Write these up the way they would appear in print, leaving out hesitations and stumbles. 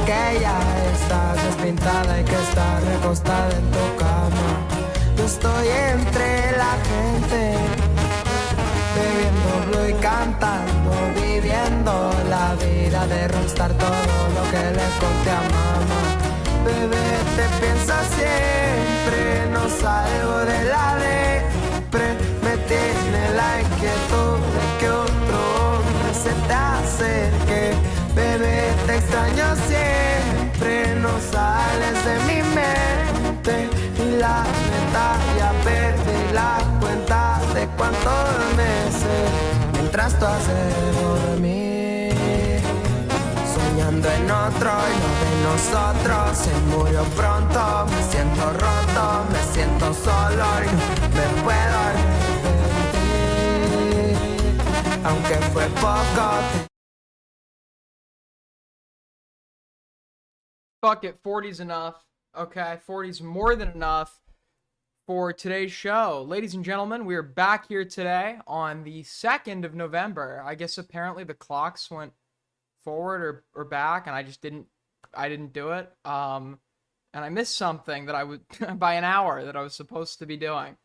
que ya estás despintada y que estás recostada en tu cama. Yo estoy entre la gente, bebiendo blue y cantando, viviendo la vida de rockstar, todo lo que le conté a mamá. Bebé, te pienso siempre, no salgo de la depre. Me tiene la inquietud de que otro hombre se te acerque. Bebé, te extraño siempre, no sales de mi mente. Y la neta ya perdí la cuenta de cuántos meses mientras tú haces dormir, soñando en otro y no de nosotros. Se murió pronto, me siento roto, me siento solo y no me puedo arrepentir, aunque fue poco. Fuck it, 40's enough. Okay, 40's more than enough for today's show. Ladies and gentlemen, we are back here today on the 2nd of November. I guess apparently the clocks went forward or back, and I didn't do it. And I missed something that I would by an hour that I was supposed to be doing.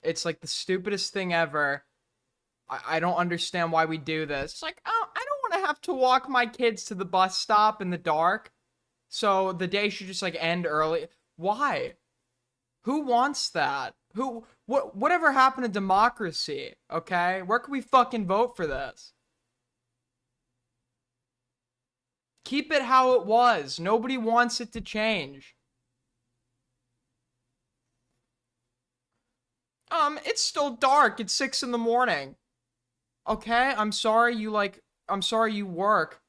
It's like the stupidest thing ever. I don't understand why we do this. It's like, oh, I don't want to have to walk my kids to the bus stop in the dark. So the day should just like end early. Why? Who wants that? Whatever happened to democracy? Okay? Where can we fucking vote for this? Keep it how it was. Nobody wants it to change. It's still dark. It's 6 in the morning. Okay? I'm sorry you work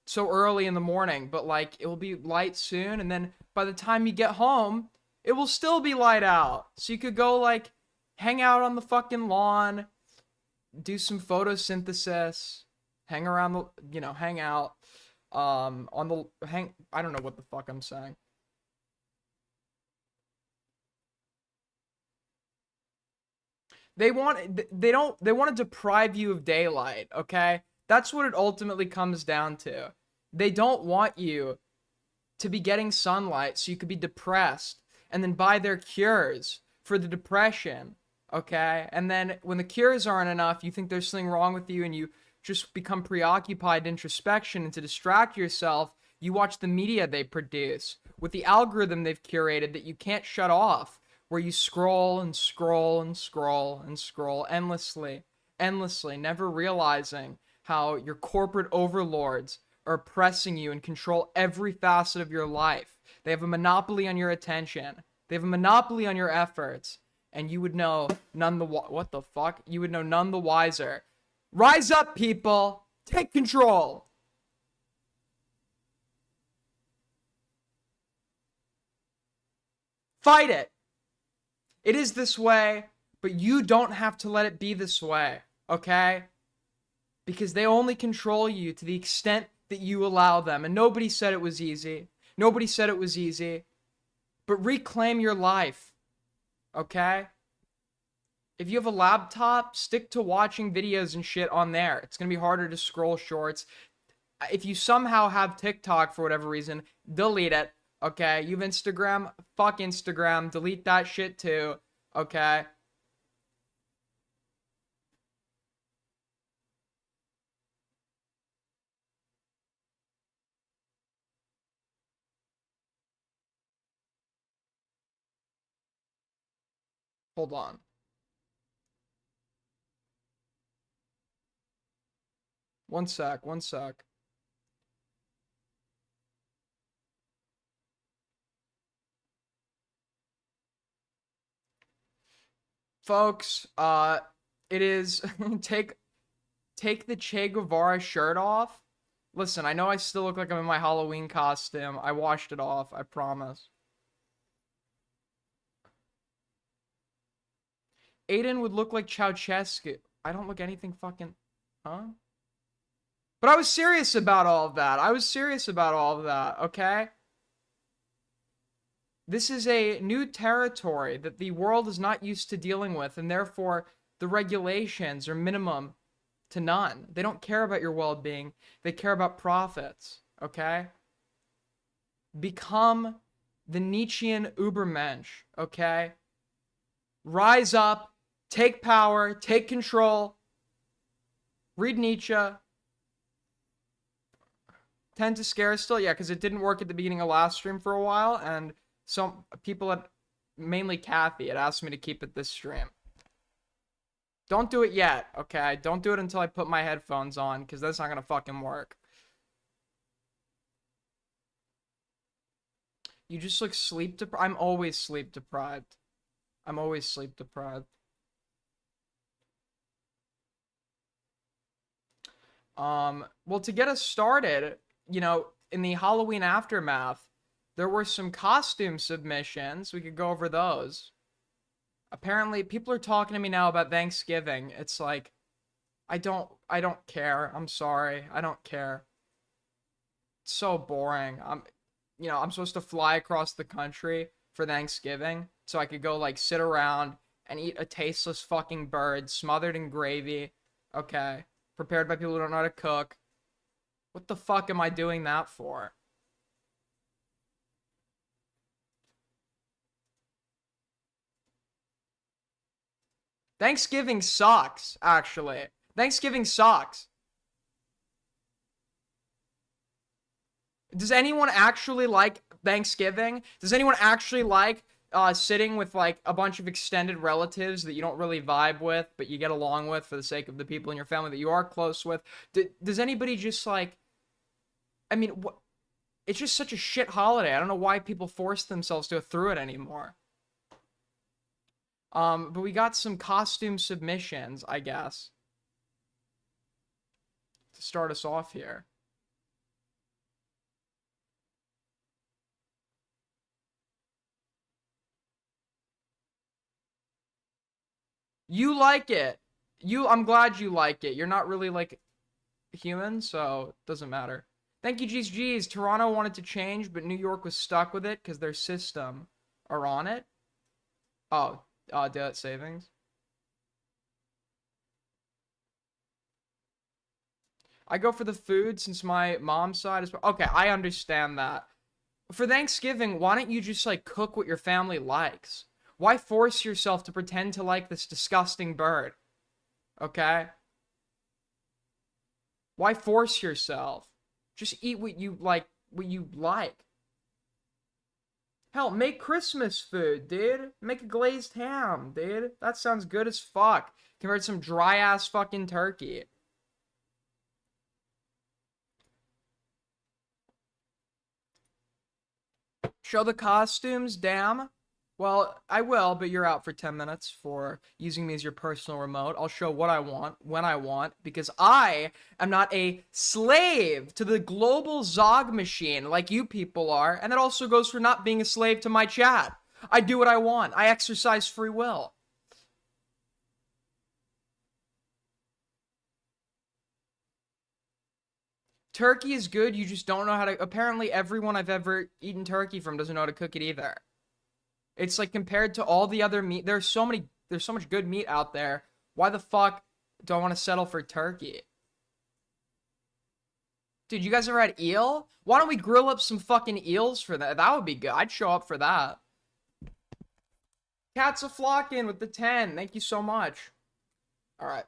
so early in the morning, but like it will be light soon, and then by the time you get home it will still be light out, so you could go like hang out on the fucking lawn, do some photosynthesis, hang around the hang out I don't know what the fuck I'm saying. They want to deprive you of daylight, okay? That's what it ultimately comes down to. They don't want you to be getting sunlight so you could be depressed and then buy their cures for the depression, okay? And then when the cures aren't enough, you think there's something wrong with you and you just become preoccupied in introspection, and to distract yourself, you watch the media they produce with the algorithm they've curated that you can't shut off, where you scroll and scroll and scroll and scroll endlessly, never realizing how your corporate overlords are oppressing you and control every facet of your life. They have a monopoly on your attention. They have a monopoly on your efforts. And you would know none the what the fuck? You would know none the wiser. Rise up, people! Take control! Fight it! It is this way, but you don't have to let it be this way, okay? Because they only control you to the extent that you allow them. And nobody said it was easy. Nobody said it was easy. But reclaim your life. Okay? If you have a laptop, stick to watching videos and shit on there. It's going to be harder to scroll shorts. If you somehow have TikTok for whatever reason, delete it. Okay? You have Instagram? Fuck Instagram. Delete that shit too. Okay? Hold on. One sec. Folks, it is take the Che Guevara shirt off. Listen, I know I still look like I'm in my Halloween costume. I washed it off, I promise. Aiden would look like Ceausescu. I don't look anything fucking... Huh? But I was serious about all of that. Okay? This is a new territory that the world is not used to dealing with, and therefore the regulations are minimum to none. They don't care about your well-being. They care about profits. okay? Become the Nietzschean Ubermensch, okay? Rise up, take power, take control. Read Nietzsche. Tend to scare still, yeah, because it didn't work at the beginning of last stream for a while, and some people had, mainly Kathy, had asked me to keep it this stream. Don't do it yet, okay? Don't do it until I put my headphones on, because that's not gonna fucking work. You just look sleep deprived. I'm always sleep deprived. I'm always sleep deprived. Well, to get us started, you know, in the Halloween aftermath, there were some costume submissions. We could go over those. Apparently, people are talking to me now about Thanksgiving. It's like, I don't care. I'm sorry. I don't care. It's so boring. I'm supposed to fly across the country for Thanksgiving so I could go like sit around and eat a tasteless fucking bird smothered in gravy. Okay. Prepared by people who don't know how to cook. What the fuck am I doing that for? Thanksgiving sucks, actually. Thanksgiving sucks. Does anyone actually like Thanksgiving? Does anyone actually like sitting with like a bunch of extended relatives that you don't really vibe with, but you get along with for the sake of the people in your family that you are close with? Does anybody just like, I mean, it's just such a shit holiday. I don't know why people force themselves to go through it anymore. But we got some costume submissions, I guess, to start us off here. You like it. I'm glad you like it. You're not really like human, so it doesn't matter. Thank you, G's. Toronto wanted to change, but New York was stuck with it because their system are on it. Oh, daylight savings. I go for the food since my mom's side is... Okay, I understand that. For Thanksgiving, why don't you just, like, cook what your family likes? Why force yourself to pretend to like this disgusting bird? Okay? Why force yourself? Just eat what you like, Hell, make Christmas food, dude. Make a glazed ham, dude. That sounds good as fuck. Compared to some dry-ass fucking turkey. Show the costumes, damn. Well, I will, but you're out for 10 minutes for using me as your personal remote. I'll show what I want, when I want, because I am not a slave to the global Zog machine like you people are, and that also goes for not being a slave to my chat. I do what I want. I exercise free will. Turkey is good, you just don't know how to... Apparently, everyone I've ever eaten turkey from doesn't know how to cook it either. It's like compared to all the other meat, there's so much good meat out there. Why the fuck do I want to settle for turkey? Dude, you guys ever had eel? Why don't we grill up some fucking eels for that? That would be good. I'd show up for that. Cats a flocking with the 10. Thank you so much. All right.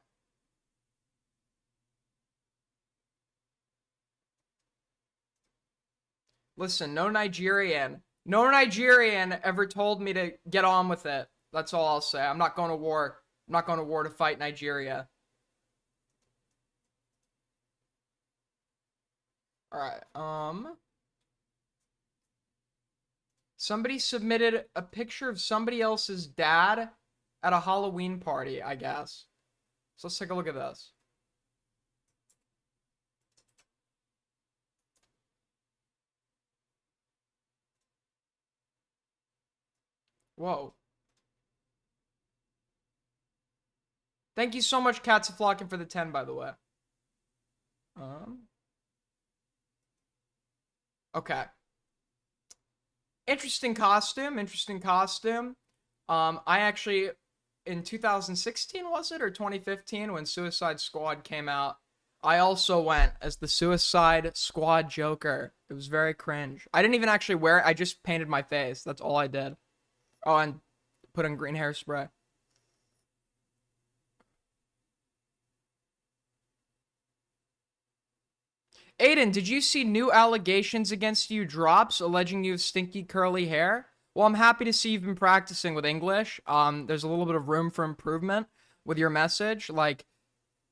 Listen, no Nigerian ever told me to get on with it. That's all I'll say. I'm not going to war. I'm not going to war to fight Nigeria. Alright, somebody submitted a picture of somebody else's dad at a Halloween party, I guess. So let's take a look at this. Whoa. Thank you so much, Cats Flocking, for the 10, by the way. Okay. Interesting costume. I actually, in 2016, was it? Or 2015, when Suicide Squad came out, I also went as the Suicide Squad Joker. It was very cringe. I didn't even actually wear it. I just painted my face. That's all I did. Oh, and put on green hairspray. Aiden, did you see new allegations against you drops alleging you have stinky curly hair? Well, I'm happy to see you've been practicing with English. There's a little bit of room for improvement with your message. Like,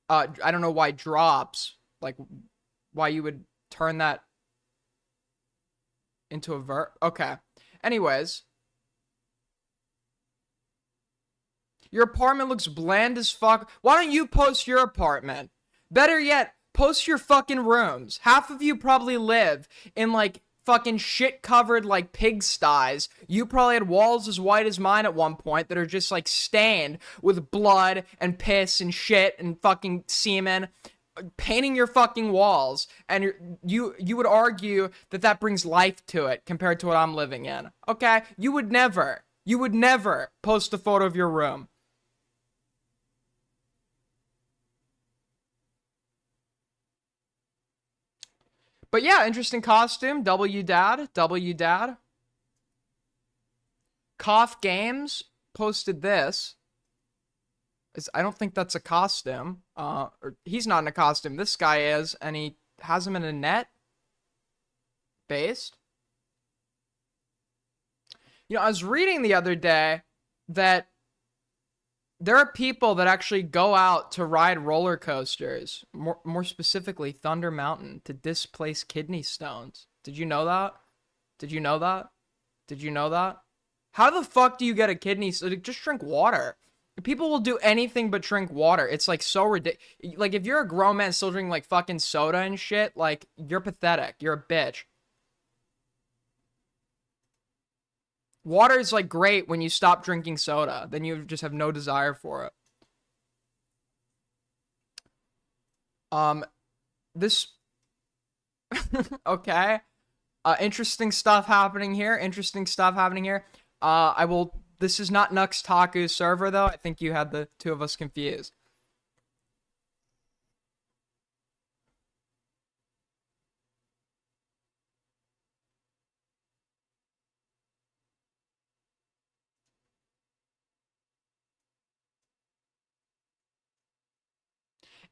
I don't know why drops, like, why you would turn that into a verb. Okay. Anyways, your apartment looks bland as fuck. Why don't you post your apartment? Better yet, post your fucking rooms. Half of you probably live in like fucking shit covered like pigsties. You probably had walls as white as mine at one point that are just like stained with blood and piss and shit and fucking semen. Painting your fucking walls, and you would argue that that brings life to it compared to what I'm living in. Okay, you would never post a photo of your room. But yeah, interesting costume. W Dad. Cough Games posted this. I don't think that's a costume. Or he's not in a costume. This guy is, and he has him in a net. Based. You know, I was reading the other day that there are people that actually go out to ride roller coasters, more specifically Thunder Mountain, to displace kidney stones. Did you know that? Did you know that? Did you know that? How the fuck do you get a kidney stone? Just drink water. People will do anything but drink water. It's like so ridiculous. Like if you're a grown man still drinking like fucking soda and shit, like you're pathetic. You're a bitch. Water is like great when you stop drinking soda. Then you just have no desire for it. This okay. Interesting stuff happening here. This is not Nux Taku's server though. I think you had the two of us confused.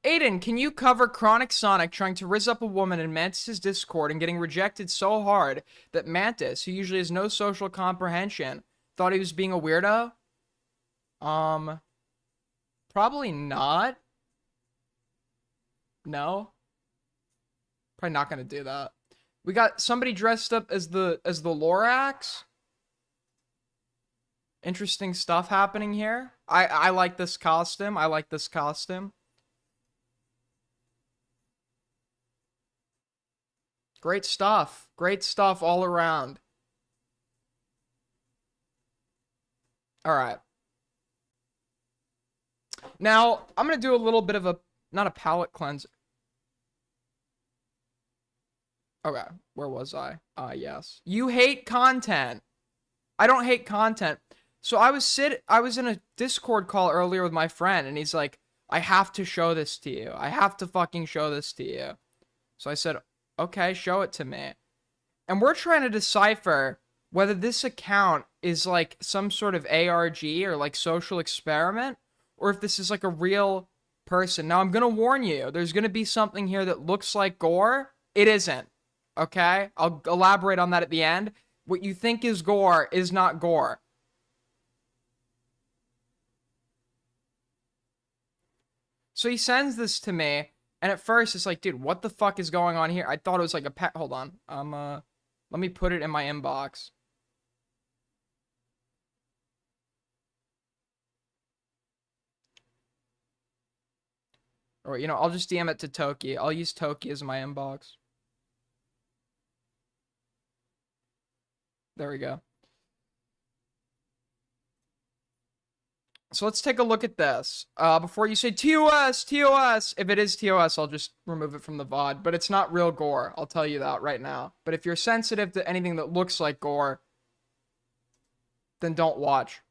Aiden, can you cover Chronic Sonic trying to rizz up a woman in Mantis' Discord and getting rejected so hard that Mantis, who usually has no social comprehension, thought he was being a weirdo? Probably not. No. Probably not gonna do that. We got somebody dressed up as the Lorax. Interesting stuff happening here. I like this costume. Great stuff. Great stuff all around. All right. Now, I'm going to do a little bit of a, not a palate cleanser. Okay, where was I? Yes. You hate content. I don't hate content. So I was in a Discord call earlier with my friend, and he's like, I have to show this to you. I have to fucking show this to you. So I said, okay, show it to me. And we're trying to decipher whether this account is like some sort of ARG or like social experiment, or if this is like a real person. Now, I'm going to warn you, there's going to be something here that looks like gore. It isn't. Okay? I'll elaborate on that at the end. What you think is gore is not gore. So he sends this to me, and at first it's like, dude, what the fuck is going on here? I thought it was like a pet. Hold on. Let me put it in my inbox. Or, you know, I'll just DM it to Toki. I'll use Toki as my inbox. There we go. So let's take a look at this. Before you say TOS, TOS. If it is TOS, I'll just remove it from the VOD. But it's not real gore. I'll tell you that right now. But if you're sensitive to anything that looks like gore, then don't watch.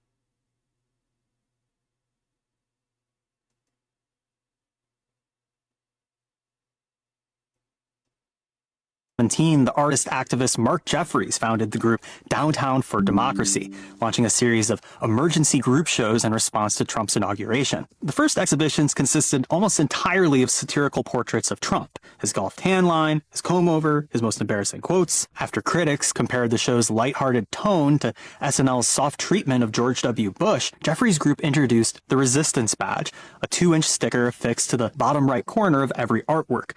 2017, the artist-activist Mark Jeffries founded the group Downtown for Democracy, launching a series of emergency group shows in response to Trump's inauguration. The first exhibitions consisted almost entirely of satirical portraits of Trump, his golf tan line, his comb-over, his most embarrassing quotes. After critics compared the show's lighthearted tone to SNL's soft treatment of George W. Bush, Jeffries' group introduced the Resistance Badge, a 2-inch sticker affixed to the bottom right corner of every artwork,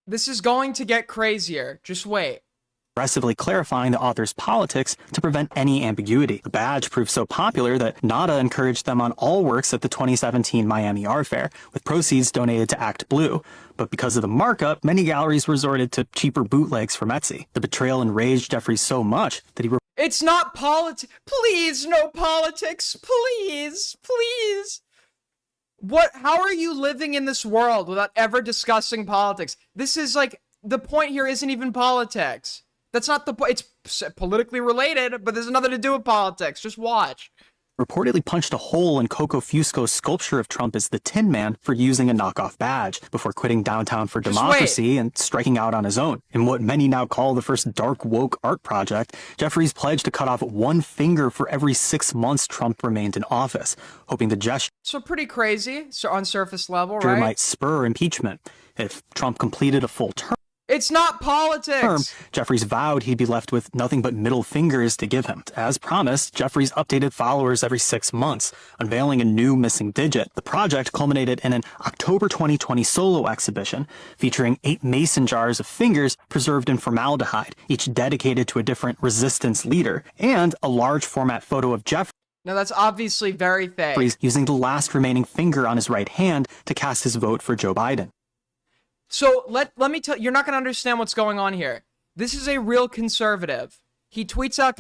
This is going to get crazier. Just wait. aggressively clarifying the author's politics to prevent any ambiguity. The badge proved so popular that NADA encouraged them on all works at the 2017 Miami Art Fair, with proceeds donated to Act Blue. But because of the markup, many galleries resorted to cheaper bootlegs from Etsy. The betrayal enraged Jeffries so much that he It's not politics. Please, no politics. Please, please. How are you living in this world without ever discussing politics? This is like, the point here isn't even politics. That's not the point. It's politically related, but there's nothing to do with politics. Just watch. reportedly punched a hole in Coco Fusco's sculpture of Trump as the Tin Man for using a knockoff badge before quitting Downtown for Democracy and striking out on his own. In what many now call the first dark woke art project, Jeffries pledged to cut off one finger for every 6 months Trump remained in office, hoping the gesture So pretty crazy, so on surface level, right? might spur impeachment. If Trump completed a full term, It's not politics. Jeffries vowed he'd be left with nothing but middle fingers to give him. As promised, Jeffries updated followers every 6 months, unveiling a new missing digit. The project culminated in an October 2020 solo exhibition featuring 8 mason jars of fingers preserved in formaldehyde, each dedicated to a different resistance leader, and a large format photo of Jeffries. No, that's obviously very fake. Using the last remaining finger on his right hand to cast his vote for Joe Biden. So let me tell you, you're not going to understand what's going on here. This is a real conservative. He tweets out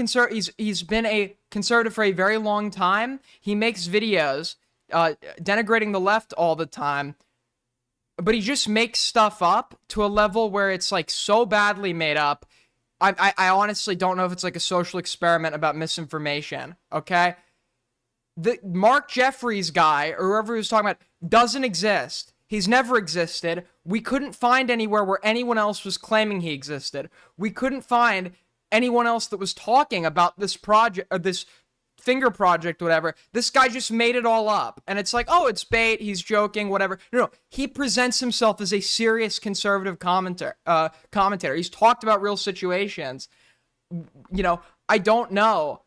he's been a conservative for a very long time. He makes videos denigrating the left all the time, but he just makes stuff up to a level where it's like so badly made up. I honestly don't know if it's like a social experiment about misinformation, okay? The Mark Jeffries guy, or whoever he was talking about, doesn't exist. He's never existed. We couldn't find anywhere where anyone else was claiming he existed. We couldn't find anyone else that was talking about this project, or this finger project, whatever. This guy just made it all up. And it's like, oh, it's bait, he's joking, whatever. No, he presents himself as a serious conservative commentator. He's talked about real situations. You know, I don't know.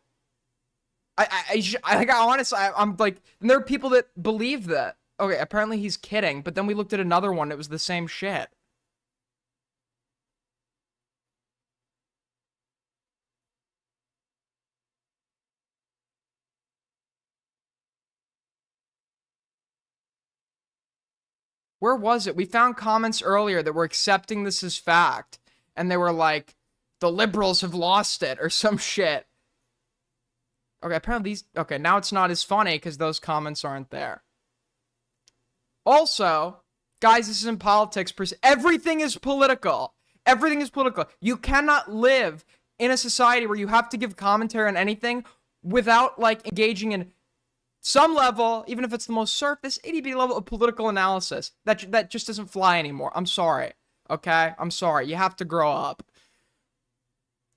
Honestly, I'm like, and there are people that believe that. Okay, apparently he's kidding, but then we looked at another one that was the same shit. Where was it? We found comments earlier that were accepting this as fact, and they were like, the liberals have lost it, or some shit. Okay, apparently okay, now it's not as funny because those comments aren't there. Also, guys, this isn't politics. Everything is political. Everything is political. You cannot live in a society where you have to give commentary on anything without, like, engaging in some level, even if it's the most surface, itty-bitty level of political analysis. That just doesn't fly anymore. I'm sorry. Okay? I'm sorry. You have to grow up.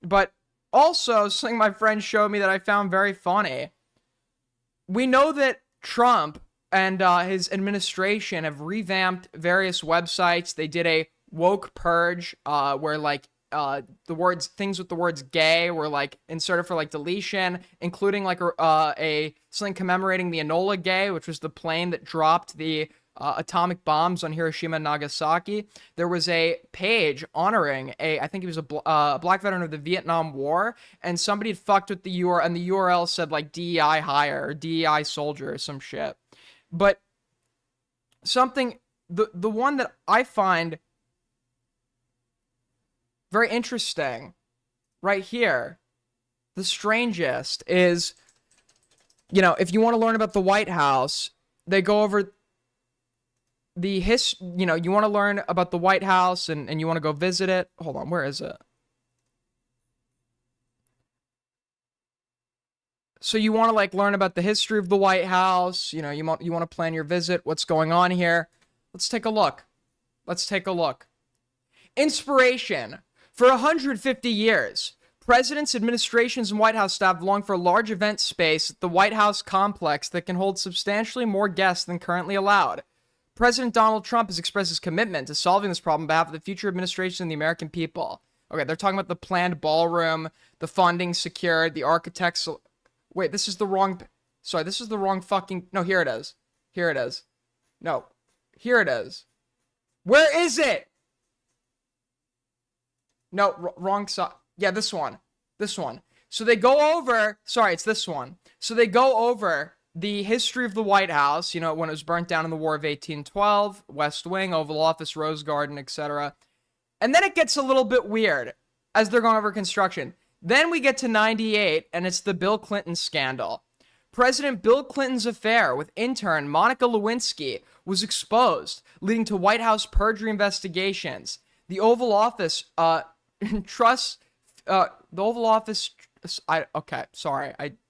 But also, something my friend showed me that I found very funny. We know that Trump and his administration have revamped various websites. They did a woke purge where, like, things with the words gay were, like, inserted for, like, deletion, including, like, something commemorating the Enola Gay, which was the plane that dropped the atomic bombs on Hiroshima and Nagasaki. There was a page honoring I think he was a black veteran of the Vietnam War, and somebody had fucked with the URL, and the URL said, like, DEI hire or DEI soldier or some shit. But the one that I find very interesting right here, the strangest, is, you know, if you want to learn about the White House, they go over you know, you want to learn about the White House and you want to go visit it. Hold on, where is it? So you want to, like, learn about the history of the White House, you know, you want to plan your visit, what's going on here. Let's take a look. Inspiration For 150 years, presidents, administrations, and White House staff long for a large event space at the White House complex that can hold substantially more guests than currently allowed. President Donald Trump has expressed his commitment to solving this problem on behalf of the future administration and the American people. Okay, they're talking about the planned ballroom, the funding secured, the architects. Wait, this is the wrong... Sorry, this is the wrong fucking... No, here it is. Here it is. No. Here it is. Where is it? No, wrong side. Yeah, this one. This one. So they go over... Sorry, it's this one. So they go over the history of the White House, you know, when it was burnt down in the War of 1812, West Wing, Oval Office, Rose Garden, etc. And then it gets a little bit weird as they're going over construction. Then we get to 98, and it's the Bill Clinton scandal. President Bill Clinton's affair with intern Monica Lewinsky was exposed, leading to White House perjury investigations. The Oval Office I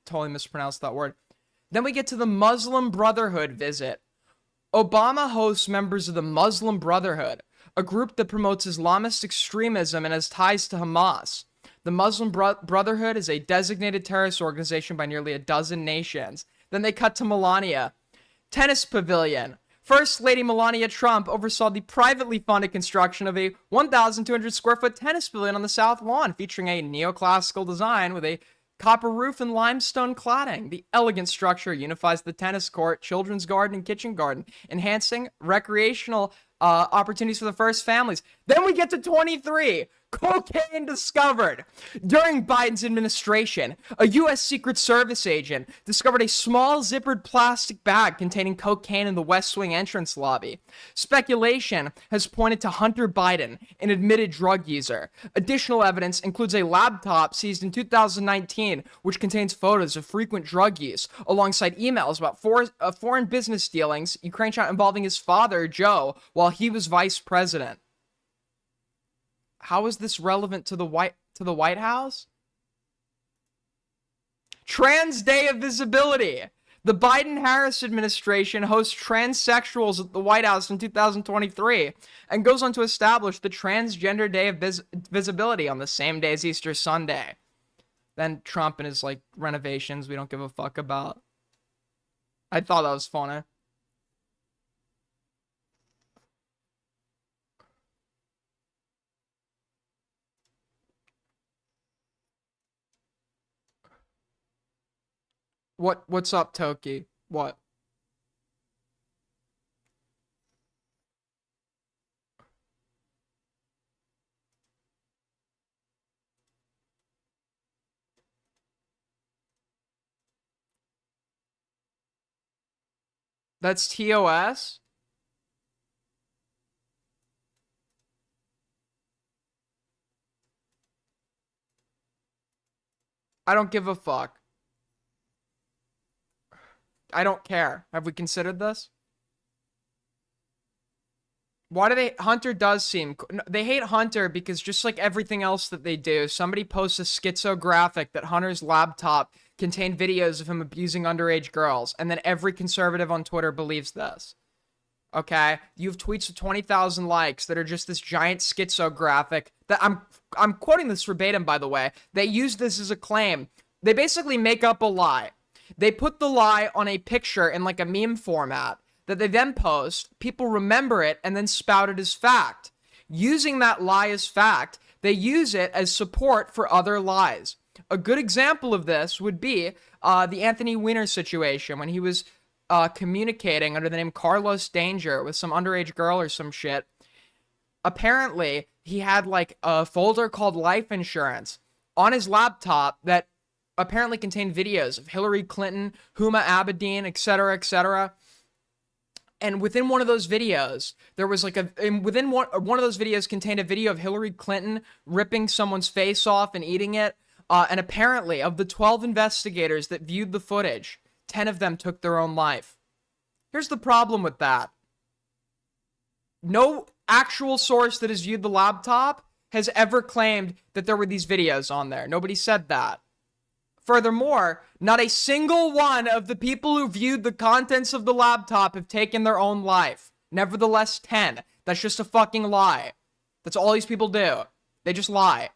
totally mispronounced that word. Then we get to the Muslim Brotherhood visit. Obama hosts members of the Muslim Brotherhood, a group that promotes Islamist extremism and has ties to Hamas. The Muslim Brotherhood is a designated terrorist organization by nearly a dozen nations. Then they cut to Melania. Tennis pavilion. First Lady Melania Trump oversaw the privately funded construction of a 1,200 square foot tennis pavilion on the South Lawn, featuring a neoclassical design with a copper roof and limestone cladding. The elegant structure unifies the tennis court, children's garden, and kitchen garden, enhancing recreational opportunities for the first families. Then we get to 23. Cocaine discovered. During Biden's administration, a U.S. Secret Service agent discovered a small zippered plastic bag containing cocaine in the West Wing entrance lobby. Speculation has pointed to Hunter Biden, an admitted drug user. Additional evidence includes a laptop seized in 2019, which contains photos of frequent drug use, alongside emails about foreign business dealings, Ukraine shot involving his father, Joe, while he was vice president. How is this relevant to the White House? Trans Day of Visibility. The Biden-Harris administration hosts transsexuals at the White House in 2023 and goes on to establish the Transgender Day of Visibility on the same day as Easter Sunday. Then Trump and his, renovations we don't give a fuck about. I thought that was funny. What's up, Toki? What? That's TOS? I don't give a fuck. I don't care. Have we considered this? Why do they... Hunter does seem... They hate Hunter because just like everything else that they do, somebody posts a schizographic that Hunter's laptop contained videos of him abusing underage girls, and then every conservative on Twitter believes this. Okay? You have tweets with 20,000 likes that are just this giant schizographic that I'm quoting this verbatim, by the way. They use this as a claim. They basically make up a lie. They put the lie on a picture in like a meme format that they then post, people remember it, and then spout it as fact. Using that lie as fact, they use it as support for other lies. A good example of this would be the Anthony Weiner situation when he was communicating under the name Carlos Danger with some underage girl or some shit. Apparently, he had like a folder called Life Insurance on his laptop that apparently contained videos of Hillary Clinton, Huma Abedin, etc., etc. And within one of those videos, there was like within one of those videos contained a video of Hillary Clinton ripping someone's face off and eating it. And apparently, of the 12 investigators that viewed the footage, 10 of them took their own life. Here's the problem with that. No actual source that has viewed the laptop has ever claimed that there were these videos on there. Nobody said that. Furthermore, not a single one of the people who viewed the contents of the laptop have taken their own life. Nevertheless, 10. That's just a fucking lie. That's all these people do. They just lie.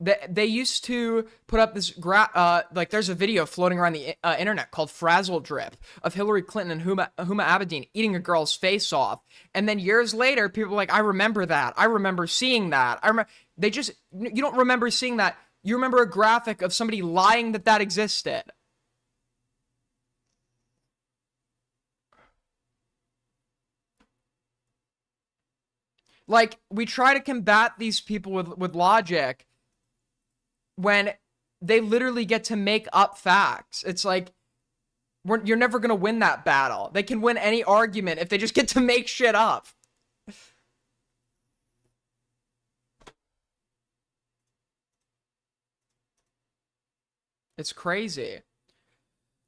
They used to put up this like there's a video floating around the internet called Frazzle Drip of Hillary Clinton and Huma Abedin eating a girl's face off, and then years later people were like, I remember that, I remember seeing that. You don't remember seeing that, you remember a graphic of somebody lying that existed. Like, we try to combat these people with logic when they literally get to make up facts. It's like, you're never going to win that battle. They can win any argument if they just get to make shit up. It's crazy.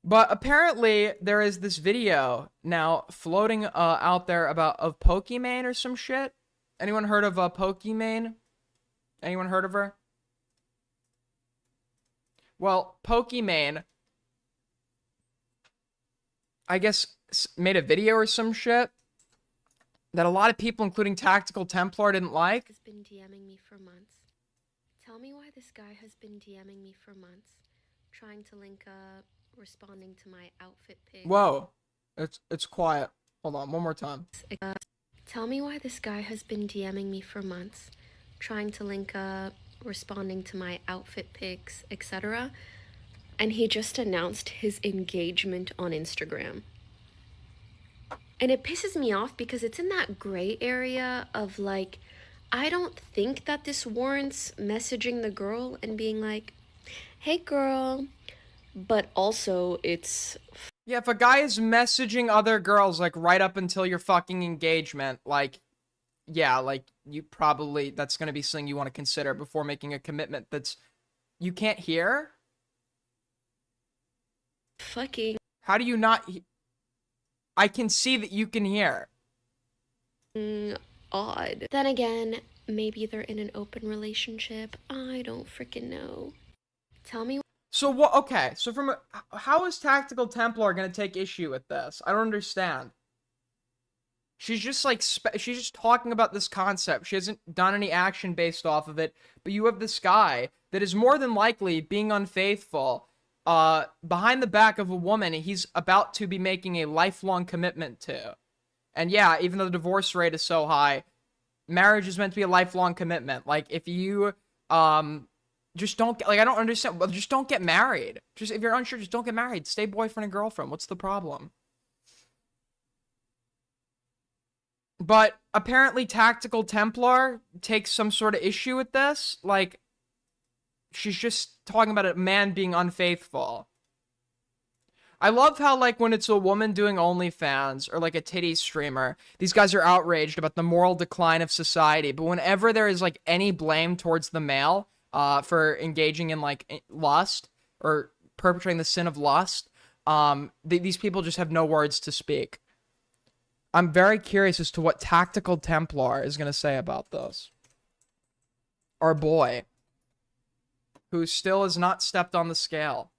But apparently there is this video now floating out there of Pick-Mes or some shit. Anyone heard of Pick-Mes? Anyone heard of her? Well, Pick-Mes, I guess, made a video or some shit that a lot of people, including Tactical Templar, didn't like. Has been DMing me for months. Tell me why this guy has been DMing me for months, trying to link up, responding to my outfit pic. Whoa, it's quiet. Hold on, one more time. Tell me why this guy has been DMing me for months, trying to link up, responding to my outfit pics, etc. And he just announced his engagement on Instagram. And it pisses me off because it's in that gray area of like, I don't think that this warrants messaging the girl and being like, hey girl, but also it's... Yeah, if a guy is messaging other girls, like, right up until your fucking engagement, like, yeah, like, you probably, that's gonna be something you want to consider before making a commitment that's, you can't hear? Fucking... How do you not... I can see that you can hear. Odd. Then again, maybe they're in an open relationship. I don't freaking know. Tell me... So what? Okay, so how is Tactical Templar gonna take issue with this? I don't understand. She's just like she's just talking about this concept. She hasn't done any action based off of it. But you have this guy that is more than likely being unfaithful, behind the back of a woman he's about to be making a lifelong commitment to. And yeah, even though the divorce rate is so high, marriage is meant to be a lifelong commitment. Like, if you just don't get, like, I don't understand. Well, just don't get married. Just, if you're unsure, just don't get married. Stay boyfriend and girlfriend. What's the problem? But apparently Tactical Templar takes some sort of issue with this. Like, she's just talking about a man being unfaithful. I love how, like, when it's a woman doing OnlyFans or, like, a titty streamer, these guys are outraged about the moral decline of society. But whenever there is, like, any blame towards the male, for engaging in, like, lust or perpetrating the sin of lust, these people just have no words to speak. I'm very curious as to what Tactical Templar is going to say about this. Our boy, who still has not stepped on the scale.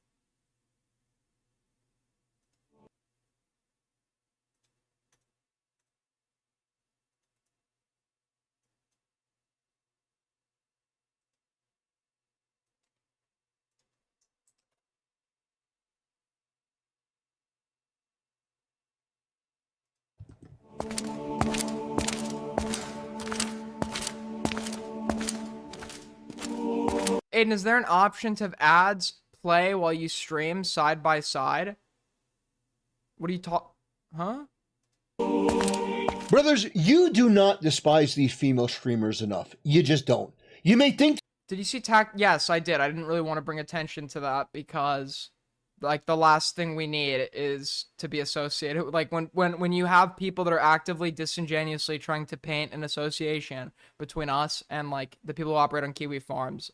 Aiden, is there an option to have ads play while you stream side by side? What are you huh? Brothers, you do not despise these female streamers enough. You just don't. You may think... Did you see Yes, I did. I didn't really want to bring attention to that because, like, the last thing we need is to be associated with, like, when you have people that are actively disingenuously trying to paint an association between us and, like, the people who operate on Kiwi farms.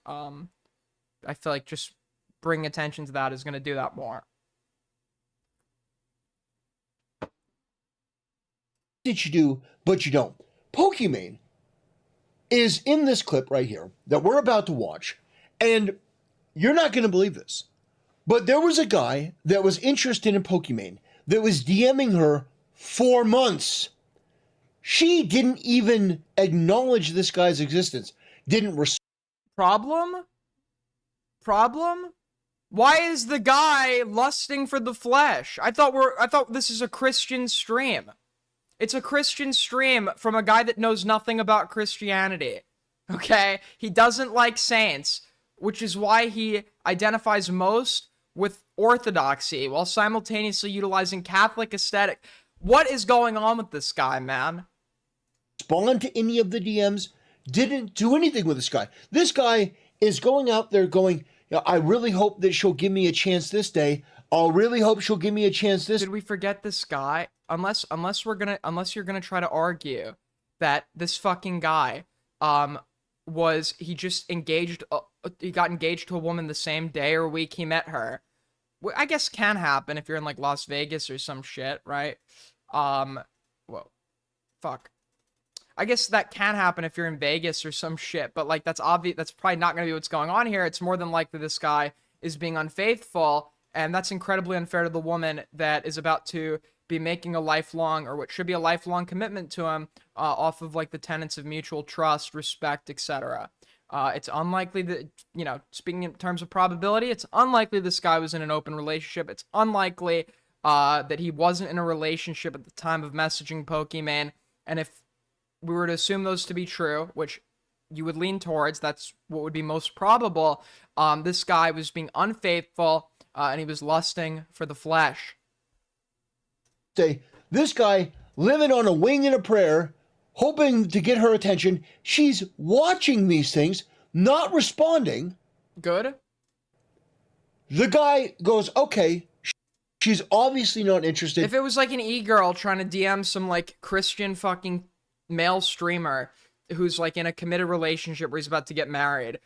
I feel like just bringing attention to that is going to do that more. That you do, but you don't. Pick-Mes is in this clip right here that we're about to watch, and you're not going to believe this, but there was a guy that was interested in Pick-Mes that was DMing her for months. She didn't even acknowledge this guy's existence. Didn't Problem? Why is the guy lusting for the flesh? I thought this is a Christian stream. It's a Christian stream from a guy that knows nothing about Christianity. Okay? He doesn't like saints, which is why he identifies most with orthodoxy while simultaneously utilizing Catholic aesthetic. What is going on with this guy, man? respond to any of the DMs, didn't do anything with this guy. This guy is going out there going, I really hope that she'll give me a chance this day. I'll really hope she'll give me a chance this. Did we forget this guy? Unless you're gonna try to argue that this fucking guy, he got engaged to a woman the same day or week he met her. I guess can happen if you're in like Las Vegas or some shit, right? Well, fuck. I guess that can happen if you're in Vegas or some shit, but like that's obvious. That's probably not going to be what's going on here. It's more than likely this guy is being unfaithful, and that's incredibly unfair to the woman that is about to be making a lifelong, or what should be a lifelong commitment to him, off of like the tenets of mutual trust, respect, etc. It's unlikely that, speaking in terms of probability, it's unlikely this guy was in an open relationship. It's unlikely that he wasn't in a relationship at the time of messaging Pokimane. And if we were to assume those to be true, which you would lean towards, that's what would be most probable, this guy was being unfaithful, and he was lusting for the flesh. This guy living on a wing and a prayer, hoping to get her attention. She's watching these things, not responding. Good. The guy goes, okay, she's obviously not interested. If it was like an e-girl trying to DM some like Christian fucking male streamer who's like in a committed relationship where he's about to get married,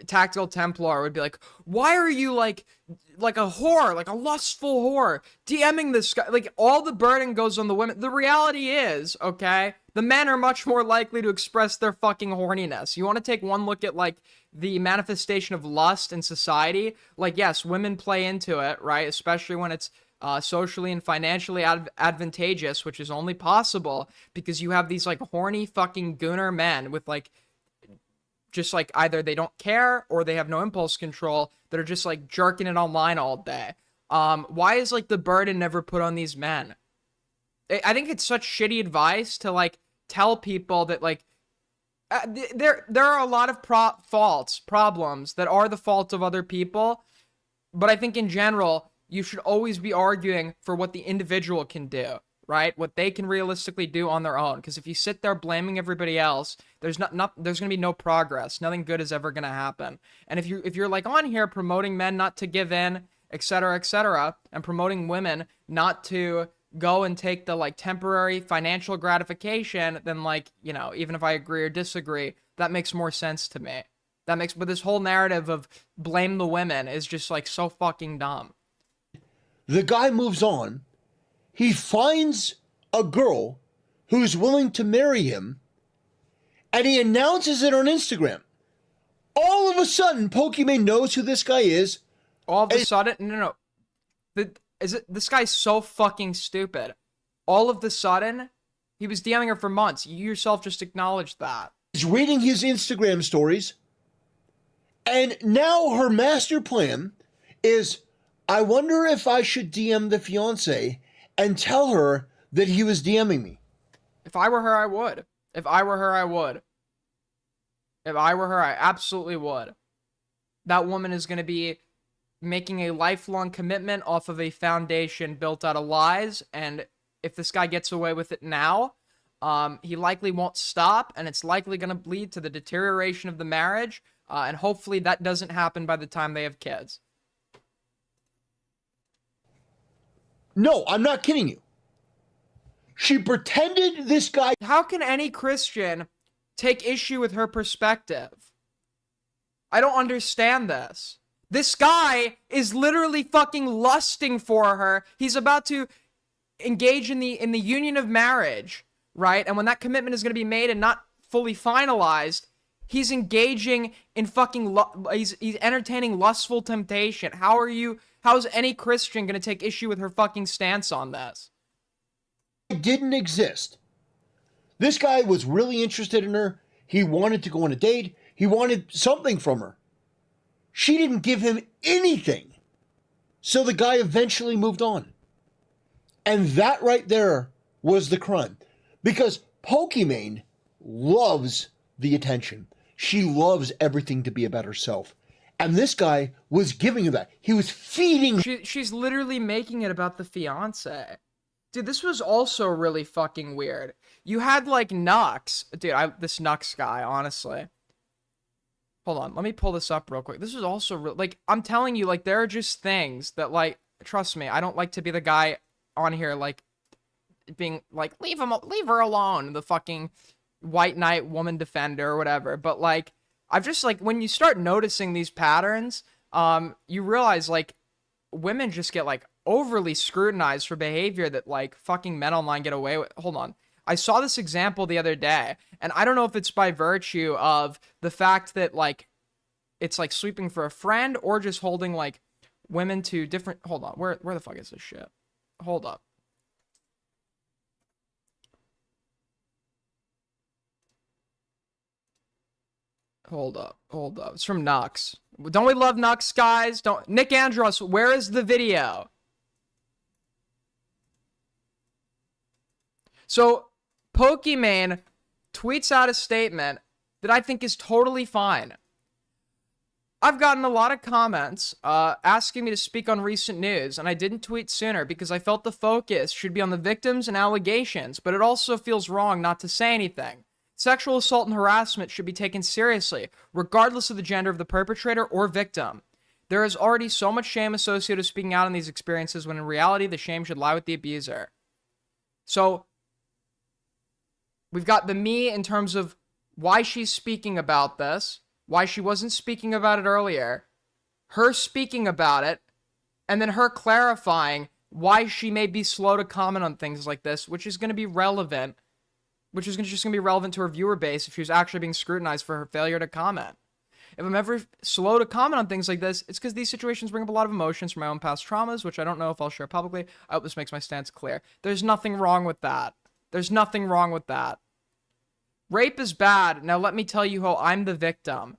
Tactical Templar would be like, why are you like a whore, like a lustful whore, DMing this guy? Like, all the burden goes on the women. The reality is, okay, the men are much more likely to express their fucking horniness. You want to take one look at like the manifestation of lust in society? Like, yes, women play into it, right? Especially when it's socially and financially advantageous, which is only possible because you have these like horny fucking gooner men with like, just like either they don't care or they have no impulse control that are just like jerking it online all day. Why is like the burden never put on these men? I think it's such shitty advice to like tell people that like there are a lot of problems that are the fault of other people, but I think in general you should always be arguing for what the individual can do, right? What they can realistically do on their own. Because if you sit there blaming everybody else, there's there's gonna be no progress. Nothing good is ever gonna happen. And if you're like on here promoting men not to give in, etc., and promoting women not to go and take the like temporary financial gratification, then like, even if I agree or disagree, that makes more sense to me. But this whole narrative of blame the women is just like so fucking dumb. The guy moves on. He finds a girl who's willing to marry him, and he announces it on Instagram. All of a sudden, Pokimane knows who this guy is. All of a sudden? No. This guy's so fucking stupid. All of the sudden, he was DMing her for months. You yourself just acknowledged that. He's reading his Instagram stories, and now her master plan is, I wonder if I should DM the fiance and tell her that he was DMing me. If I were her, I would. If I were her, I absolutely would. That woman is going to be making a lifelong commitment off of a foundation built out of lies, and if this guy gets away with it now, he likely won't stop, and it's likely going to lead to the deterioration of the marriage, and hopefully that doesn't happen by the time they have kids. No, I'm not kidding you. She pretended this guy... How can any Christian take issue with her perspective? I don't understand this. This guy is literally fucking lusting for her. He's about to engage in the union of marriage, right? And when that commitment is going to be made and not fully finalized, he's engaging in fucking... he's entertaining lustful temptation. How's any Christian going to take issue with her fucking stance on this? Didn't exist. This guy was really interested in her. He wanted to go on a date. He wanted something from her. She didn't give him anything. So the guy eventually moved on. And that right there was the crime. Because Pokimane loves the attention. She loves everything to be about herself. And this guy was giving her that. He was feeding her. She's literally making it about the fiance. Dude, this was also really fucking weird. You had like Nux. Dude, this Nux guy, honestly. Hold on, let me pull this up real quick. This is also like, I'm telling you, like, there are just things that, like, trust me, I don't like to be the guy on here, like, being like, leave her alone, the fucking white knight woman defender or whatever. But like, I've just, like, when you start noticing these patterns, you realize, like, women just get, like, overly scrutinized for behavior that, like, fucking men online get away with. Hold on. I saw this example the other day, and I don't know if it's by virtue of the fact that, like, it's, like, sweeping for a friend or just holding, like, women to different... Hold on. Where the fuck is this shit? Hold up. Hold up. It's from Nux. Don't we love Nux, guys? Nick Andros, where is the video? So, Pokimane tweets out a statement that I think is totally fine. I've gotten a lot of comments asking me to speak on recent news, and I didn't tweet sooner because I felt the focus should be on the victims and allegations, but it also feels wrong not to say anything. Sexual assault and harassment should be taken seriously, regardless of the gender of the perpetrator or victim. There is already so much shame associated with speaking out on these experiences when in reality the shame should lie with the abuser. So, we've got the me in terms of why she's speaking about this, why she wasn't speaking about it earlier, her speaking about it, and then her clarifying why she may be slow to comment on things like this, which is going to be relevant, which is just going to be relevant to her viewer base if she was actually being scrutinized for her failure to comment. If I'm ever slow to comment on things like this, it's because these situations bring up a lot of emotions from my own past traumas, which I don't know if I'll share publicly. I hope this makes my stance clear. There's nothing wrong with that. There's nothing wrong with that. Rape is bad. Now let me tell you how I'm the victim.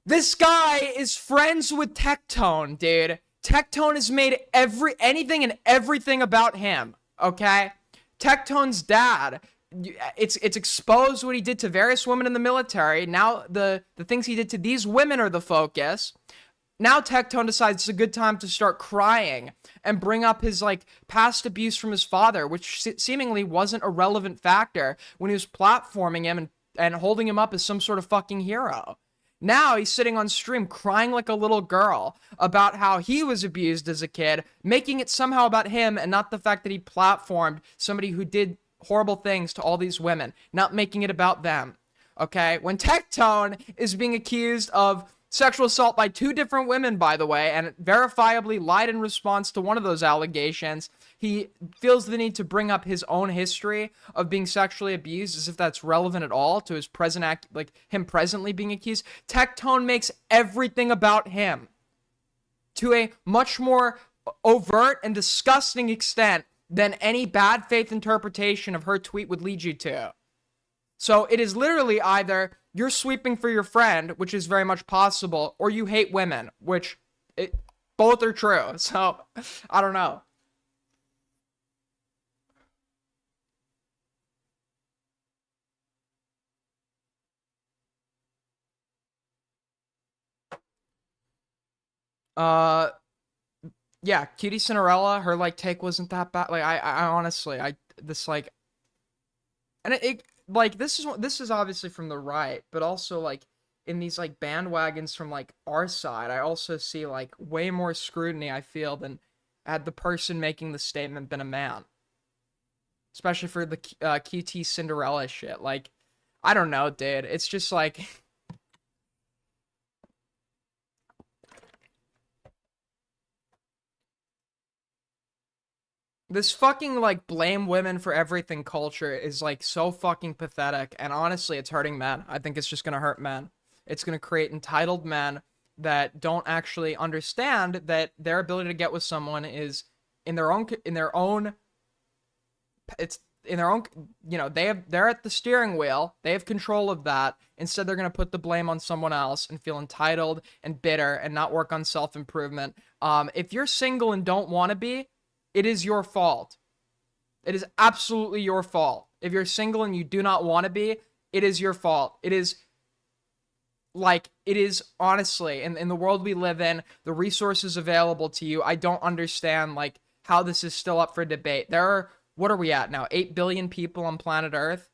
This guy is friends with Tectone, dude. Tectone has made anything and everything about him, okay? Tectone's dad, it's exposed what he did to various women in the military. Now the things he did to these women are the focus. Now Tectone decides it's a good time to start crying and bring up his, like, past abuse from his father, which seemingly wasn't a relevant factor when he was platforming him and holding him up as some sort of fucking hero. Now he's sitting on stream crying like a little girl about how he was abused as a kid, making it somehow about him and not the fact that he platformed somebody who did horrible things to all these women, not making it about them. Okay? When Tectone is being accused of sexual assault by 2 different women, by the way, and verifiably lied in response to one of those allegations, he feels the need to bring up his own history of being sexually abused as if that's relevant at all to his present like him presently being accused. Tectone makes everything about him to a much more overt and disgusting extent than any bad faith interpretation of her tweet would lead you to. So it is literally either you're sweeping for your friend, which is very much possible, or you hate women, which both are true. So I don't know. Yeah, Cutie Cinderella, her, like, take wasn't that bad. Like, I honestly, this, like, and it like, this is obviously from the right, but also, like, in these, like, bandwagons from, like, our side, I also see, like, way more scrutiny, I feel, than had the person making the statement been a man. Especially for the QT Cinderella shit. Like, I don't know, dude. It's just, like... This fucking, like, blame women for everything culture is, like, so fucking pathetic. And honestly, it's hurting men. I think it's just gonna hurt men. It's gonna create entitled men that don't actually understand that their ability to get with someone is in their own, it's in their own, they're at the steering wheel. They have control of that. Instead, they're going to put the blame on someone else and feel entitled and bitter and not work on self-improvement. If you're single and don't want to be, it is your fault. It is absolutely your fault. If you're single and you do not want to be, it is your fault. It is honestly, in the world we live in, the resources available to you, I don't understand, how this is still up for debate. There are, what are we at now? 8 billion people on planet Earth?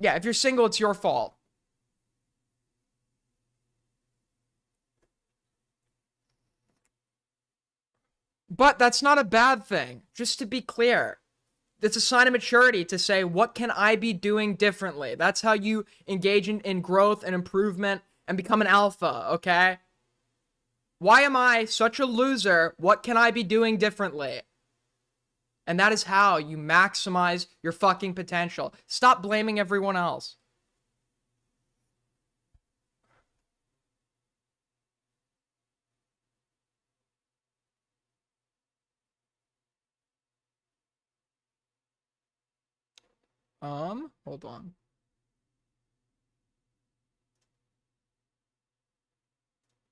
Yeah, if you're single, it's your fault. But that's not a bad thing, just to be clear. It's a sign of maturity to say, what can I be doing differently? That's how you engage in growth and improvement and become an alpha, okay? Why am I such a loser? What can I be doing differently? And that is how you maximize your fucking potential. Stop blaming everyone else. Hold on.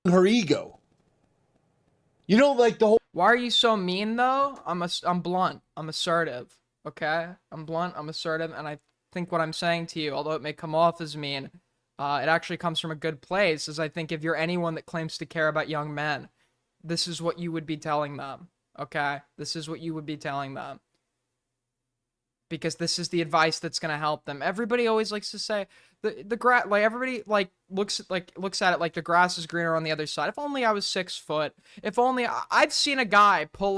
Her ego. You know, like the whole. Why are you so mean though? I'm blunt. I'm assertive. Okay? I'm blunt, I'm assertive, and I think what I'm saying to you, although it may come off as mean, it actually comes from a good place, is I think if you're anyone that claims to care about young men, this is what you would be telling them. Okay? This is what you would be telling them. Because this is the advice that's going to help them. Everybody always likes to say the grass, everybody looks at it like the grass is greener on the other side. If only I was 6 foot. If only I've seen a guy pull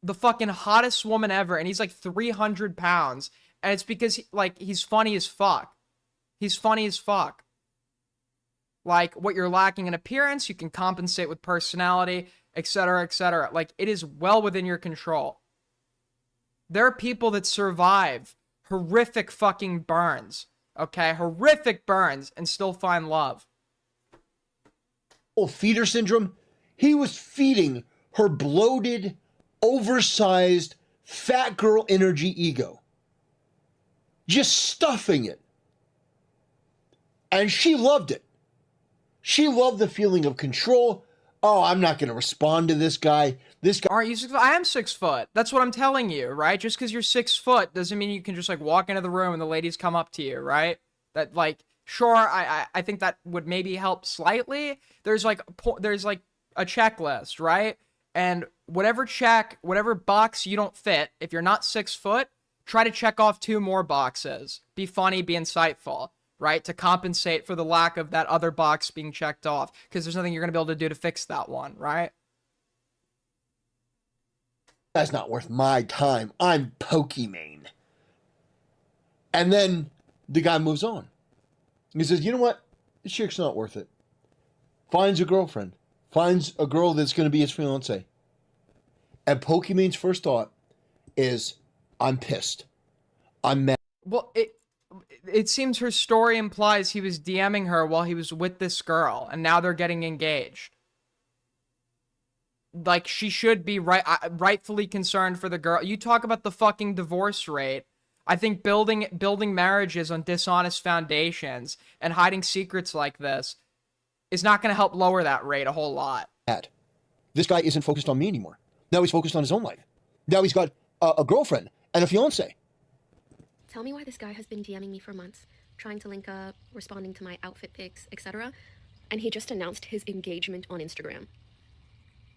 the fucking hottest woman ever, and he's 300 pounds, and it's because he's funny as fuck. He's funny as fuck. What you're lacking in appearance, you can compensate with personality, etc., etc. It is well within your control. There are people that survive horrific fucking burns, okay? Horrific burns and still find love. Feeder syndrome, he was feeding her bloated, oversized, fat girl energy ego. Just stuffing it. And she loved it. She loved the feeling of control. Oh, I'm not going to respond to this guy. Aren't you 6 foot? I am 6 foot. That's what I'm telling you, right? Just because you're 6 foot doesn't mean you can just walk into the room and the ladies come up to you, right? That sure, I think that would maybe help slightly. There's a checklist, right? And whatever box you don't fit, if you're not 6 foot, try to check off 2 more boxes. Be funny, be insightful, right? To compensate for the lack of that other box being checked off, because there's nothing you're gonna be able to do to fix that one, right? That's not worth my time. I'm Pick-Mes. And then the guy moves on. He says, you know what? This chick's not worth it. Finds a girlfriend. Finds a girl that's going to be his fiancée. And Pick-Mes' first thought is, I'm pissed. I'm mad. Well, it seems her story implies he was DMing her while he was with this girl, and now they're getting engaged. She should be rightfully concerned for the girl. You talk about the fucking divorce rate. I think building marriages on dishonest foundations and hiding secrets like this is not going to help lower that rate a whole lot. This guy isn't focused on me anymore. Now he's focused on his own life. Now he's got a girlfriend and a fiancé. Tell me why this guy has been DMing me for months, trying to link up, responding to my outfit pics, etc. And he just announced his engagement on Instagram.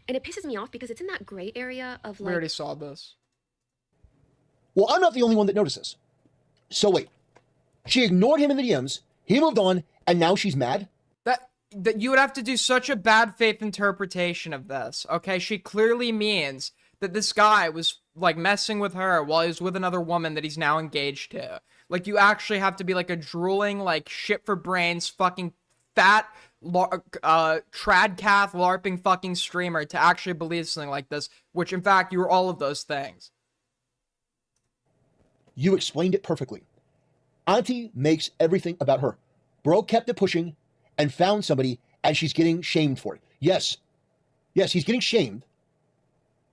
And it pisses me off because it's in that gray area of We already saw this. Well, I'm not the only one that notices. So wait, she ignored him in the DMs, he moved on, and now she's mad? That you would have to do such a bad faith interpretation of this, okay? She clearly means that this guy was, messing with her while he was with another woman that he's now engaged to. You actually have to be, a drooling, shit for brains, fucking fat, tradcath, LARPing fucking streamer to actually believe something like this, which, in fact, you were all of those things. You explained it perfectly. Auntie makes everything about her. Bro kept it pushing and found somebody, and she's getting shamed for it. Yes, Yes, he's getting shamed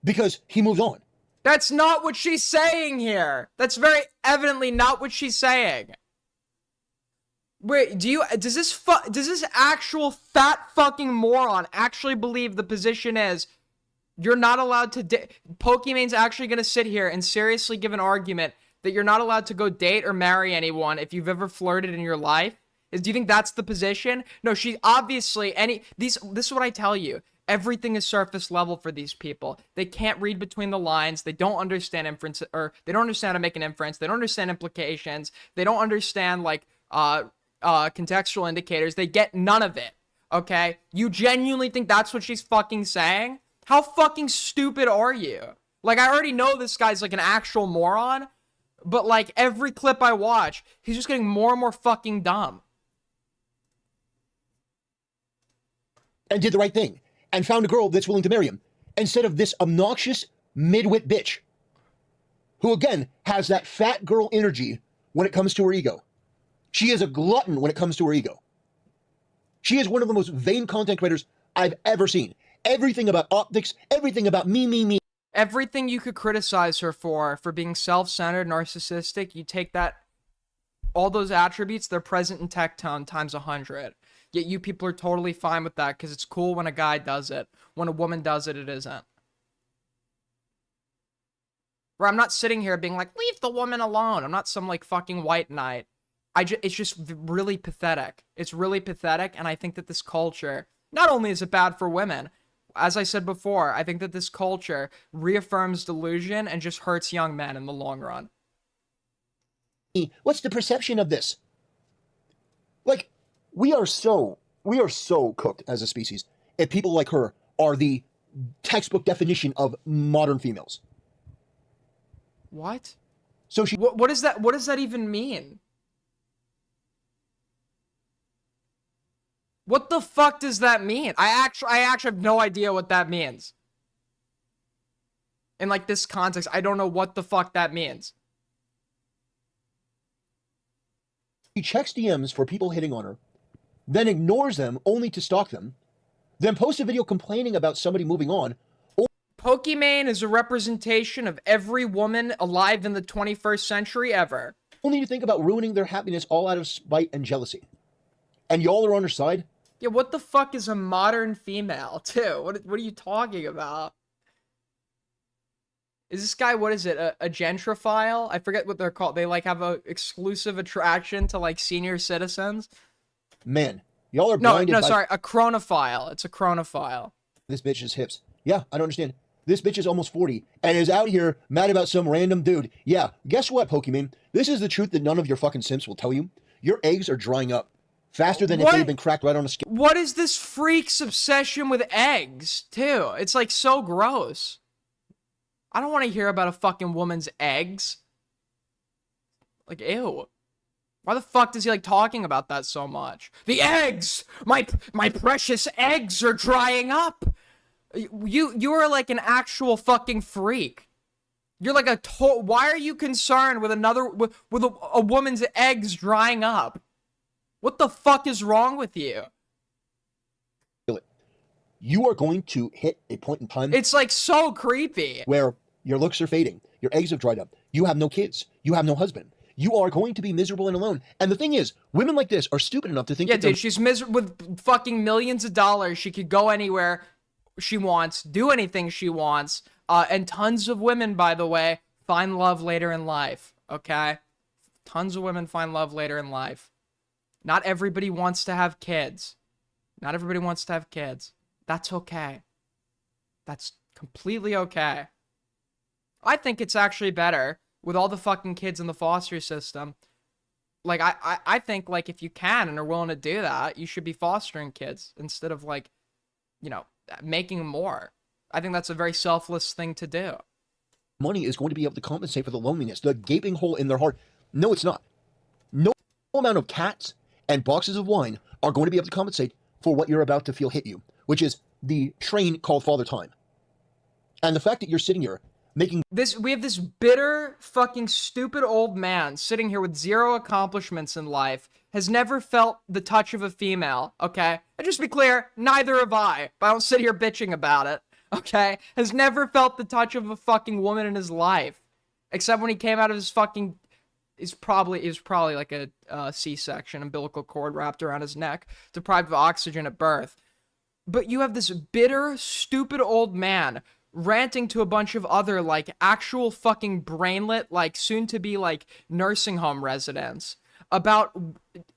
because he moves on. That's not what she's saying here. That's very evidently not what she's saying. Wait, does this actual fat fucking moron actually believe the position is you're not allowed to Pokemane's actually going to sit here and seriously give an argument that you're not allowed to go date or marry anyone if you've ever flirted in your life? Do you think that's the position? No, she obviously this is what I tell you. Everything is surface level for these people. They can't read between the lines. They don't understand inference, or they don't understand how to make an inference. They don't understand implications. They don't understand like contextual indicators. They get none of it. Okay? You genuinely think that's what she's fucking saying? How fucking stupid are you? Like, I already know this guy's like an actual moron, but like every clip I watch, he's just getting more and more fucking dumb. And did the right thing. And found a girl that's willing to marry him. Instead of this obnoxious midwit bitch. Who, again, has that fat girl energy when it comes to her ego. She is a glutton when it comes to her ego. She is one of the most vain content creators I've ever seen. Everything about optics, everything about me. Everything you could criticize her for being self-centered, narcissistic, you take that, all those attributes, they're present in Tectone times 100. Yet you people are totally fine with that because it's cool when a guy does it. When a woman does it, it isn't. Where I'm not sitting here being like, leave the woman alone. I'm not some like fucking white knight. It's just really pathetic. It's really pathetic, and I think that this culture, not only is it bad for women, as I said before, I think that this culture reaffirms delusion and just hurts young men in the long run. What's the perception of this? Like, we are so cooked as a species if people like her are the textbook definition of modern females. What? So she... What does that even mean? What the fuck does that mean? I actually have no idea what that means. In like this context, I don't know what the fuck that means. She checks DMs for people hitting on her, then ignores them only to stalk them, then posts a video complaining about somebody moving on. Pokimane is a representation of every woman alive in the 21st century ever. Only to think about ruining their happiness all out of spite and jealousy. And y'all are on her side? Yeah, what the fuck is a modern female, too? What are you talking about? Is this guy, what is it, a gentrophile? I forget what they're called. They, like, have a exclusive attraction to, like, senior citizens? Man, y'all are blinded No, sorry, a chronophile. It's a chronophile. This bitch's hips. Yeah, I don't understand. This bitch is almost 40 and is out here mad about some random dude. Yeah, guess what, Pokemon? This is the truth that none of your fucking simps will tell you. Your eggs are drying up faster than if they'd been cracked right on a scale. What is this freak's obsession with eggs, too? It's, like, so gross. I don't want to hear about a fucking woman's eggs. Like, ew. Why the fuck does he like talking about that so much? The eggs! My precious eggs are drying up! You are like an actual fucking freak. You're like why are you concerned with with a woman's eggs drying up? What the fuck is wrong with you? You are going to hit a point in time. It's like so creepy. Where your looks are fading. Your eggs have dried up. You have no kids. You have no husband. You are going to be miserable and alone. And the thing is, women like this are stupid enough to think that dude, she's miserable with fucking millions of dollars. She could go anywhere she wants, do anything she wants. And tons of women, by the way, find love later in life. Okay? Tons of women find love later in life. Not everybody wants to have kids. Not everybody wants to have kids. That's okay. That's completely okay. I think it's actually better with all the fucking kids in the foster system. Like, I think, like, if you can and are willing to do that, you should be fostering kids instead of, like, you know, making more. I think that's a very selfless thing to do. Money is going to be able to compensate for the loneliness, the gaping hole in their heart. No, it's not. No amount of cats and boxes of wine are going to be able to compensate for what you're about to feel hit you, which is the train called Father Time. And the fact that you're sitting here making We have this bitter, fucking stupid old man sitting here with zero accomplishments in life, has never felt the touch of a female, okay? And just to be clear, neither have I, but I don't sit here bitching about it, okay? Has never felt the touch of a fucking woman in his life. Except when he came out of his fucking... It was probably like a C-section, umbilical cord wrapped around his neck, deprived of oxygen at birth. But you have this bitter, stupid old man ranting to a bunch of other, like, actual fucking brainlet, like, soon-to-be, like, nursing home residents about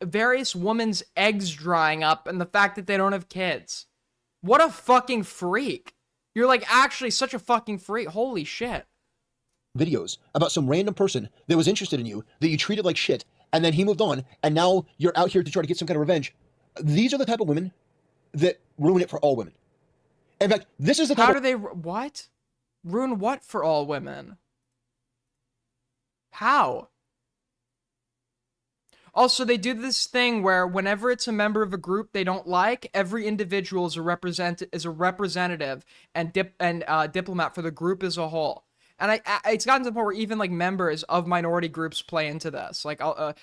various women's eggs drying up and the fact that they don't have kids. What a fucking freak. You're, like, actually such a fucking freak. Holy shit. videos about some random person that was interested in you, that you treated like shit, and then he moved on, and now you're out here to try to get some kind of revenge. These are the type of women that ruin it for all women. In fact, this is the type How do they... What? Ruin what for all women? How? Also, they do this thing where whenever it's a member of a group they don't like, every individual is a representative and diplomat for the group as a whole. And it's gotten to the point where even, like, members of minority groups play into this. Like,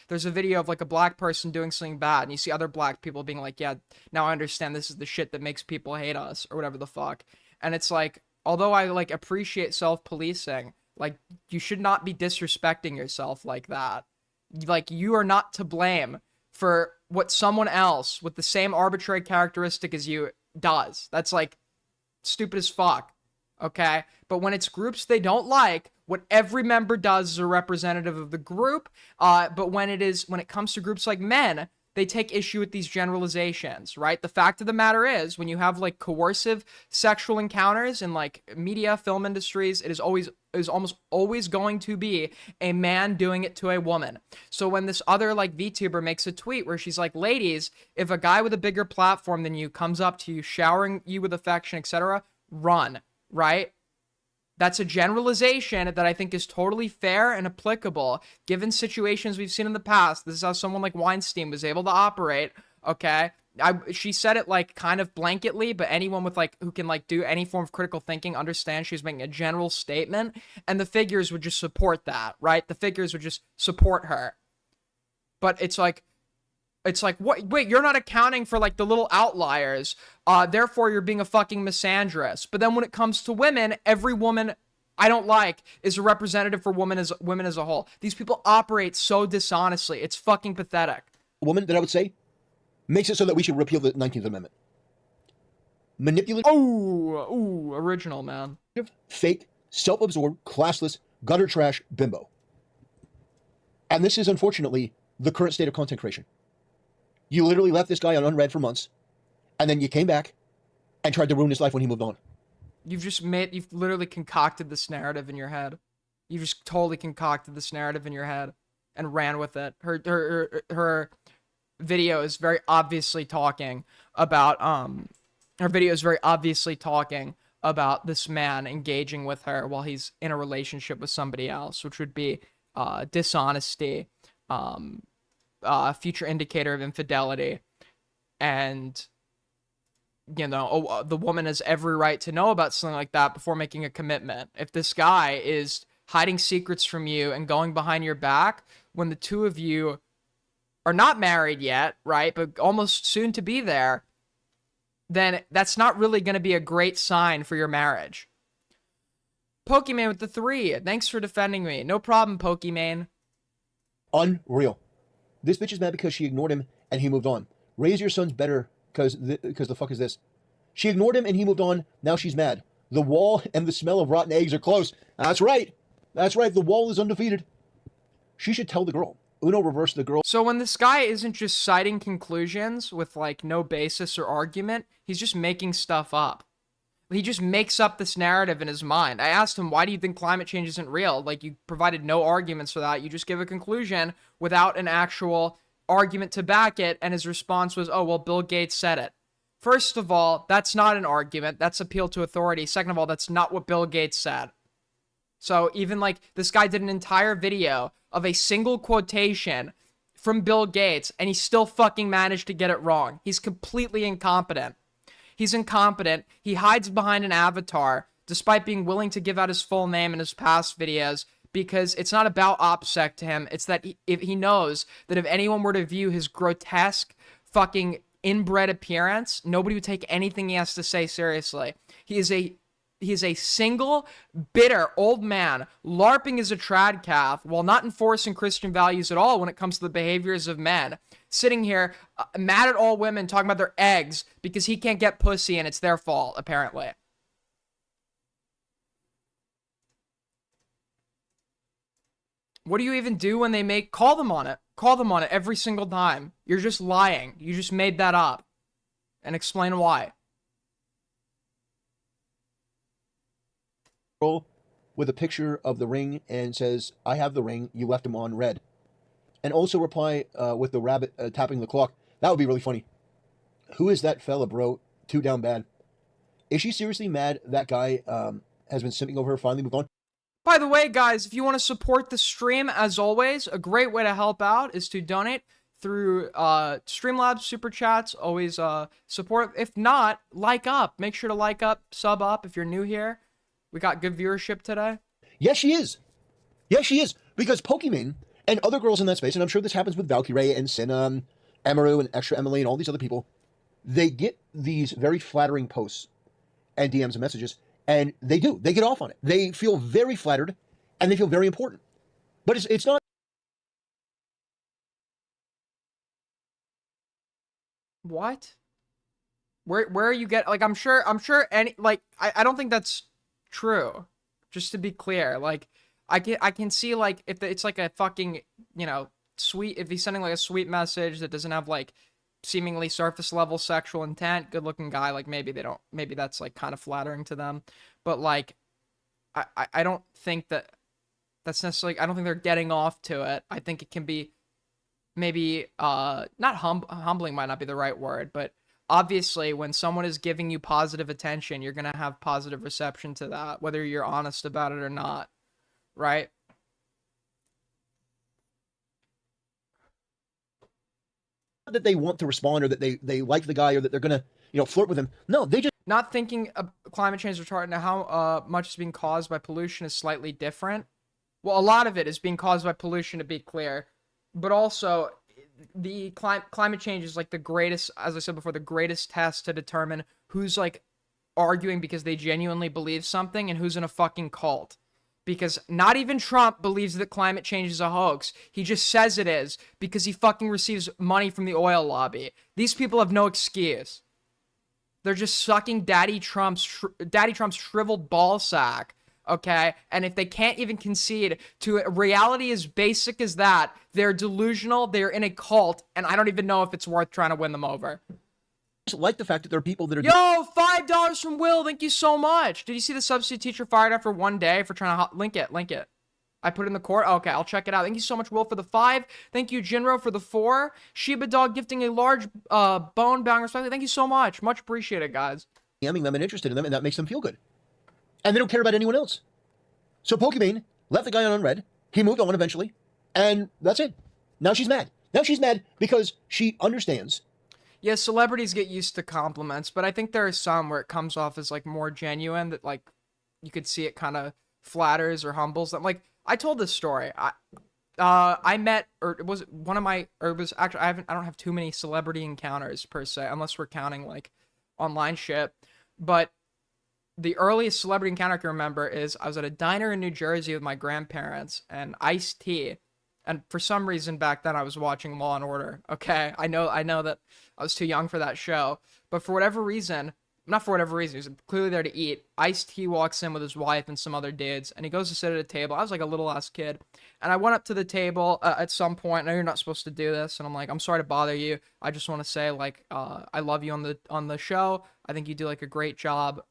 there's a video of, like, a black person doing something bad, and you see other black people being like, yeah, now I understand this is the shit that makes people hate us, or whatever the fuck. And it's like, although I, like, appreciate self-policing, like, you should not be disrespecting yourself like that. Like, you are not to blame for what someone else with the same arbitrary characteristic as you does. That's, like, stupid as fuck. Okay? But when it's groups they don't like, what every member does is a representative of the group. But when it comes to groups like men, they take issue with these generalizations, right? The fact of the matter is, when you have, like, coercive sexual encounters in, like, media, film industries, it is almost always going to be a man doing it to a woman. So when this other, like, VTuber makes a tweet where she's like, ladies, if a guy with a bigger platform than you comes up to you, showering you with affection, etc., run, right? That's a generalization that I think is totally fair and applicable, given situations we've seen in the past. This is how someone like Weinstein was able to operate, okay? She said it, like, kind of blanketly, but anyone with, like, who can, like, do any form of critical thinking understands she's making a general statement, and the figures would just support that, right? The figures would just support her. But it's like, what? Wait, you're not accounting for, like, the little outliers. Therefore, you're being a fucking misandrist. But then when it comes to women, every woman I don't like is a representative for women as a whole. These people operate so dishonestly. It's fucking pathetic. A woman that I would say makes it so that we should repeal the 19th Amendment. Manipulative, Ooh, original, man. fake, self-absorbed, classless, gutter trash bimbo. And this is, unfortunately, the current state of content creation. You literally left this guy on unread for months, and then you came back and tried to ruin his life when he moved on. You've literally concocted this narrative in your head. You just totally concocted this narrative in your head and ran with it. Her video is very obviously talking about, this man engaging with her while he's in a relationship with somebody else, which would be, dishonesty, future indicator of infidelity, and, you know, the woman has every right to know about something like that before making a commitment. If this guy is hiding secrets from you and going behind your back when the two of you are not married yet, right, but almost soon to be there, then that's not really going to be a great sign for your marriage. Pokemon with the 3. Thanks for defending me. No problem, Pokemon. Unreal. This bitch is mad because she ignored him and he moved on. Raise your sons better, because the fuck is this? She ignored him and he moved on. Now she's mad. The wall and the smell of rotten eggs are close. That's right. That's right. The wall is undefeated. She should tell the girl. Uno reverse the girl. So when this guy isn't just citing conclusions with, like, no basis or argument, he's just making stuff up. He just makes up this narrative in his mind. I asked him, why do you think climate change isn't real? Like, you provided no arguments for that. You just give a conclusion without an actual argument to back it. And his response was, oh, well, Bill Gates said it. First of all, that's not an argument. That's appeal to authority. Second of all, that's not what Bill Gates said. So even, like, this guy did an entire video of a single quotation from Bill Gates, and he still fucking managed to get it wrong. He's completely incompetent. He's incompetent. He hides behind an avatar despite being willing to give out his full name in his past videos, because it's not about OPSEC to him. It's that if he knows that if anyone were to view his grotesque fucking inbred appearance, nobody would take anything he has to say seriously. He is a single, bitter old man LARPing as a trad calf while not enforcing Christian values at all when it comes to the behaviors of men. Sitting here mad at all women, talking about their eggs because he can't get pussy and it's their fault, apparently. What do you even do when they call them on it? Call them on it every single time. You're just lying. You just made that up. And explain why. With a picture of the ring and says, I have the ring, you left him on red. And also reply with the rabbit tapping the clock. That would be really funny. Who is that fella, bro? Too down bad. Is she seriously mad that guy has been simping over her, finally moved on? By the way, guys, if you want to support the stream, as always, a great way to help out is to donate through Streamlabs, Super Chats. Always support. If not, like up. Make sure to like up, sub up if you're new here. We got good viewership today. Yes, she is. Yes, she is. Because Pick-Mes and other girls in that space, and I'm sure this happens with Valkyrie and Cinna, Emaru and Extra Emily and all these other people, they get these very flattering posts and DMs and messages, and they get off on it. They feel very flattered, and they feel very important. But it's not. What? Where are you like, I'm sure any, like, I don't think that's true. Just to be clear, like, I can see, like, if it's like a fucking, you know, sweet, if he's sending like a sweet message that doesn't have like seemingly surface level sexual intent, good looking guy, like maybe that's like kind of flattering to them. But like, I don't think that's necessarily, I don't think they're getting off to it. I think it can be maybe, not humbling might not be the right word, but obviously when someone is giving you positive attention, you're going to have positive reception to that, whether you're honest about it or not. Right? That they want to respond or that they like the guy or that they're gonna, you know, flirt with him. No, they just not thinking climate change is retarded. Now, how much is being caused by pollution is slightly different. Well, a lot of it is being caused by pollution, to be clear, but also the climate change is like the greatest, as I said before, the greatest test to determine who's like arguing because they genuinely believe something and who's in a fucking cult. Because not even Trump believes that climate change is a hoax. He just says it is because he fucking receives money from the oil lobby. These people have no excuse. They're just sucking Daddy Trump's shriveled ball sack, okay? And if they can't even concede to a reality as basic as that, they're delusional, they're in a cult, and I don't even know if it's worth trying to win them over. like the fact that there are people that are... Yo, $5 from Will. Thank you so much. Did you see the substitute teacher fired after 1 day for trying to... Link it. I put it in the court. Okay, I'll check it out. Thank you so much, Will, for the 5. Thank you, Jinro, for the 4. Shiba Dog gifting a large bone bowing respectfully. Thank you so much. Much appreciated, guys. ...DMing them and interested in them, and that makes them feel good. And they don't care about anyone else. So Pick-Mes left the guy on unread. He moved on eventually. And that's it. Now she's mad. Now she's mad because she understands. Yeah, celebrities get used to compliments, but I think there are some where it comes off as, like, more genuine, that, like, you could see it kind of flatters or humbles them. Like, I told this story. I met, or it was one of my, or it was actually, I don't have too many celebrity encounters, per se, unless we're counting, like, online shit. But the earliest celebrity encounter I can remember is I was at a diner in New Jersey with my grandparents, and Ice-T. And for some reason back then I was watching Law and Order. Okay, I know that I was too young for that show, but for whatever reason, not for whatever reason, he was clearly there to eat. Ice-T walks in with his wife and some other dudes, and he goes to sit at a table. I was like a little ass kid, and I went up to the table at some point. I know you're not supposed to do this, and I'm like, I'm sorry to bother you. I just want to say, like, I love you on the show. I think you do like a great job.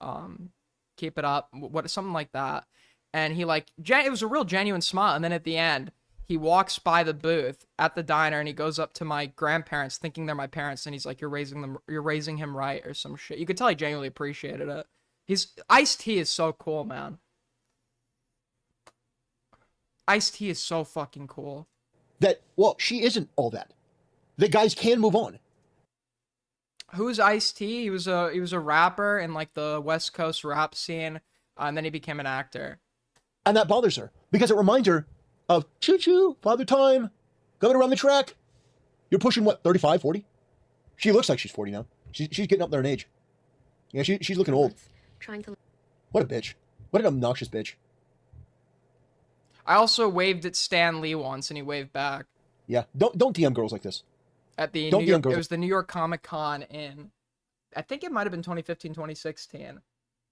Keep it up. Something like that. And he like, it was a real genuine smile. And then at the end, he walks by the booth at the diner and he goes up to my grandparents thinking they're my parents. And he's like, you're raising him right or some shit. You could tell he genuinely appreciated it. Ice-T is so cool, man. Ice-T is so fucking cool. Well, she isn't all that. The guys can move on. Who's Ice-T? He was a rapper in like the West Coast rap scene. And then he became an actor. And that bothers her because it reminds her of choo-choo, father time, going around the track. You're pushing, what, 35, 40? She looks like she's 40 now. She's getting up there in age. Yeah, she's looking old. Trying to... What a bitch. What an obnoxious bitch. I also waved at Stan Lee once, and he waved back. Yeah, don't DM girls like this. At the Don't New York, DM girls. it was the New York Comic Con in, I think it might have been 2015, 2016.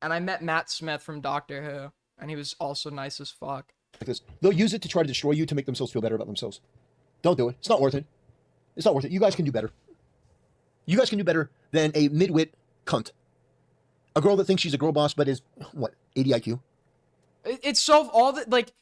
And I met Matt Smith from Doctor Who, and he was also nice as fuck. Like this. They'll use it to try to destroy you to make themselves feel better about themselves. Don't do it. It's not worth it. It's not worth it. You guys can do better. You guys can do better than a midwit cunt. A girl that thinks she's a girl boss but is, what, 80 IQ? It's so, all the, like,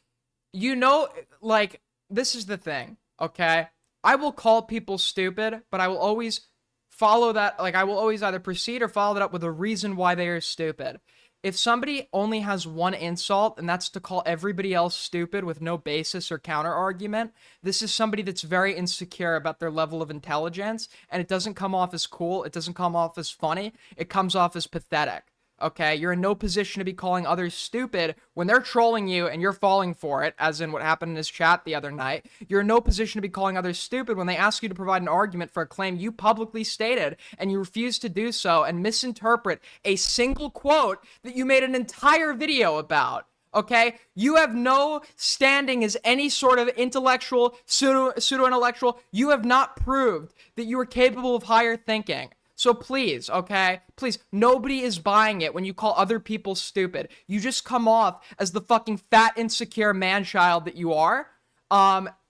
you know, like, this is the thing, okay? I will call people stupid, but I will always follow that, like, I will always either proceed or follow that up with a reason why they are stupid. If somebody only has one insult, and that's to call everybody else stupid with no basis or counter argument, this is somebody that's very insecure about their level of intelligence, and it doesn't come off as cool, it doesn't come off as funny, it comes off as pathetic. Okay, you're in no position to be calling others stupid when they're trolling you and you're falling for it, as in what happened in his chat the other night. You're in no position to be calling others stupid when they ask you to provide an argument for a claim you publicly stated and you refuse to do so and misinterpret a single quote that you made an entire video about. Okay, you have no standing as any sort of intellectual, pseudo-intellectual. You have not proved that you are capable of higher thinking. So please, okay, please, nobody is buying it when you call other people stupid. You just come off as the fucking fat, insecure man-child that you are.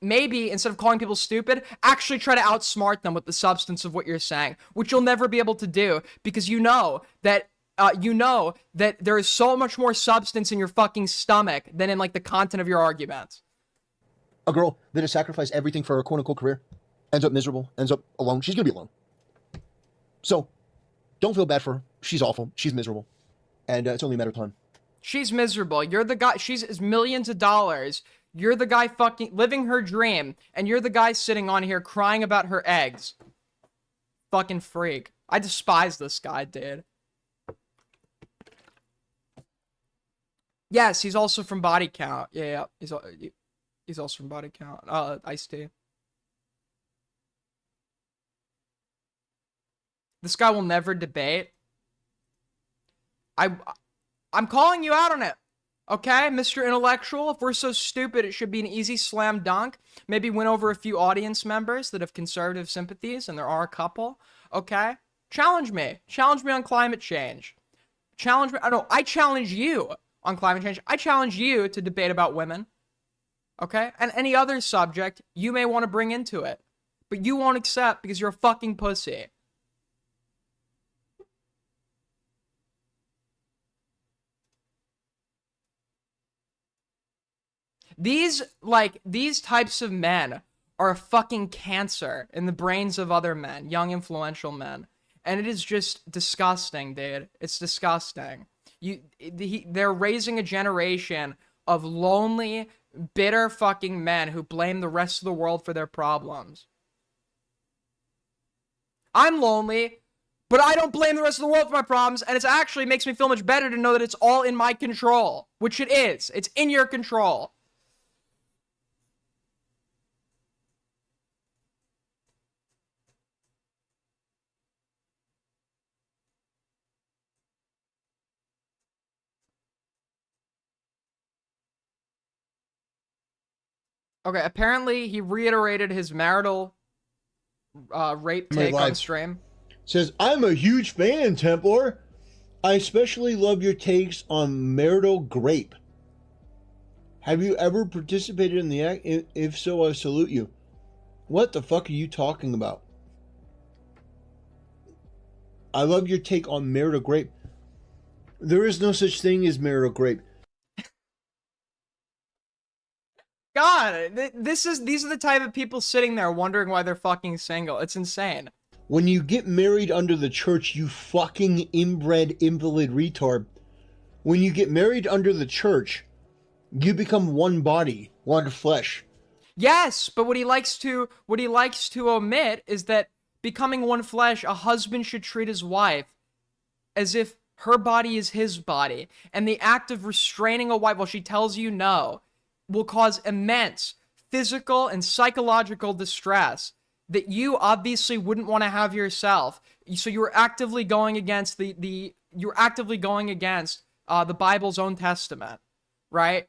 Maybe instead of calling people stupid, actually try to outsmart them with the substance of what you're saying, which you'll never be able to do because you know that there is so much more substance in your fucking stomach than in like the content of your arguments. A girl that has sacrificed everything for her quote-unquote career ends up miserable, ends up alone. She's gonna be alone. So, don't feel bad for her. She's awful. She's miserable. And it's only a matter of time. She's miserable. You're the guy. She's millions of dollars. You're the guy fucking living her dream. And you're the guy sitting on here crying about her eggs. Fucking freak. I despise this guy, dude. Yes, he's also from Body Count. Yeah. He's also from Body Count. Ice-T. This guy will never debate. I'm calling you out on it. Okay, Mr. Intellectual? If we're so stupid, it should be an easy slam dunk. Maybe win over a few audience members that have conservative sympathies, and there are a couple. Okay? Challenge me. Challenge me on climate change. Challenge me. I challenge you on climate change. I challenge you to debate about women. Okay? And any other subject you may want to bring into it. But you won't accept because you're a fucking pussy. These types of men are a fucking cancer in the brains of other men, young, influential men. And it is just disgusting, dude. It's disgusting. They're raising a generation of lonely, bitter fucking men who blame the rest of the world for their problems. I'm lonely, but I don't blame the rest of the world for my problems, and it actually makes me feel much better to know that it's all in my control, which it is. It's in your control. Okay, apparently he reiterated his marital rape take on stream. Says, I'm a huge fan, Templar. I especially love your takes on marital grape. Have you ever participated in the act? If so, I salute you. What the fuck are you talking about? I love your take on marital grape. There is no such thing as marital grape. God, these are the type of people sitting there wondering why they're fucking single. It's insane. When you get married under the church, you fucking inbred invalid retard. When you get married under the church, you become one body, one flesh. Yes, but what he likes to omit is that becoming one flesh, a husband should treat his wife as if Her body is his body. And the act of restraining a wife while she tells you no will cause immense physical and psychological distress that you obviously wouldn't want to have yourself. So you're actively going against the Bible's own testament, right?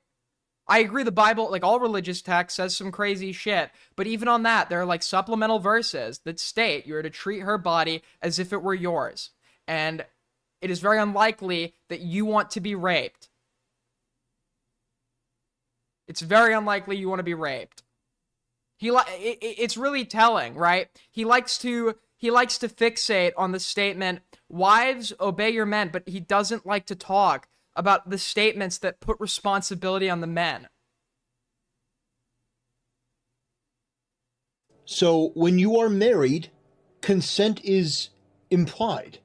I agree the Bible, like all religious text, says some crazy shit, but even on that, there are like supplemental verses that state you're to treat her body as if it were yours. And it is very unlikely that you want to be raped. It's very unlikely you want to be raped. It's really telling, right? He likes to fixate on the statement, wives, obey your men, but he doesn't like to talk about the statements that put responsibility on the men. So when you are married, consent is implied.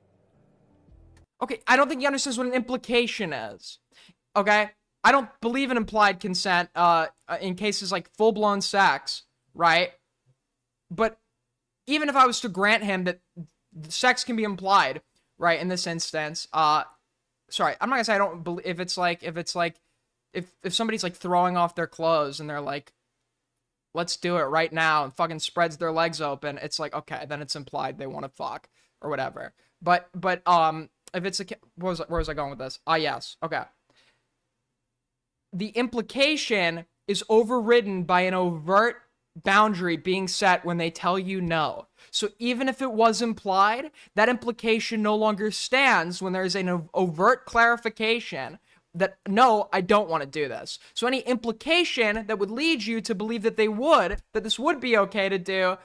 Okay, I don't think he understands what an implication is. Okay? I don't believe in implied consent in cases like full-blown sex, right? But even if I was to grant him that sex can be implied, right, in this instance, sorry, I'm not gonna say I don't believe if somebody's like throwing off their clothes and they're like, let's do it right now, and fucking spreads their legs open, it's like, okay, then it's implied they want to fuck or whatever. But if it's where was I going with this? Yes, okay. The implication is overridden by an overt boundary being set when they tell you no. So even if it was implied, that implication no longer stands when there's an overt clarification that, no, I don't want to do this. So any implication that would lead you to believe that this would be okay to do,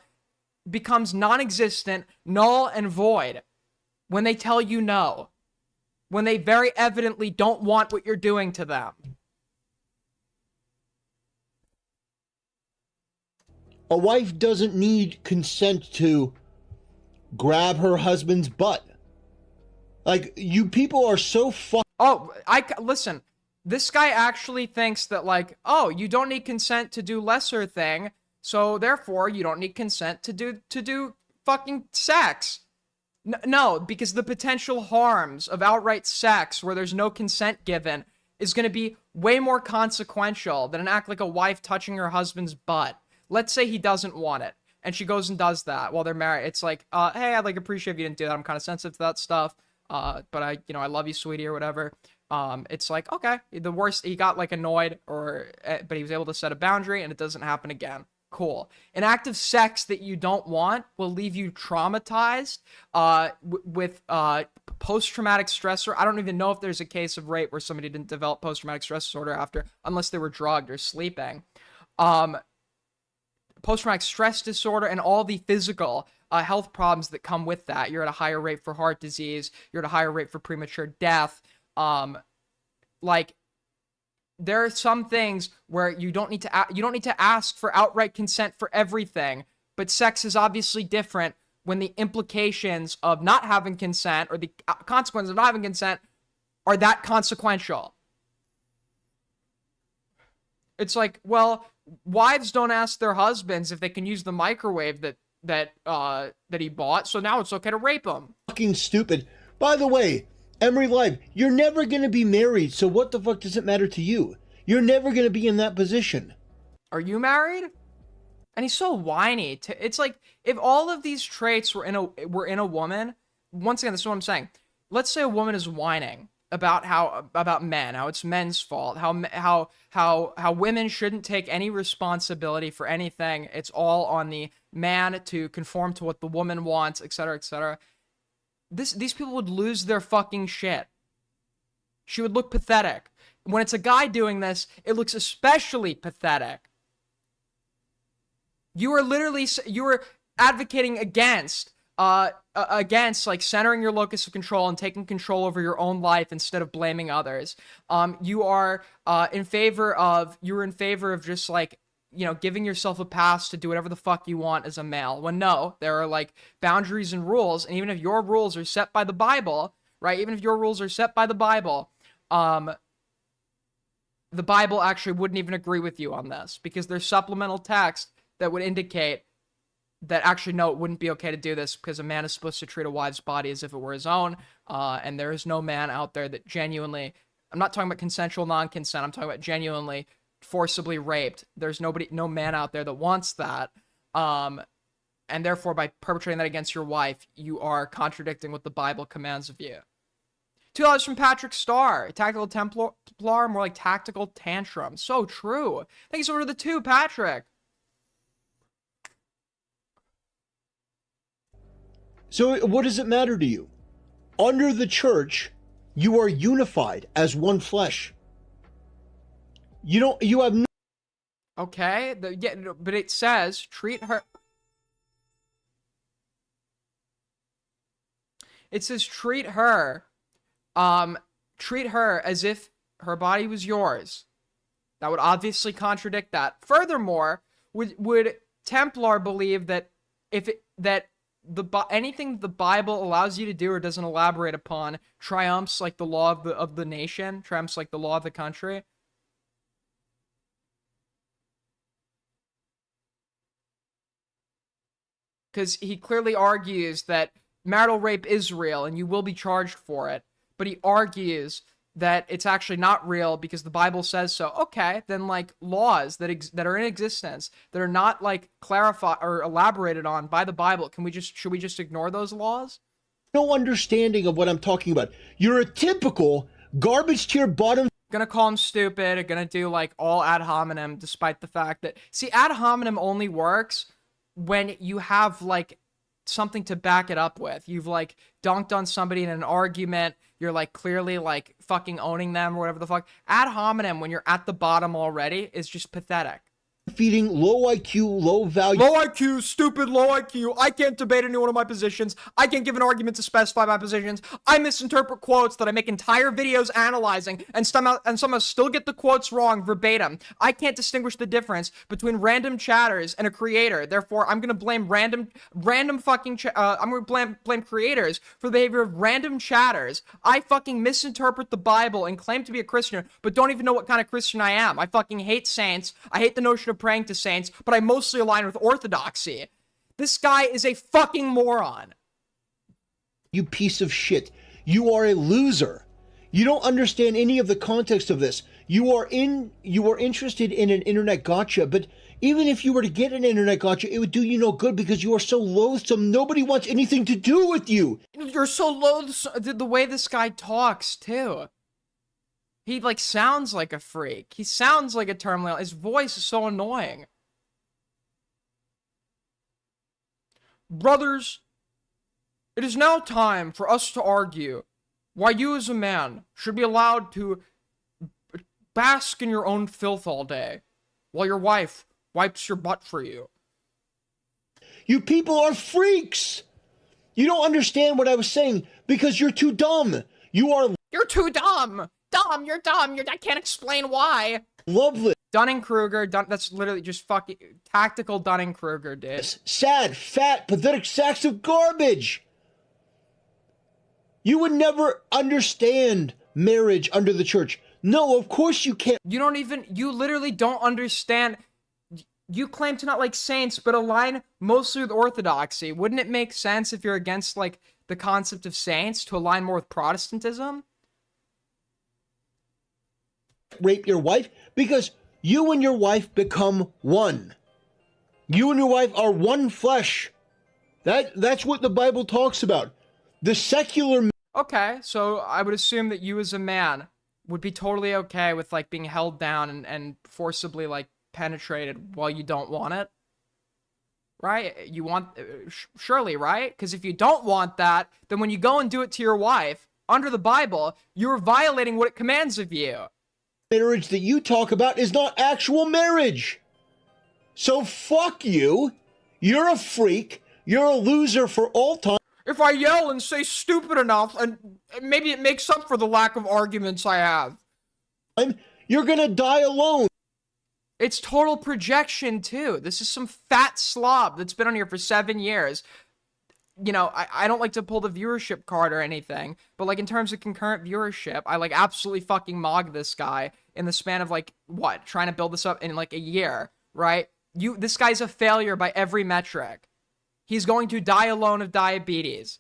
becomes non-existent, null and void when they tell you no. When they very evidently don't want what you're doing to them. A wife doesn't need consent to grab her husband's butt. Like, you people are so listen, this guy actually thinks that, like, oh, you don't need consent to do lesser thing, so therefore you don't need consent to do fucking sex. No, because the potential harms of outright sex where there's no consent given is going to be way more consequential than an act like a wife touching her husband's butt. Let's say he doesn't want it, and she goes and does that while they're married. It's like, hey, I'd like appreciate if you didn't do that. I'm kind of sensitive to that stuff. But I love you, sweetie, or whatever. It's like, okay, the worst, he got like annoyed, but he was able to set a boundary, and it doesn't happen again. Cool. An act of sex that you don't want will leave you traumatized, with post-traumatic stress. I don't even know if there's a case of rape where somebody didn't develop post-traumatic stress disorder after, unless they were drugged or sleeping. Post-traumatic stress disorder and all the physical health problems that come with that. You're at a higher rate for heart disease. You're at a higher rate for premature death. Like, there are some things where you don't need to ask for outright consent for everything, but sex is obviously different when the implications of not having consent or the consequences of not having consent are that consequential. It's like, well, wives don't ask their husbands if they can use the microwave that he bought, so now it's okay to rape him. fucking stupid. By the way, Emery Live, you're never going to be married, so what the fuck does it matter to you? You're never going to be in that position. Are you married? And he's so whiny. It's like, if all of these traits were in a woman, once again, this is what I'm saying. Let's say a woman is whining about men, how it's men's fault, how women shouldn't take any responsibility for anything. It's all on the man to conform to what the woman wants, etc., etc. These people would lose their fucking shit. She would look pathetic. When it's a guy doing this, it looks especially pathetic. You are advocating against like centering your locus of control and taking control over your own life instead of blaming others. You're in favor of just like, giving yourself a pass to do whatever the fuck you want as a male. When no, there are like boundaries and rules, and even if your rules are set by the Bible, right? Even if your rules are set by the Bible actually wouldn't even agree with you on this, because there's supplemental text that would indicate that actually, no, it wouldn't be okay to do this because a man is supposed to treat a wife's body as if it were his own. And there is no man out there that genuinely, I'm not talking about consensual non-consent, I'm talking about genuinely forcibly raped. There's no man out there that wants that. And therefore, by perpetrating that against your wife, you are contradicting what the Bible commands of you. $2 from Patrick Starr. Tactical Templar, more like tactical tantrum. So true. Thank you so much for the 2, Patrick. So what does it matter to you? Under the church, you are unified as one flesh. You have no... Okay, but it says treat her. It says treat her as if her body was yours. That would obviously contradict that. Furthermore, would Templar believe that anything the Bible allows you to do or doesn't elaborate upon triumphs like the law of the nation, triumphs like the law of the country? Because he clearly argues that marital rape is real and you will be charged for it, but he argues that it's actually not real because the Bible says so. Okay, then like laws that are in existence that are not like clarified or elaborated on by the Bible, should we just ignore those laws? No understanding of what I'm talking about. You're a typical garbage tier bottom. Gonna call him stupid, gonna do like all ad hominem, despite the fact that, see, ad hominem only works when you have like something to back it up with. You've like dunked on somebody in an argument, you're like clearly like fucking owning them or whatever the fuck. Ad hominem when you're at the bottom already is just pathetic. Feeding low IQ, low value. Low IQ, stupid low IQ. I can't debate any one of my positions. I can't give an argument to specify my positions. I misinterpret quotes that I make entire videos analyzing and somehow still get the quotes wrong verbatim. I can't distinguish the difference between random chatters and a creator. Therefore, I'm gonna blame random fucking I'm gonna blame creators for the behavior of random chatters. I fucking misinterpret the Bible and claim to be a Christian, but don't even know what kind of Christian I am. I fucking hate saints. I hate the notion of praying to saints, but I mostly align with orthodoxy. This guy is a fucking moron. You piece of shit. You are a loser. You don't understand any of the context of this. You are interested in an internet gotcha, but even if you were to get an internet gotcha, it would do you no good because you are so loathsome. Nobody wants anything to do with you. You're so loathsome. The way this guy talks, too. He, like, sounds like a freak. He sounds like a terminal. His voice is so annoying. Brothers, it is now time for us to argue why you as a man should be allowed to bask in your own filth all day while your wife wipes your butt for you. You people are freaks. You don't understand what I was saying because you're too dumb. You're too dumb. You're dumb. I can't explain why. Loveless. Dunning-Kruger. That's literally just fucking tactical Dunning-Kruger, dude. Sad, fat, pathetic sacks of garbage. You would never understand marriage under the church. No, of course you can't. You literally don't understand. You claim to not like saints, but align mostly with orthodoxy. Wouldn't it make sense if you're against, like, the concept of saints to align more with Protestantism? Rape your wife because you and your wife become one. You and your wife are one flesh. That's what the Bible talks about. The secular... Okay, so I would assume that you as a man would be totally okay with, like, being held down and forcibly, like, penetrated while you don't want it. Right? You want... surely, right? Because if you don't want that, then when you go and do it to your wife, under the Bible, you're violating what it commands of you. Marriage that you talk about is not actual marriage. So fuck you. You're a freak. You're a loser for all time. If I yell and say stupid enough, and maybe it makes up for the lack of arguments I have. You're gonna die alone. It's total projection, too. This is some fat slob that's been on here for 7 years. You know, I don't like to pull the viewership card or anything, but, like, in terms of concurrent viewership, I, like, absolutely fucking mog this guy in the span of, like, trying to build this up in, like, a year, right? This guy's a failure by every metric. He's going to die alone of diabetes.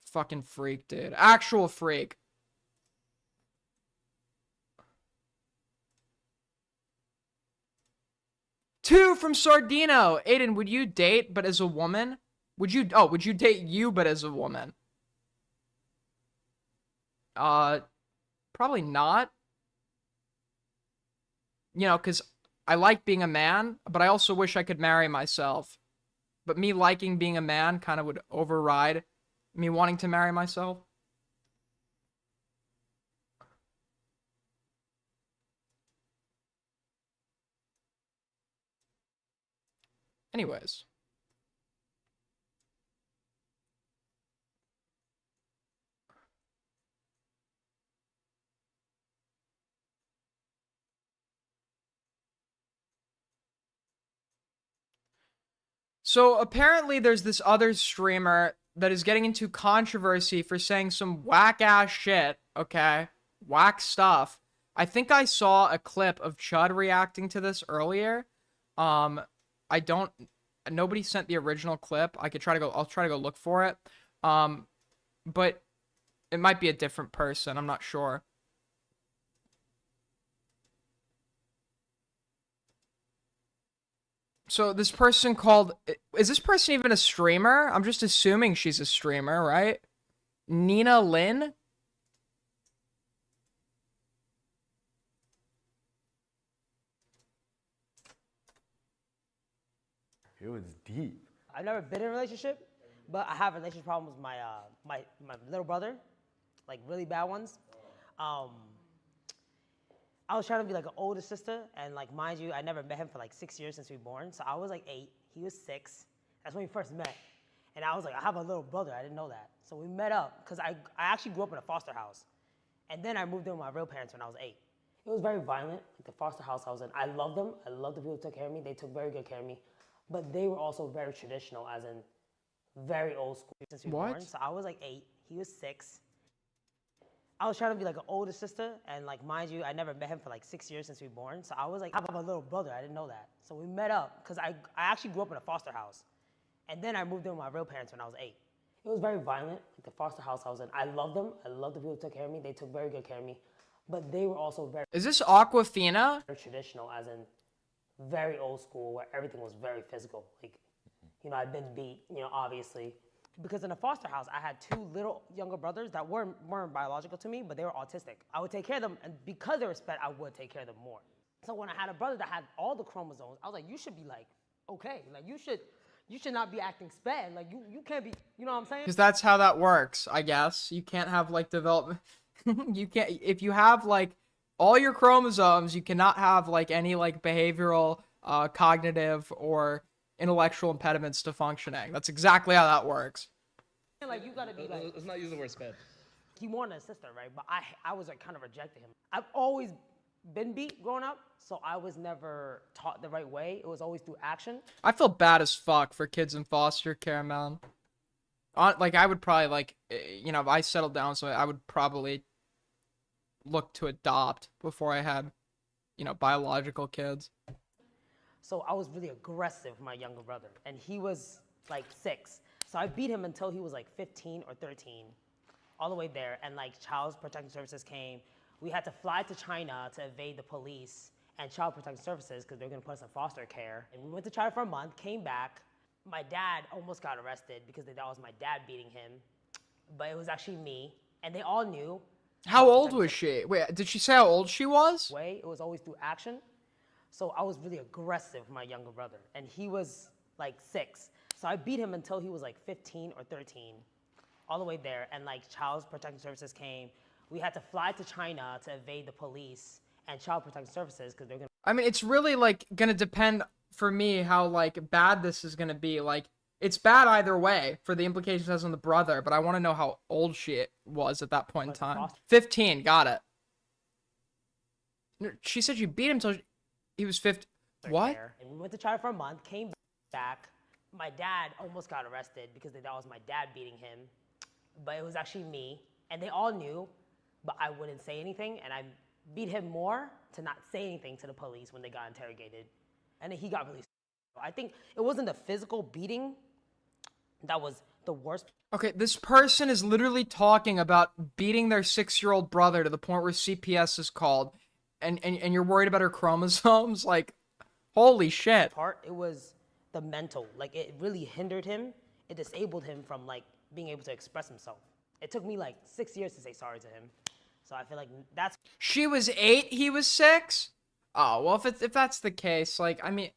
Fucking freak, dude. Actual freak. Two from Sardino. Aiden, would you date but as a woman? Would you date you but as a woman? Probably not. You know, because I like being a man, but I also wish I could marry myself. But me liking being a man kind of would override me wanting to marry myself. Anyways. So apparently there's this other streamer that is getting into controversy for saying some whack ass shit, okay? Whack stuff. I think I saw a clip of Chud reacting to this earlier. Nobody sent the original clip. I'll try to go look for it. But it might be a different person. I'm not sure. So this person is this person even a streamer? I'm just assuming she's a streamer, right? Nina Lynn? It was deep. I've never been in a relationship, but I have relationship problems with my my little brother, like really bad ones. I was trying to be like an older sister, and like mind you, I never met him for like 6 years since we were born. So I was like 8, he was 6. That's when we first met. And I was like, I have a little brother, I didn't know that. So we met up, because I actually grew up in a foster house. And then I moved in with my real parents when I was 8. It was very violent, like the foster house I was in. I loved them, I loved the people who took care of me, they took very good care of me. But they were also very traditional, as in very old school since we were born. So I was like 8, he was 6. I was trying to be like an older sister, and like mind you, I never met him for like 6 years since we were born. So I was like, I have a little brother, I didn't know that. So we met up, because I actually grew up in a foster house. And then I moved in with my real parents when I was 8. It was very violent, like the foster house I was in. I loved them, I loved the people who took care of me, they took very good care of me. But they were also very Is this Aquafina? traditional, as in very old school, where everything was very physical. Like, you know, I've been beat, you know, obviously. Because in a foster house, I had 2 little younger brothers that weren't biological to me, but they were autistic. I would take care of them, and because they were sped, I would take care of them more. So when I had a brother that had all the chromosomes, I was like, you should be like, okay, like you should not be acting sped. Like you can't be, you know what I'm saying? Because that's how that works, I guess. You can't have like development. You can't, if you have like all your chromosomes, you cannot have like any like behavioral, cognitive, or intellectual impediments to functioning. That's exactly how that works. Like you gotta be like. Let's not use the word sped. He wanted a sister, right? But I was like kind of rejecting him. I've always been beat growing up, so I was never taught the right way. It was always through action. I feel bad as fuck for kids in foster care, man. Like I would probably like, you know, if I settled down, so I would probably look to adopt before I had, you know, biological kids. So I was really aggressive with my younger brother, and he was like 6. So I beat him until he was like 15 or 13, all the way there. And like Child Protection Services came. We had to fly to China to evade the police and Child Protection Services because they were gonna put us in foster care. And we went to China for a month, came back. My dad almost got arrested because they thought it was my dad beating him, but it was actually me. And they all knew. How old was she? Wait, did she say how old she was? It was always through action. So I was really aggressive with my younger brother, and he was like 6. So I beat him until he was like 15 or 13, all the way there. And like Child Protection Services came. We had to fly to China to evade the police and Child Protection Services because they're gonna. I mean, it's really like gonna depend for me how like bad this is gonna be. Like, it's bad either way for the implications it has on the brother, but I want to know how old she was at that point in time. 15, got it. She said you beat him till he was 50. What? And we went to China for a month, came back. My dad almost got arrested because they thought it was my dad beating him, but it was actually me. And they all knew but I wouldn't say anything, and I beat him more to not say anything to the police when they got interrogated, and then he got released. I think it wasn't the physical beating that was the worst. Okay, this person is literally talking about beating their 6-year-old brother to the point where CPS is called, and you're worried about her chromosomes? Like, holy shit. Part, it was the mental. Like, it really hindered him. It disabled him from, like, being able to express himself. It took me, like, 6 years to say sorry to him. So I feel like that's... She was 8, he was 6? Oh, well, if that's the case, like, I mean,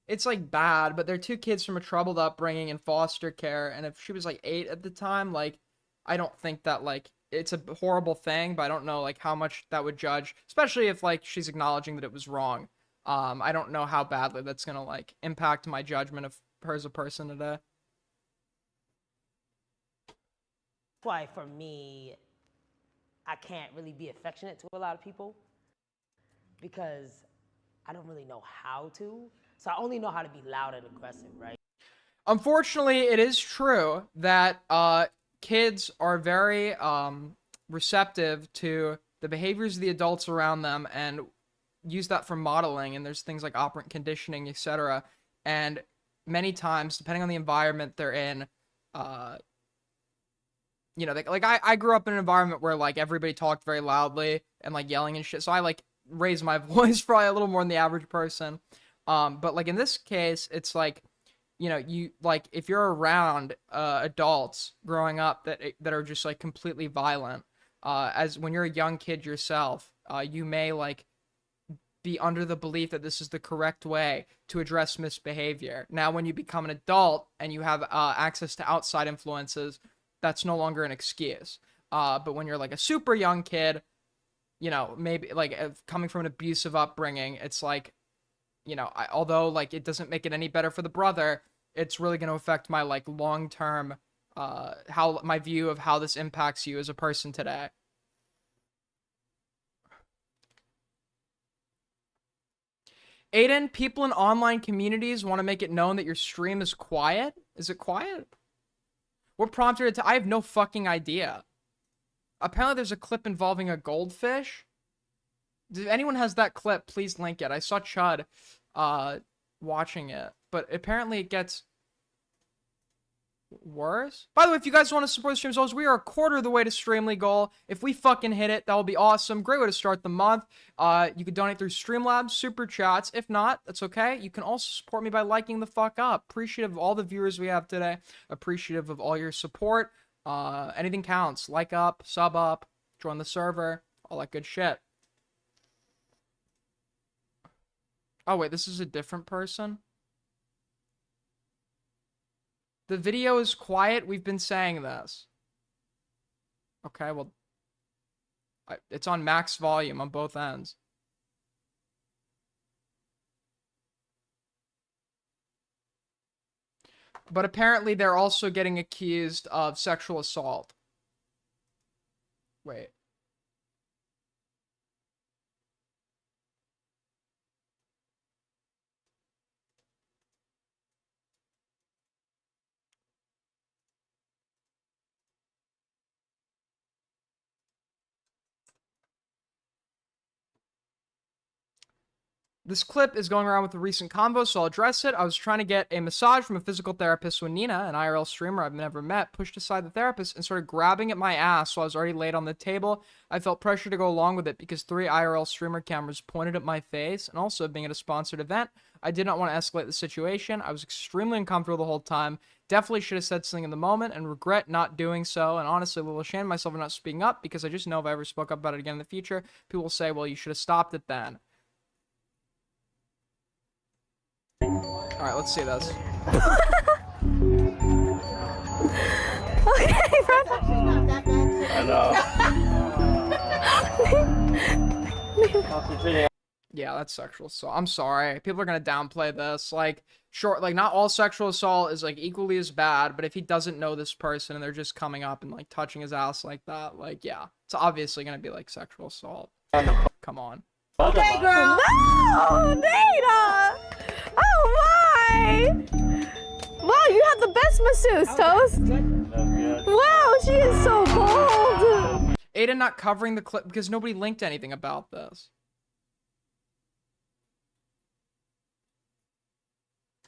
it's, like, bad, but they're 2 kids from a troubled upbringing in foster care, and if she was, like, 8 at the time, like, I don't think that, like, it's a horrible thing, but I don't know, like, how much that would judge, especially if, like, she's acknowledging that it was wrong. I don't know how badly that's gonna, like, impact my judgment of her as a person today. That's why, for me, I can't really be affectionate to a lot of people because I don't really know how to. So I only know how to be loud and aggressive, right? Unfortunately, it is true that kids are very receptive to the behaviors of the adults around them and use that for modeling, and there's things like operant conditioning, etc. And many times, depending on the environment they're in, you know, like I grew up in an environment where like everybody talked very loudly and like yelling and shit, so I like raised my voice probably a little more than the average person. But like in this case, it's like, you know, you like if you're around adults growing up that are just like completely violent, as when you're a young kid yourself, you may like be under the belief that this is the correct way to address misbehavior. Now, when you become an adult and you have access to outside influences, that's no longer an excuse. But when you're like a super young kid, you know, maybe like coming from an abusive upbringing, it's like, you know, although like it doesn't make it any better for the brother, it's really going to affect my like long-term, how my view of how this impacts you as a person today. Aiden, people in online communities want to make it known that your stream is quiet. Is it quiet? What prompted it to... I have no fucking idea. Apparently there's a clip involving a goldfish. If anyone has that clip, please link it. I saw Chud watching it. But apparently it gets worse. By the way, if you guys want to support the stream as always, we are a quarter of the way to Streamly goal. If we fucking hit it, that will be awesome. Great way to start the month. You could donate through Streamlabs, Super Chats. If not, that's okay. You can also support me by liking the fuck up. Appreciative of all the viewers we have today. Appreciative of all your support. Anything counts. Like up, sub up, join the server, all that good shit. Oh wait, this is a different person? The video is quiet. We've been saying this. Okay, well, it's on max volume on both ends. But apparently they're also getting accused of sexual assault. Wait. This clip is going around with a recent convo, so I'll address it. I was trying to get a massage from a physical therapist when Nina, an IRL streamer I've never met, pushed aside the therapist and started grabbing at my ass while I was already laid on the table. I felt pressure to go along with it because 3 IRL streamer cameras pointed at my face, and also being at a sponsored event, I did not want to escalate the situation. I was extremely uncomfortable the whole time. Definitely should have said something in the moment and regret not doing so, and honestly a little ashamed of myself for not speaking up because I just know if I ever spoke up about it again in the future, people will say, well, you should have stopped it then. Alright, let's see this. Okay, brother. Yeah, that's sexual assault. I'm sorry. People are gonna downplay this. Like, sure, like, not all sexual assault is, like, equally as bad, but if he doesn't know this person and they're just coming up and, like, touching his ass like that, like, yeah. It's obviously gonna be, like, sexual assault. Come on. Okay, girl. No, Nina. Oh my! Wow, you have the best masseuse, Toast. Wow, she is so bold. Aiden, Data not covering the clip because nobody linked anything about this.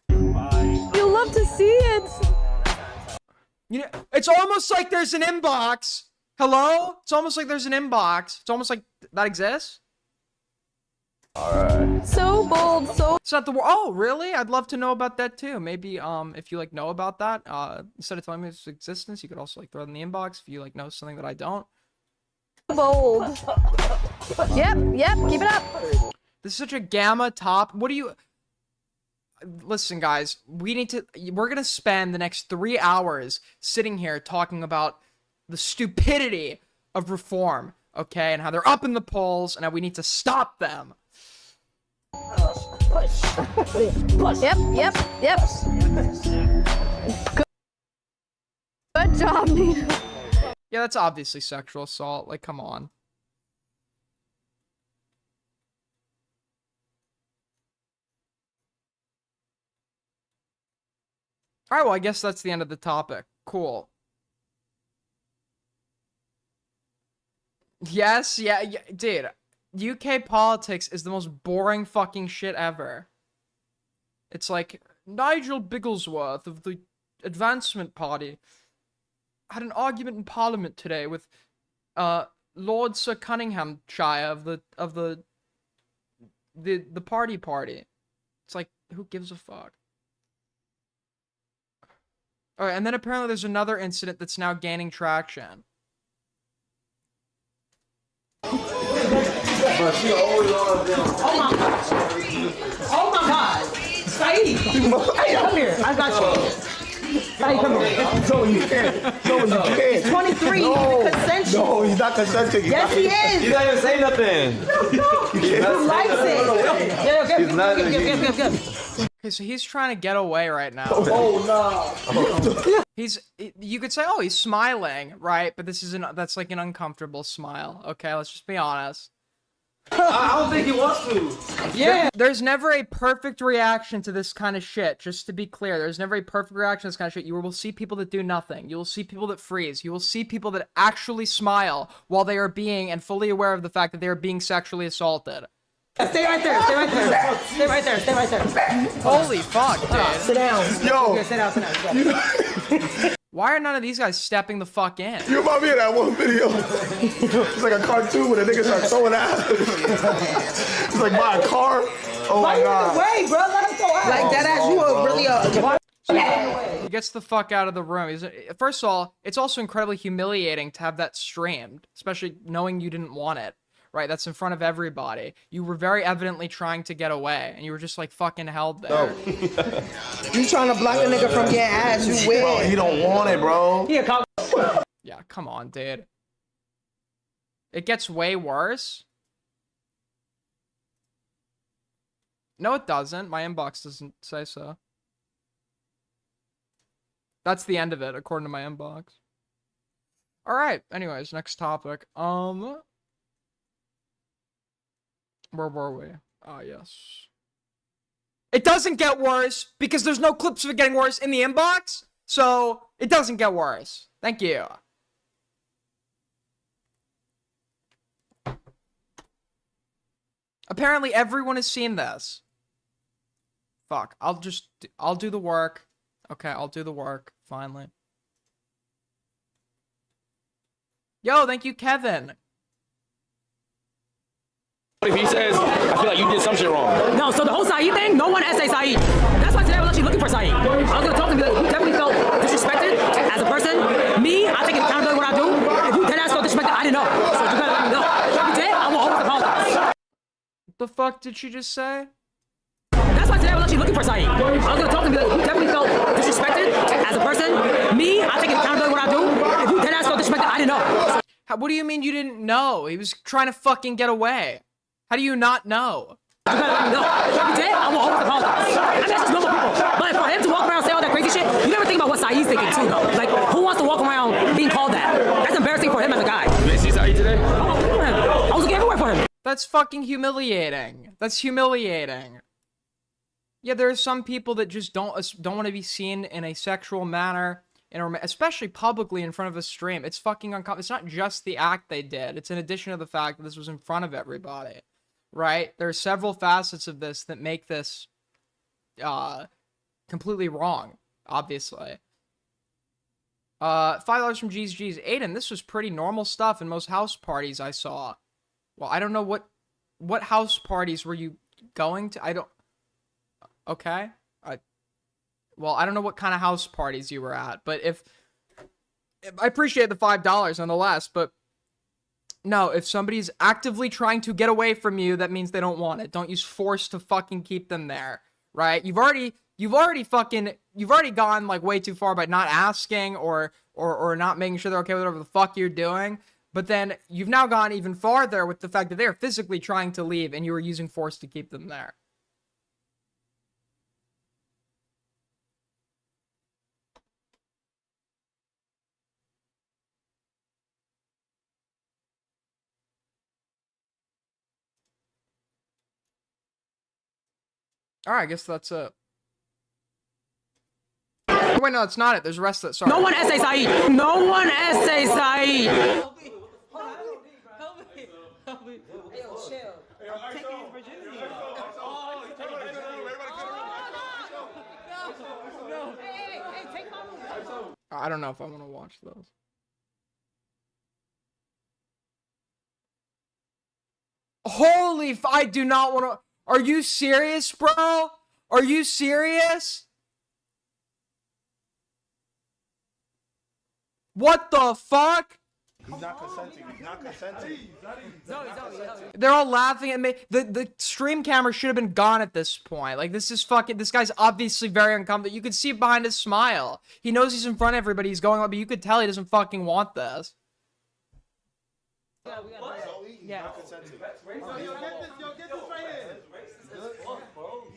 You'll love to see it. You know, it's almost like there's an inbox. Hello? It's almost like there's an inbox. It's almost like that exists. So bold, so It's not the oh, really? I'd love to know about that too. Maybe if you like know about that, instead of telling me its existence, you could also like throw it in the inbox if you like know something that I don't. bold. Yep, keep it up. This is such a gamma top. What do you listen, guys? We're gonna spend the next 3 hours sitting here talking about the stupidity of reform, okay, and how they're up in the polls and how we need to stop them. Yep. Good job, Nina. Yeah, that's obviously sexual assault. Like, come on. All right, well, I guess that's the end of the topic. Cool. Yes, yeah, dude. UK politics is the most boring fucking shit ever. It's like Nigel Bigglesworth of the Advancement Party had an argument in Parliament today with Lord Sir Cunninghamshire of the party. It's like, who gives a fuck? All right, and then apparently there's another incident that's now gaining traction. Oh my God. Saeed. Hey, come here. I got you. Saeed, come here. No, you can't. No, you can't. 23. No. He's consensual. No, he's not consenting. Yes, he is. He's not even saying nothing. He likes it. Yeah, He's not. give. Okay, so he's trying to get away right now. Oh, no. You could say, oh, he's smiling, right? But that's like an uncomfortable smile. Okay, let's just be honest. I don't think he wants to. Yeah. There's never a perfect reaction to this kind of shit. Just to be clear, there's never a perfect reaction to this kind of shit. You will see people that do nothing. You will see people that freeze. You will see people that actually smile while they are being and fully aware of the fact that they are being sexually assaulted. Stay right there. Stay right there. Holy fuck, dude. Sit down. Yo. Sit down. Why are none of these guys stepping the fuck in? You remind me of that one video. It's like a cartoon where the niggas start throwing ass. It's like buy a car. Oh my God. Wait, bro. Let him go out. Like that ass, you are really He gets the fuck out of the room. First of all, it's also incredibly humiliating to have that streamed, especially knowing you didn't want it. Right, that's in front of everybody. You were very evidently trying to get away, and you were just like fucking held there. You trying to block a nigga from getting ass, you weird. Bro, he don't want it, bro. Yeah, come on, dude. It gets way worse. No, it doesn't. My inbox doesn't say so. That's the end of it, according to my inbox. All right. Anyways, next topic. Where were we? Ah, yes. It doesn't get worse because there's no clips of it getting worse in the inbox. So it doesn't get worse. Thank you. Apparently everyone has seen this. Fuck. I'll do the work. Okay, I'll do the work. Finally. Yo, thank you, Kevin. If he says, I feel like you did some shit wrong. No, so the whole Saeed thing, no one essay Saeed. That's why today I was actually looking for Saeed. I was gonna talk to him, like, he definitely felt disrespected as a person. Me, I take accountability what I do. If you dead ass felt disrespected, I didn't know. So you gotta let me know. If you did, I will always apologize. What the fuck did she just say? That's why today I was actually looking for Saeed. I was gonna talk to him, like, he definitely felt disrespected as a person. Me, I take accountability what I do. If you dead ass felt disrespected, I didn't know. What do you mean you didn't know? He was trying to fucking get away. How do you not know? You gotta let me know. If you did, I will always apologize. I mean, that's just normal people. But for him to walk around and say all that crazy shit, you never think about what Saeed's thinking too, though. Like, who wants to walk around being called that? That's embarrassing for him as a guy. You didn't see Saeed today? I was looking for him. I was looking everywhere for him. That's fucking humiliating. That's humiliating. Yeah, there are some people that just don't want to be seen in a sexual manner especially publicly in front of a stream. It's fucking uncomfortable. It's not just the act they did. It's in addition to the fact that this was in front of everybody, right? There are several facets of this that make this completely wrong, obviously. $5 from G's. Aiden, this was pretty normal stuff in most house parties I saw. Well, I don't know what house parties were you going to? I don't... Okay. Well, I don't know what kind of house parties you were at, but if I appreciate the $5 nonetheless, but no, if somebody's actively trying to get away from you, that means they don't want it. Don't use force to fucking keep them there, right? You've already gone like way too far by not asking or not making sure they're okay with whatever the fuck you're doing. But then you've now gone even farther with the fact that they're physically trying to leave and you were using force to keep them there. Alright, I guess that's it. Oh, wait, no, it's not it. There's the rest of it. Sorry. No one essays Saeed. No one essays Saeed. Help me. Help me. Hey, yo, chill. I'm taking his virginity. No. Hey, take my... I don't know if I want to watch those. Holy I do not want to... Are you serious, bro? Are you serious? What the fuck? He's not consenting. He's not consenting. They're all laughing at me. The stream camera should have been gone at this point. Like, this is fucking... This guy's obviously very uncomfortable. You could see it behind his smile. He knows he's in front of everybody. He's going up, but you could tell he doesn't fucking want this. Yeah.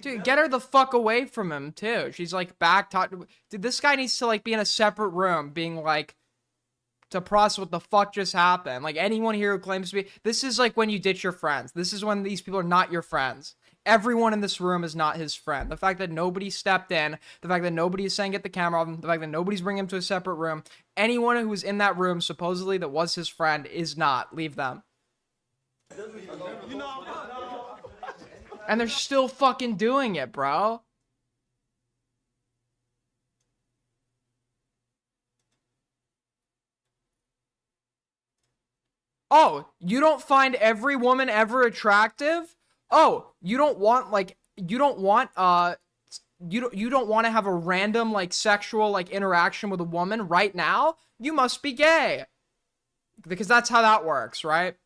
Dude, get her the fuck away from him, too. She's, like, back talking... Dude, this guy needs to, like, be in a separate room, being, like... to process what the fuck just happened. Like, anyone here who claims to be... This is like when you ditch your friends. This is when these people are not your friends. Everyone in this room is not his friend. The fact that nobody stepped in, the fact that nobody is saying get the camera off him, the fact that nobody's bringing him to a separate room, anyone who was in that room supposedly that was his friend is not. Leave them. And they're still fucking doing it, bro. Oh, you don't find every woman ever attractive? Oh, you don't want you don't want to have a random like sexual like interaction with a woman right now? You must be gay. Because that's how that works, right?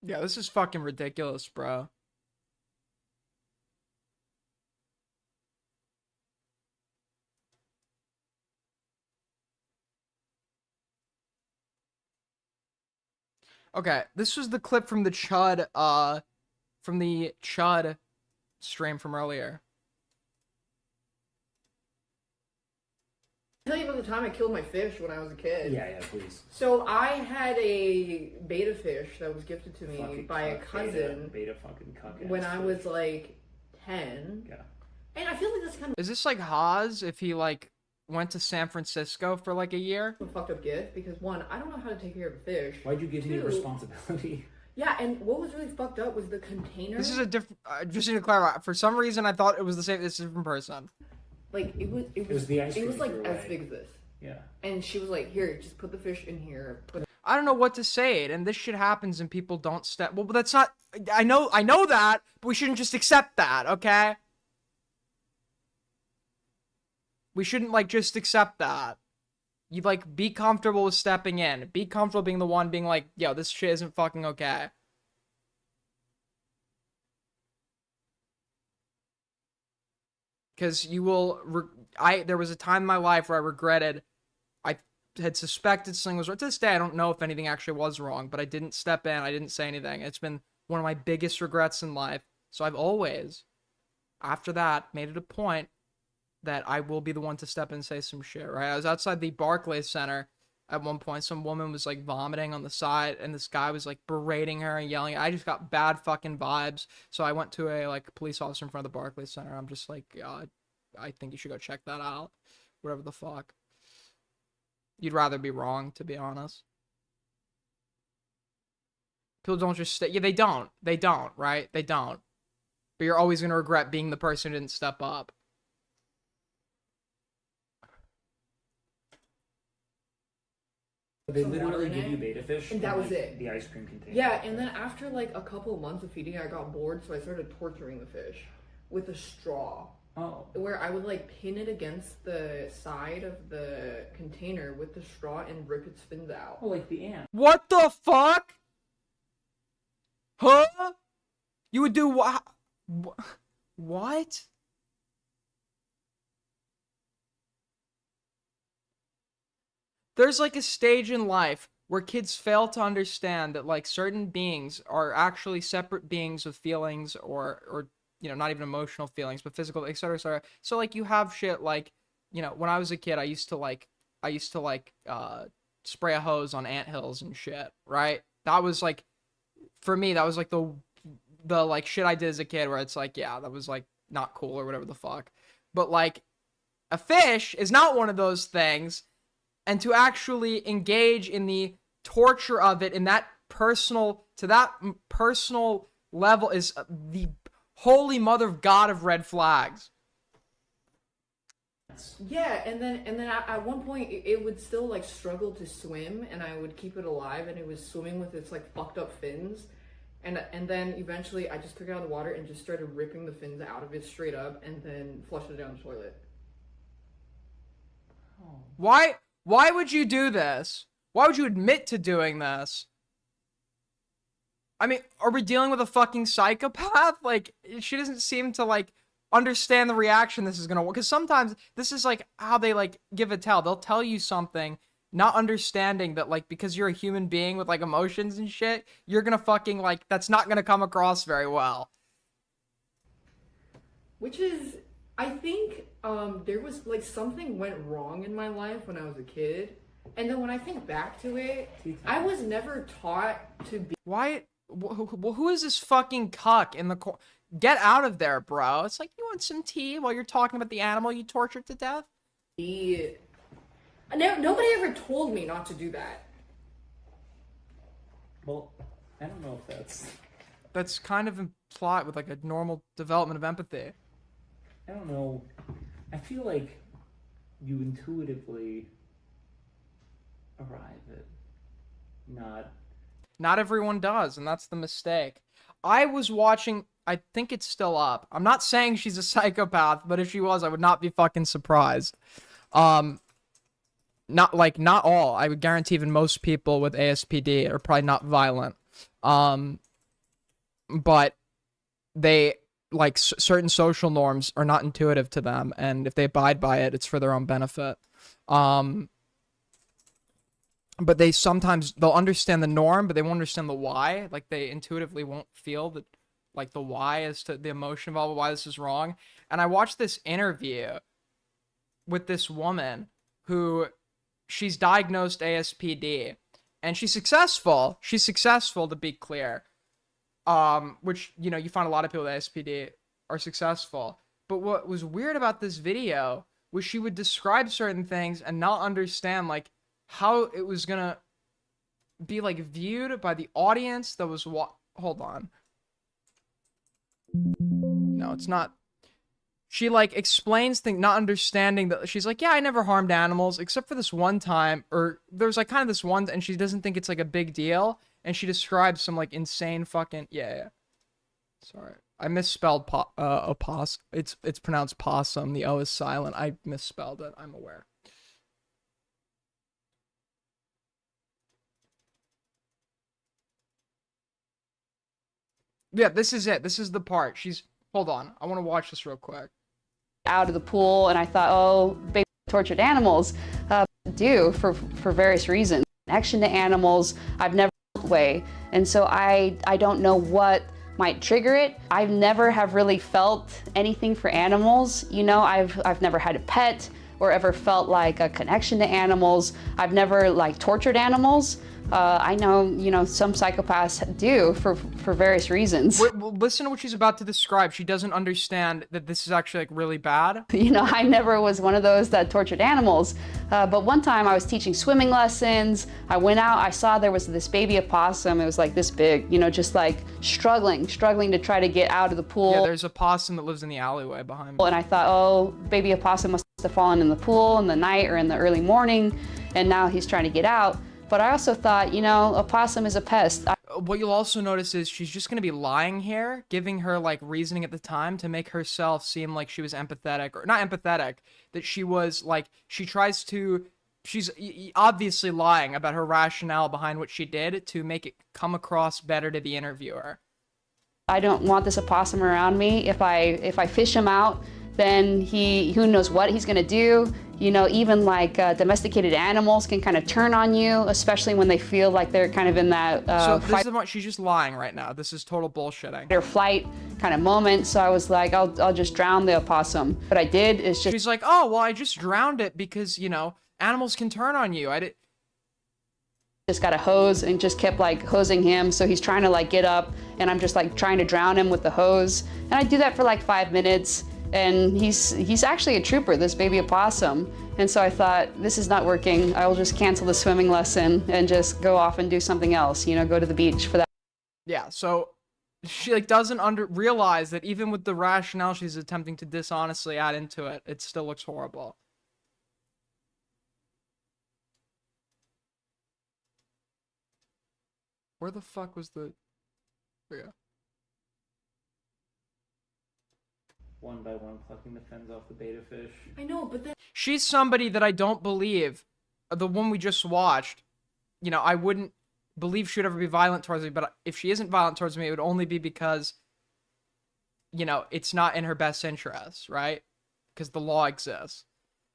Yeah, this is fucking ridiculous, bro. Okay, this was the clip from the Chud, stream from earlier. Tell you about the time I killed my fish when I was a kid. Yeah, please. So I had a beta fish that was gifted to me Fucking by a cousin beta fucking cuck when I was like 10. Yeah. And I feel like that's kind Is this like Haas if he like went to San Francisco for like a year? of a fucked up gift because one, I don't know how to take care of a fish. Why'd you give me the Two, responsibility? Yeah, and what was really fucked up was the container. This is a different. Just need to clarify. For some reason, I thought it was the same. This is a different person. Like it was the ice it was cream like you threw as away. big as this. Yeah. And she was like, "Here, just put the fish in here." I don't know what to say, and this shit happens, and people don't step. Well, but that's not. I know that, but we shouldn't just accept that, okay? We shouldn't like just accept that. You like be comfortable with stepping in. Be comfortable being the one being like, "Yo, this shit isn't fucking okay." Because you will. There was a time in my life where I regretted. I had suspected something was wrong. To this day, I don't know if anything actually was wrong, but I didn't step in. I didn't say anything. It's been one of my biggest regrets in life. So I've always, after that, made it a point that I will be the one to step in and say some shit, right? I was outside the Barclays Center at one point. Some woman was like vomiting on the side, and this guy was like berating her and yelling. I just got bad fucking vibes. So I went to a like police officer in front of the Barclays Center. I'm just like, I think you should go check that out. Whatever the fuck. You'd rather be wrong, to be honest. People don't just stay. Yeah, they don't. They don't, right? They don't. But you're always going to regret being the person who didn't step up. They literally give you beta fish. And that was it. The ice cream container. Yeah, and then after like a couple of months of feeding, I got bored, so I started torturing the fish with a straw. Oh. Where I would like pin it against the side of the container with the straw and rip its fins out. Oh, like the ant. What the fuck? Huh? You would do what? What? There's like a stage in life where kids fail to understand that like certain beings are actually separate beings with feelings or you know, not even emotional feelings, but physical, etc., etc. So like you have shit like, you know, when I was a kid, I used to spray a hose on anthills and shit, right? That was like, for me, that was like the like shit I did as a kid where it's like, yeah, that was like not cool or whatever the fuck. But like a fish is not one of those things, and to actually engage in the torture of it in that personal, to that personal level is the holy mother of God of red flags. Yeah, and then at one point it would still like struggle to swim, and I would keep it alive, and it was swimming with its like fucked up fins, and then eventually I just took it out of the water and just started ripping the fins out of it straight up, and then flushed it down the toilet. Why would you do this? Why would you admit to doing this? I mean, are we dealing with a fucking psychopath? Like, she doesn't seem to, like, understand the reaction this is gonna work. Because sometimes this is, like, how they, like, give a tell. They'll tell you something, not understanding that, like, because you're a human being with, like, emotions and shit, you're gonna fucking, like, that's not gonna come across very well. Which is, I think, there was, like, something went wrong in my life when I was a kid. And then when I think back to it, I was never taught to be... Why? Who is this fucking cuck in the corner? Get out of there, bro. It's like, you want some tea while you're talking about the animal you tortured to death? Nobody ever told me not to do that. Well, I don't know if that's kind of implied with like a normal development of empathy. I don't know. I feel like you intuitively arrive at not everyone does, and that's the mistake. I was watching, I think it's still up. I'm not saying she's a psychopath, but if she was, I would not be fucking surprised. Not all. I would guarantee even most people with ASPD are probably not violent. But they, like, certain social norms are not intuitive to them, and if they abide by it, it's for their own benefit. But they sometimes, they'll understand the norm, but they won't understand the why. Like, they intuitively won't feel that, like, the why as to the emotion involved, why this is wrong. And I watched this interview with this woman who, she's diagnosed ASPD, and she's successful. She's successful, to be clear. Which, you know, you find a lot of people with ASPD are successful. But what was weird about this video was she would describe certain things and not understand, like, how it was gonna be, like, viewed by the audience that was hold on. No, it's not. She, like, explains things, not understanding that. She's like, yeah, I never harmed animals, except for this one time, or there's, like, kind of this one, and she doesn't think it's, like, a big deal, and she describes some, like, insane fucking, yeah. Sorry. I misspelled opossum. It's pronounced possum. The O is silent. I misspelled it. I'm aware. Yeah, this is it. This is the part. Hold on. I want to watch this real quick. Out of the pool, and I thought, oh, baby tortured animals do for various reasons. Connection to animals, I've never felt that way, and so I don't know what might trigger it. I've never have really felt anything for animals. You know, I've never had a pet or ever felt like a connection to animals. I've never like tortured animals. I know, you know, some psychopaths do for various reasons. Well, listen to what she's about to describe. She doesn't understand that this is actually like really bad. You know, I never was one of those that tortured animals. But one time I was teaching swimming lessons. I went out, I saw there was this baby opossum. It was like this big, you know, just like struggling to try to get out of the pool. Yeah, there's a possum that lives in the alleyway behind me. And I thought, oh, baby opossum must have fallen in the pool in the night or in the early morning, and now he's trying to get out. But I also thought, you know, a possum is a pest. What you'll also notice is she's just going to be lying here, giving her, like, reasoning at the time to make herself seem like she was empathetic. Or not empathetic, that she was, like, she's obviously lying about her rationale behind what she did to make it come across better to the interviewer. I don't want this opossum around me. If I fish him out, then who knows what he's going to do. You know, even like domesticated animals can kind of turn on you, especially when they feel like they're kind of in that so this fight is what she's just lying right now. This is total bullshitting. or flight kind of moment. So I was like, I'll just drown the opossum. What I did is just She's like, oh, well, I just drowned it because, you know, animals can turn on you. just got a hose and just kept like hosing him. So he's trying to like get up, and I'm just like trying to drown him with the hose. And I do that for like 5 minutes. And he's actually a trooper, this baby opossum. And so I thought, this is not working. I will just cancel the swimming lesson and just go off and do something else, you know, go to the beach for that. Yeah, so she like doesn't realize that even with the rationale she's attempting to dishonestly add into it, it still looks horrible. Where the fuck was the... Yeah. One by one, plucking the fins off the betta fish. I know, but then She's somebody that I don't believe, the one we just watched, you know, I wouldn't believe she would ever be violent towards me, but if she isn't violent towards me, it would only be because, you know, it's not in her best interest, right? Because the law exists,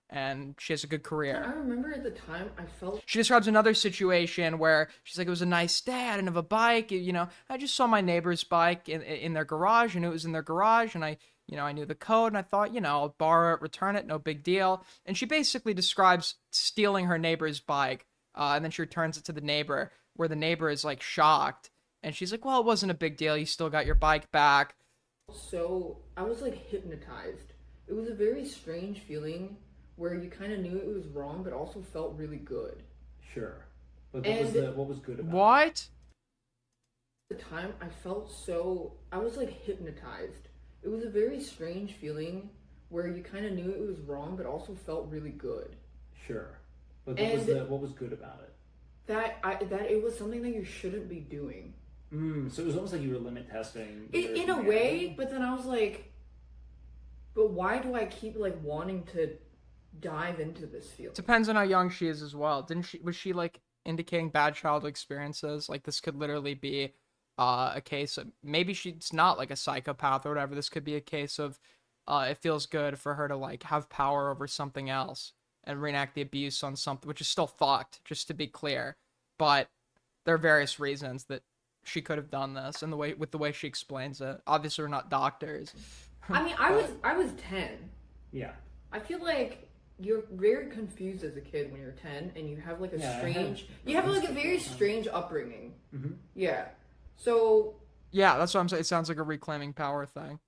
and she has a good career. I remember at the time I felt... She describes another situation where she's like, it was a nice day, I didn't have a bike, you know, I just saw my neighbor's bike in their garage, and it was in their garage, and I knew the code, and I thought, you know, I'll borrow it, return it, no big deal. And she basically describes stealing her neighbor's bike, and then she returns it to the neighbor, where the neighbor is, like, shocked. And she's like, well, it wasn't a big deal, you still got your bike back. So, I was, like, hypnotized. It was a very strange feeling where you kind of knew it was wrong, but also felt really good. Sure. But what was good about it? What? At the time, I was, like, hypnotized. It was a very strange feeling where you kind of knew it was wrong, but also felt really good. Sure. But what was good about it? That it was something that you shouldn't be doing. So it was almost like you were limit testing. In a way, but then I was like, but why do I keep like wanting to dive into this field? Depends on how young she is as well. Was she like indicating bad childhood experiences? Like this could literally be a case of, maybe she's not like a psychopath or whatever. This could be a case of it feels good for her to like have power over something else and reenact the abuse on something, which is still fucked, just to be clear. But there are various reasons that she could have done this, and with the way she explains it. Obviously, we're not doctors. I mean, I was 10. Yeah. I feel like you're very confused as a kid when you're 10, and you have like a very strange upbringing. Mm-hmm. Yeah. So. Yeah, that's what I'm saying. It sounds like a reclaiming power thing.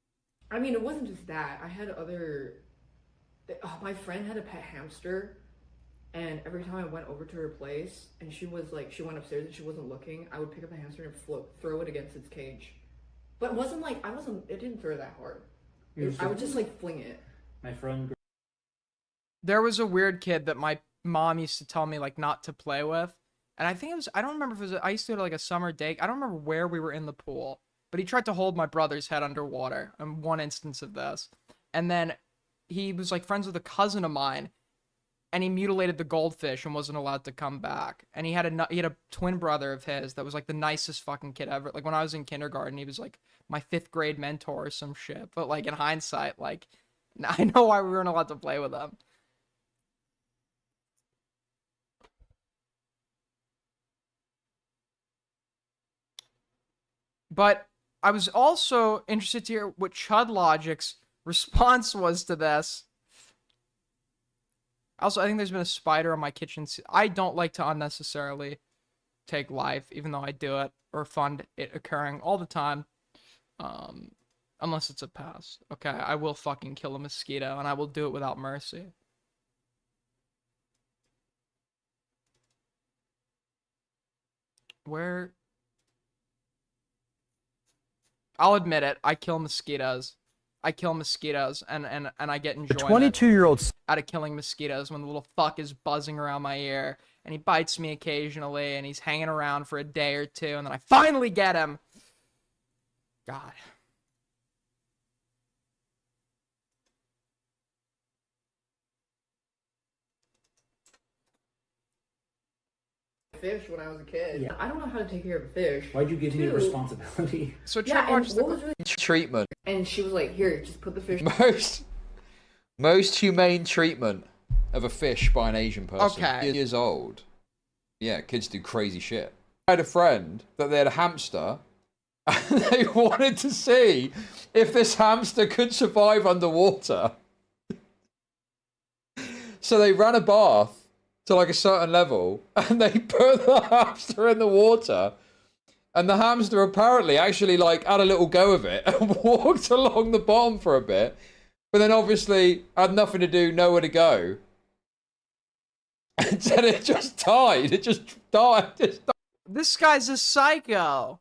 I mean, it wasn't just that. I had my friend had a pet hamster, and every time I went over to her place and she went upstairs and she wasn't looking, I would pick up the hamster and throw it against its cage. But it didn't throw that hard. I would just like fling it. My friend. There was a weird kid that my mom used to tell me like not to play with. And I think I don't remember if it was, I used to go to like a summer day. I don't remember where we were in the pool, but he tried to hold my brother's head underwater in one instance of this. And then he was like friends with a cousin of mine, and he mutilated the goldfish and wasn't allowed to come back. And he had a twin brother of his that was like the nicest fucking kid ever. Like when I was in kindergarten, he was like my 5th grade mentor or some shit. But like in hindsight, like I know why we weren't allowed to play with him. But I was also interested to hear what Chud Logic's response was to this. Also, I think there's been a spider on my kitchen. I don't like to unnecessarily take life, even though I do it or fund it occurring all the time. Unless it's a pest. Okay, I will fucking kill a mosquito, and I will do it without mercy. Where? I'll admit it. I kill mosquitoes. I kill mosquitoes, and I get enjoyment. The 22-year-old out of killing mosquitoes when the little fuck is buzzing around my ear, and he bites me occasionally, and he's hanging around for a day or two, and then I finally get him. God. Fish when I was a kid. Yeah. I don't know how to take care of a fish. Why'd you give me a responsibility? So yeah, and what was really treatment. And she was like, "Here, just put the fish." Most humane treatment of a fish by an Asian person. Okay. Years old. Yeah, kids do crazy shit. I had a friend that they had a hamster, and they wanted to see if this hamster could survive underwater. So they ran a bath to like a certain level, and they put the hamster in the water, and the hamster apparently actually like had a little go of it and walked along the bottom for a bit, but then obviously had nothing to do, nowhere to go, and then it just died. It just died. This guy's a psycho.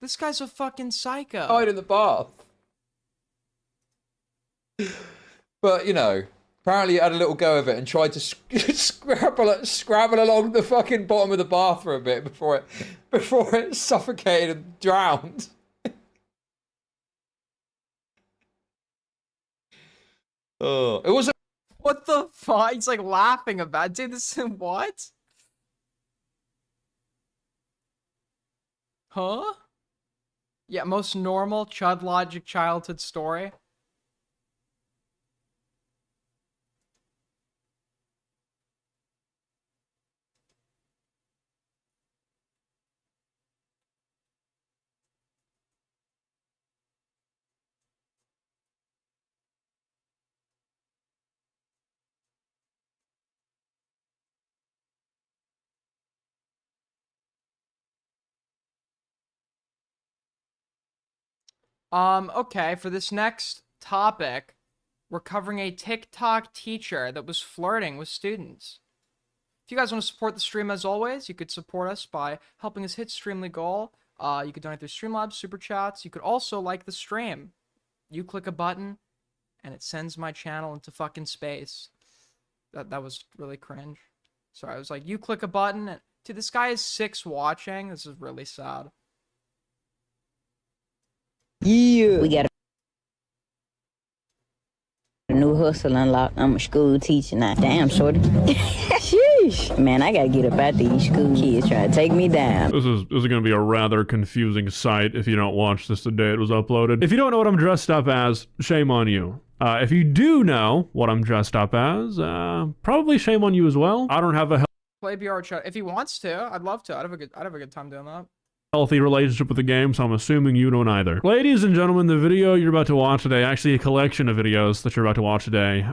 This guy's a fucking psycho. Died in the bath. But, you know, apparently it had a little go of it and tried to scrabble along the fucking bottom of the bath for a bit before it suffocated and drowned. Oh, it was. What the fuck? He's like laughing about it. Dude, this is what? Huh? Yeah, most normal Chud Logic childhood story. Okay, for this next topic, we're covering a TikTok teacher that was flirting with students. If you guys want to support the stream as always, you could support us by helping us hit Streamly goal. You could donate through Streamlabs, Super Chats. You could also like the stream. You click a button, and it sends my channel into fucking space. That was really cringe. Sorry, I was like, you click a button, and... Dude, this guy is 6 watching. This is really sad. Yeah. We got a new hustle unlocked. I'm a school teacher now. Damn, shorty. Sheesh. Man, I gotta get up out these school kids trying to take me down. This is going to be a rather confusing sight if you don't watch this the day it was uploaded. If you don't know what I'm dressed up as, shame on you. If you do know what I'm dressed up as, probably shame on you as well. I don't have a Play BR chat. If he wants to, I'd love to. I'd have a good time doing that. healthy relationship with the game, so I'm assuming you don't either. Ladies and gentlemen, the video you're about to watch today, actually a collection of videos that you're about to watch today,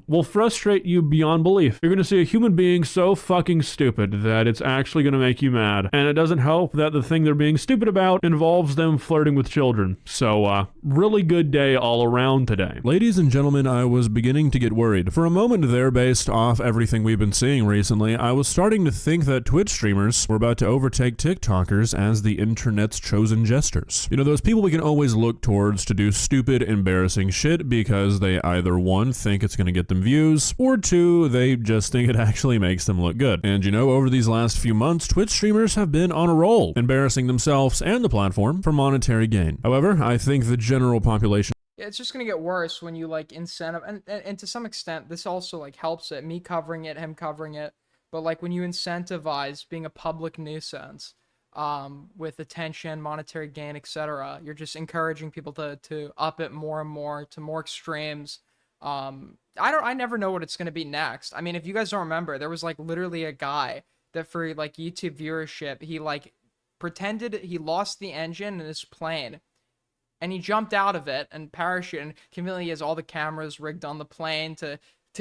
will frustrate you beyond belief. You're going to see a human being so fucking stupid that it's actually going to make you mad. And it doesn't help that the thing they're being stupid about involves them flirting with children. So, really good day all around today. Ladies and gentlemen, I was beginning to get worried. For a moment there, based off everything we've been seeing recently, I was starting to think that Twitch streamers were about to overtake TikTokers as the internet's chosen jesters. You know, those people we can always look towards to do stupid, embarrassing shit because they either 1, think it's going to get them views, or 2, they just think it actually makes them look good. And you know, over these last few months, Twitch streamers have been on a roll, embarrassing themselves and the platform for monetary gain. However, I think the general population... Yeah, it's just gonna get worse when you like incentive, and to some extent, this also like helps it. Me covering it, him covering it, but like when you incentivize being a public nuisance, with attention, monetary gain, etc., you're just encouraging people to up it more and more to more extremes. I never know what it's gonna be next. I mean, if you guys don't remember, there was like literally a guy that for like YouTube viewership, he like pretended he lost the engine in his plane, and he jumped out of it and parachuted. And conveniently, he has all the cameras rigged on the plane to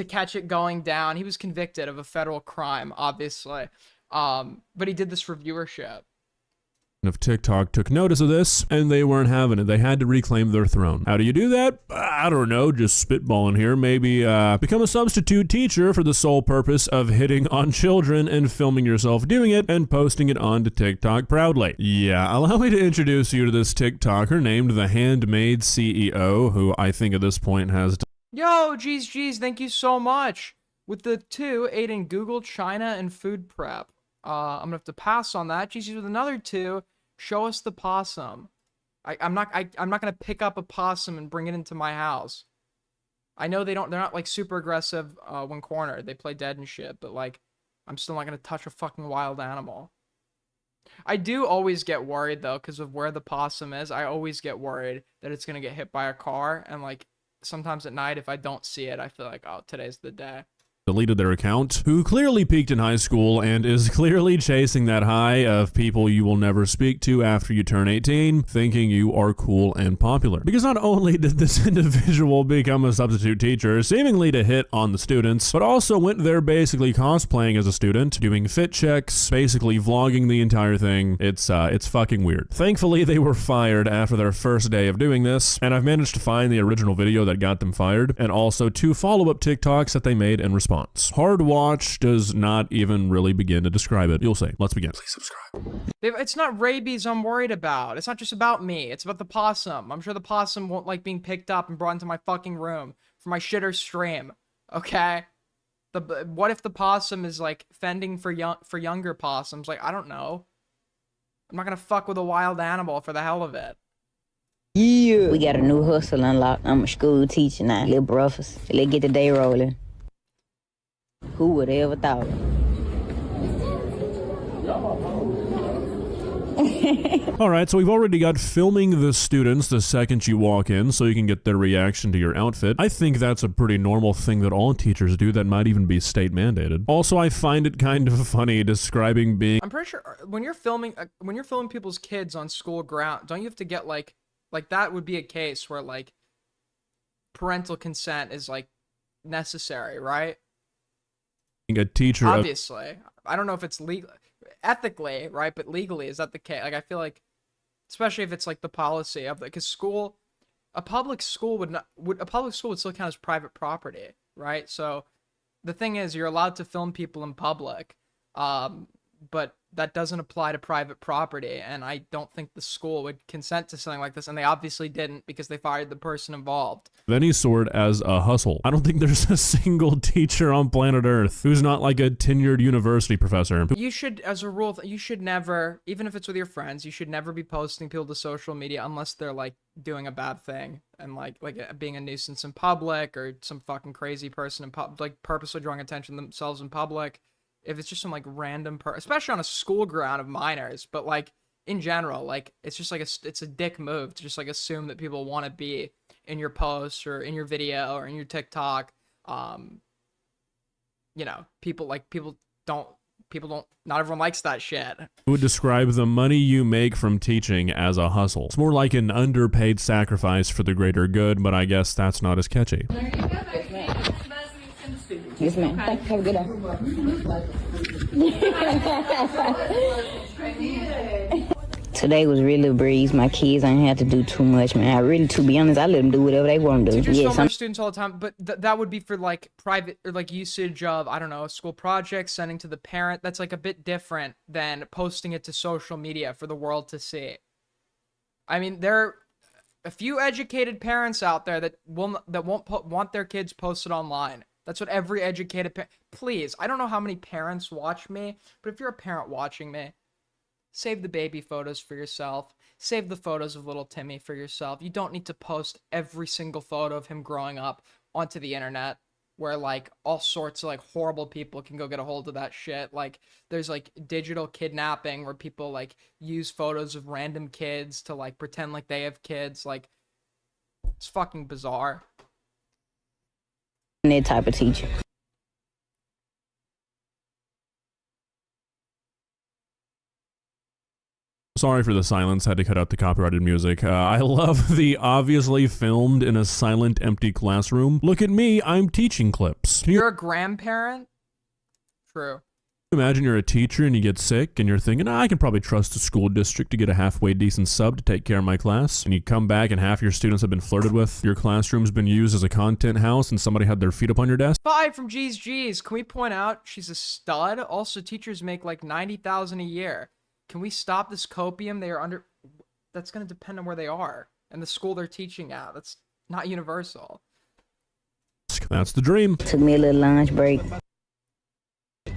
catch it going down. He was convicted of a federal crime, obviously, but he did this for viewership. If TikTok took notice of this and they weren't having it, they had to reclaim their throne. How do you do that? I don't know, just spitballing here. Maybe become a substitute teacher for the sole purpose of hitting on children and filming yourself doing it and posting it onto TikTok proudly. Yeah, allow me to introduce you to this TikToker named the Handmade CEO, who I think at this point has... Yo, geez, thank you so much. With the 2, 8 in Google, China, and food prep. I'm gonna have to pass on that. Geez, with another 2, show us the possum. I'm not gonna pick up a possum and bring it into my house. I know they're not like super aggressive when cornered. They play dead and shit, but like, I'm still not gonna touch a fucking wild animal. I do always get worried though, because of where the possum is. I always get worried that it's gonna get hit by a car, and like, sometimes at night, if I don't see it, I feel like, oh, today's the day. Deleted their account, who clearly peaked in high school and is clearly chasing that high of people you will never speak to after you turn 18, thinking you are cool and popular. Because not only did this individual become a substitute teacher, seemingly to hit on the students, but also went there basically cosplaying as a student, doing fit checks, basically vlogging the entire thing. It's fucking weird. Thankfully, they were fired after their first day of doing this, and I've managed to find the original video that got them fired, and also 2 follow-up TikToks that they made in response. Hard watch does not even really begin to describe it. You'll see. Let's begin. Please subscribe. It's not rabies I'm worried about. It's not just about me. It's about the possum. I'm sure the possum won't like being picked up and brought into my fucking room for my shitter stream. Okay? What if the possum is like fending for younger possums? Like, I don't know. I'm not gonna fuck with a wild animal for the hell of it. Yeah. We got a new hustle unlocked. I'm a school teacher now. Little breakfast. Let's get the day rolling. Who would have ever thought? All right, so we've already got filming the students the second you walk in so you can get their reaction to your outfit. I think that's a pretty normal thing that all teachers do that might even be state mandated. Also, I find it kind of funny describing being... I'm pretty sure when you're filming people's kids on school ground, don't you have to get like that would be a case where like parental consent is like necessary, right? A teacher obviously I don't know if it's legal ethically, right, but legally is that the case? Like, I feel like, especially if it's like the policy of, because a public school would still count as private property, right? So the thing is, you're allowed to film people in public, but that doesn't apply to private property, and I don't think the school would consent to something like this, and they obviously didn't because they fired the person involved. of any sort as a hustle. I don't think there's a single teacher on planet Earth who's not like a tenured university professor. You should, as a rule, you should never, even if it's with your friends, you should never be posting people to social media unless they're like doing a bad thing and like being a nuisance in public, or some fucking crazy person like purposely drawing attention to themselves in public. If it's just some like random especially on a school ground of minors, but like in general, like it's just like it's a dick move to just like assume that people want to be in your post or in your video or in your TikTok. You know, people don't, not everyone likes that shit. Who would describe the money you make from teaching as a hustle. It's more like an underpaid sacrifice for the greater good, but I guess that's not as catchy. Yes, ma'am. Thank you. Have a good day. Today was really a breeze. My kids ain't had to do too much, man. I really, to be honest, I let them do whatever they want to do. Teachers film their students all the time, but that would be for like private or like usage of, I don't know, school projects, sending to the parent. That's like a bit different than posting it to social media for the world to see. I mean, there are a few educated parents out there that won't want their kids posted online. That's what every educated parent... Please, I don't know how many parents watch me, but if you're a parent watching me, save the baby photos for yourself. Save the photos of little Timmy for yourself. You don't need to post every single photo of him growing up onto the internet, where like all sorts of like horrible people can go get a hold of that shit. Like there's like digital kidnapping where people like use photos of random kids to like pretend like they have kids. Like, it's fucking bizarre. That type of teacher. Sorry for the silence, had to cut out the copyrighted music. I love the obviously filmed in a silent, empty classroom. Look at me, I'm teaching clips. Can you You're a grandparent? True. imagine you're a teacher and you get sick and you're thinking, I can probably trust the school district to get a halfway decent sub to take care of my class. And you come back and half your students have been flirted with. Your classroom's been used as a content house and somebody had their feet up on your desk. 5 from G's. Can we point out she's a stud? Also, teachers make like $90,000 a year. Can we stop this copium? They are under... That's going to depend on where they are and the school they're teaching at. That's not universal. That's the dream. Took me a little lunch break.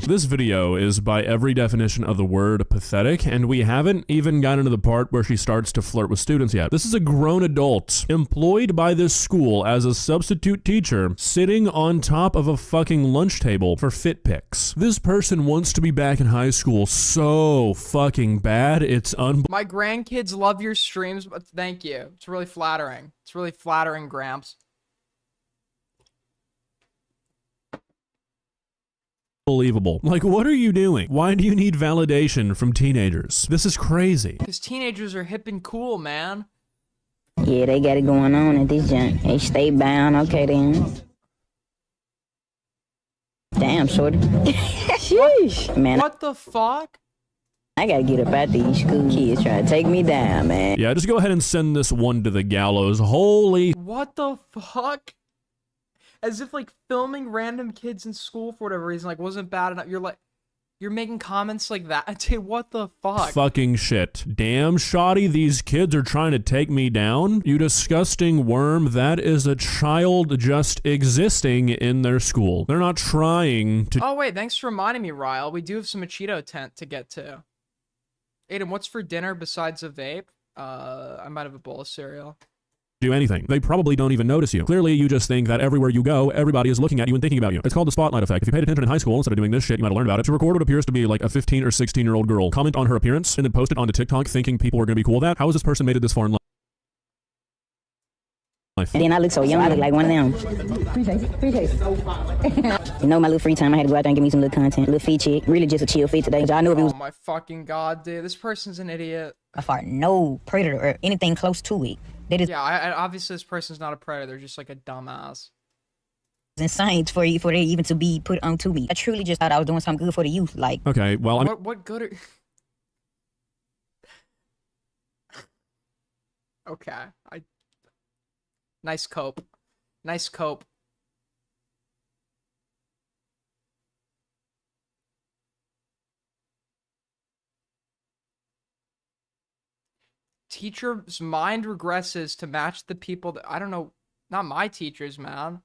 This video is by every definition of the word pathetic, and we haven't even gotten to the part where she starts to flirt with students yet. This is a grown adult employed by this school as a substitute teacher sitting on top of a fucking lunch table for fit pics. This person wants to be back in high school so fucking bad, it's My grandkids love your streams, but thank you. It's really flattering. It's really flattering, Gramps. unbelievable. Like, what are you doing? Why do you need validation from teenagers? This is crazy. Because teenagers are hip and cool, man. Yeah, they got it going on at this joint. They stay bound, okay then. Damn, shorty. Sheesh. Man, What the fuck? I gotta get up out these school kids trying to take me down, man. Yeah, just go ahead and send this one to the gallows. Holy... What the fuck? As if like filming random kids in school for whatever reason like wasn't bad enough. You're making comments like that. Dude, what the fuck? Fucking shit. Damn, shoddy, these kids are trying to take me down? You disgusting worm, that is a child just existing in their school. They're not trying to... Oh wait, thanks for reminding me, Ryle. We do have some Cheeto tent to get to. Aiden, what's for dinner besides a vape? I might have a bowl of cereal. do anything. They probably don't even notice you. Clearly, you just think that everywhere you go, everybody is looking at you and thinking about you. It's called the spotlight effect. If you paid attention in high school, instead of doing this shit, you might have learned about it. To record what appears to be like a 15 or 16-year-old girl, comment on her appearance, and then post it onto TikTok thinking people are going to be cool with that. How has this person made it this far in life? And then I look so young, I look like one of them. You know, my little free time, I had to go out there and give me some little content. Little feed chick, really just a chill feed today. I knew if it was... Oh my fucking god, dude. This person's an idiot. I fart no predator or anything close to it. That is obviously this person's not a predator. They're just like a dumbass. insane for it even to be put onto me. I truly just thought I was doing something good for the youth. Like, okay, well, I'm... What good are... Okay, Nice cope. Nice cope. Teacher's mind regresses to match the people that... I don't know. Not my teachers, man.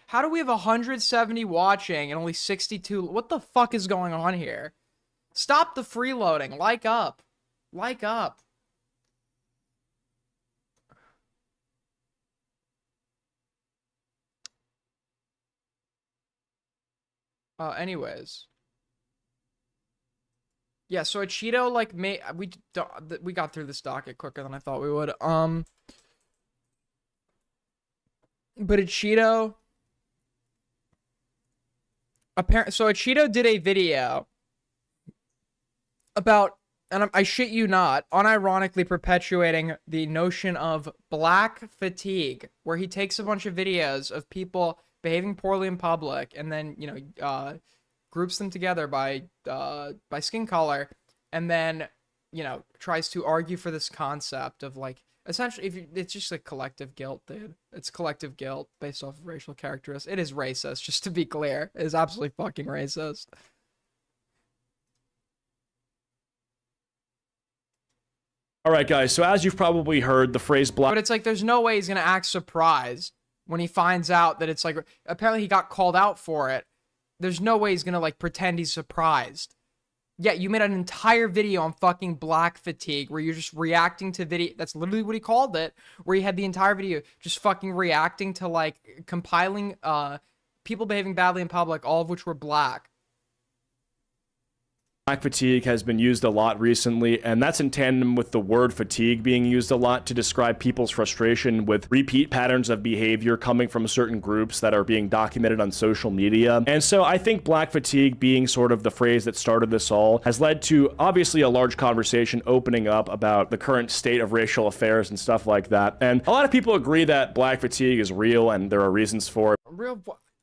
How do we have 170 watching and only 62... What the fuck is going on here? Stop the freeloading. Like up. Like up. Anyways. Yeah, so a Cheeto, like, we got through this docket quicker than I thought we would. But a Cheeto... So a Cheeto did a video about, and I shit you not, unironically perpetuating the notion of black fatigue, where he takes a bunch of videos of people behaving poorly in public, and then, you know, groups them together by skin color, and then, you know, tries to argue for this concept of, like, essentially, it's just like collective guilt, dude. It's collective guilt based off of racial characteristics. It is racist, just to be clear. It is absolutely fucking racist. All right, guys, so as you've probably heard, the phrase black... But it's like, there's no way he's gonna act surprised when he finds out that it's like, apparently he got called out for it. There's no way he's gonna, like, pretend he's surprised. Yeah, you made an entire video on fucking black fatigue where you're just reacting to video. That's literally what he called it. Where he had the entire video just fucking reacting to, like, compiling people behaving badly in public, all of which were black. Black fatigue has been used a lot recently, and that's in tandem with the word fatigue being used a lot to describe people's frustration with repeat patterns of behavior coming from certain groups that are being documented on social media. And so I think black fatigue being sort of the phrase that started this all has led to obviously a large conversation opening up about the current state of racial affairs and stuff like that. And a lot of people agree that black fatigue is real and there are reasons for it.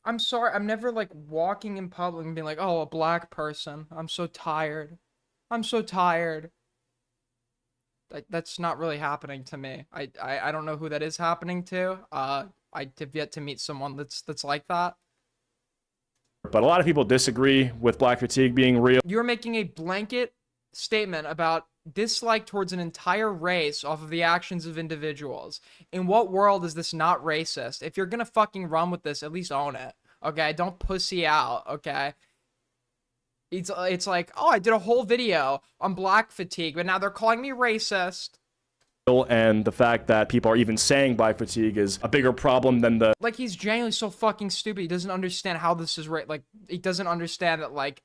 I'm sorry, I'm never like walking in public and being like, oh, a black person. I'm so tired. I'm so tired. That's not really happening to me. I don't know who that is happening to. I have yet to meet someone that's like that. But a lot of people disagree with black fatigue being real. You're making a blanket statement about dislike towards an entire race off of the actions of individuals. In what world is this not racist? If you're gonna fucking run with this, at least own it. Okay, don't pussy out. Okay, it's like, oh, I did a whole video on black fatigue, but now they're calling me racist. And the fact that people are even saying black fatigue is a bigger problem than the like, he's genuinely so fucking stupid. He doesn't understand how this is right. Like, he doesn't understand that, like,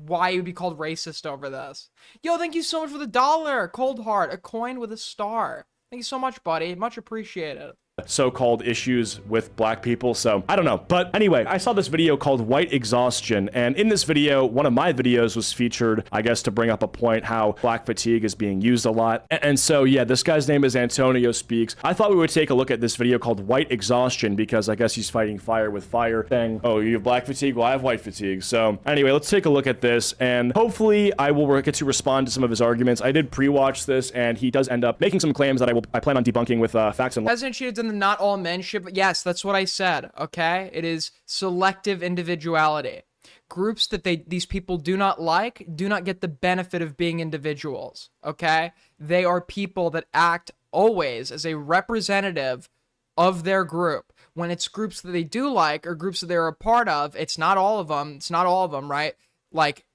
why he would be called racist over this. Yo, thank you so much for the $1. Cold heart, a coin with a star. Thank you so much, buddy. Much appreciated. So-called issues with black people. So I don't know. But anyway, I saw this video called White Exhaustion. And in this video, one of my videos was featured, I guess, to bring up a point how black fatigue is being used a lot. And so, yeah, this guy's name is Antonio Speaks. I thought we would take a look at this video called White Exhaustion because I guess he's fighting fire with fire, saying, oh, you have black fatigue? Well, I have white fatigue. So anyway, let's take a look at this. And hopefully I will get to respond to some of his arguments. I did pre-watch this, and he does end up making some claims that I plan on debunking with facts and Hasn't she done the not all men shit? But yes, that's what I said. Okay, it is selective individuality. Groups that these people do not like do not get the benefit of being individuals. Okay, they are people that act always as a representative of their group. When it's groups that they do like or groups that they're a part of, it's not all of them. It's not all of them, right? Like,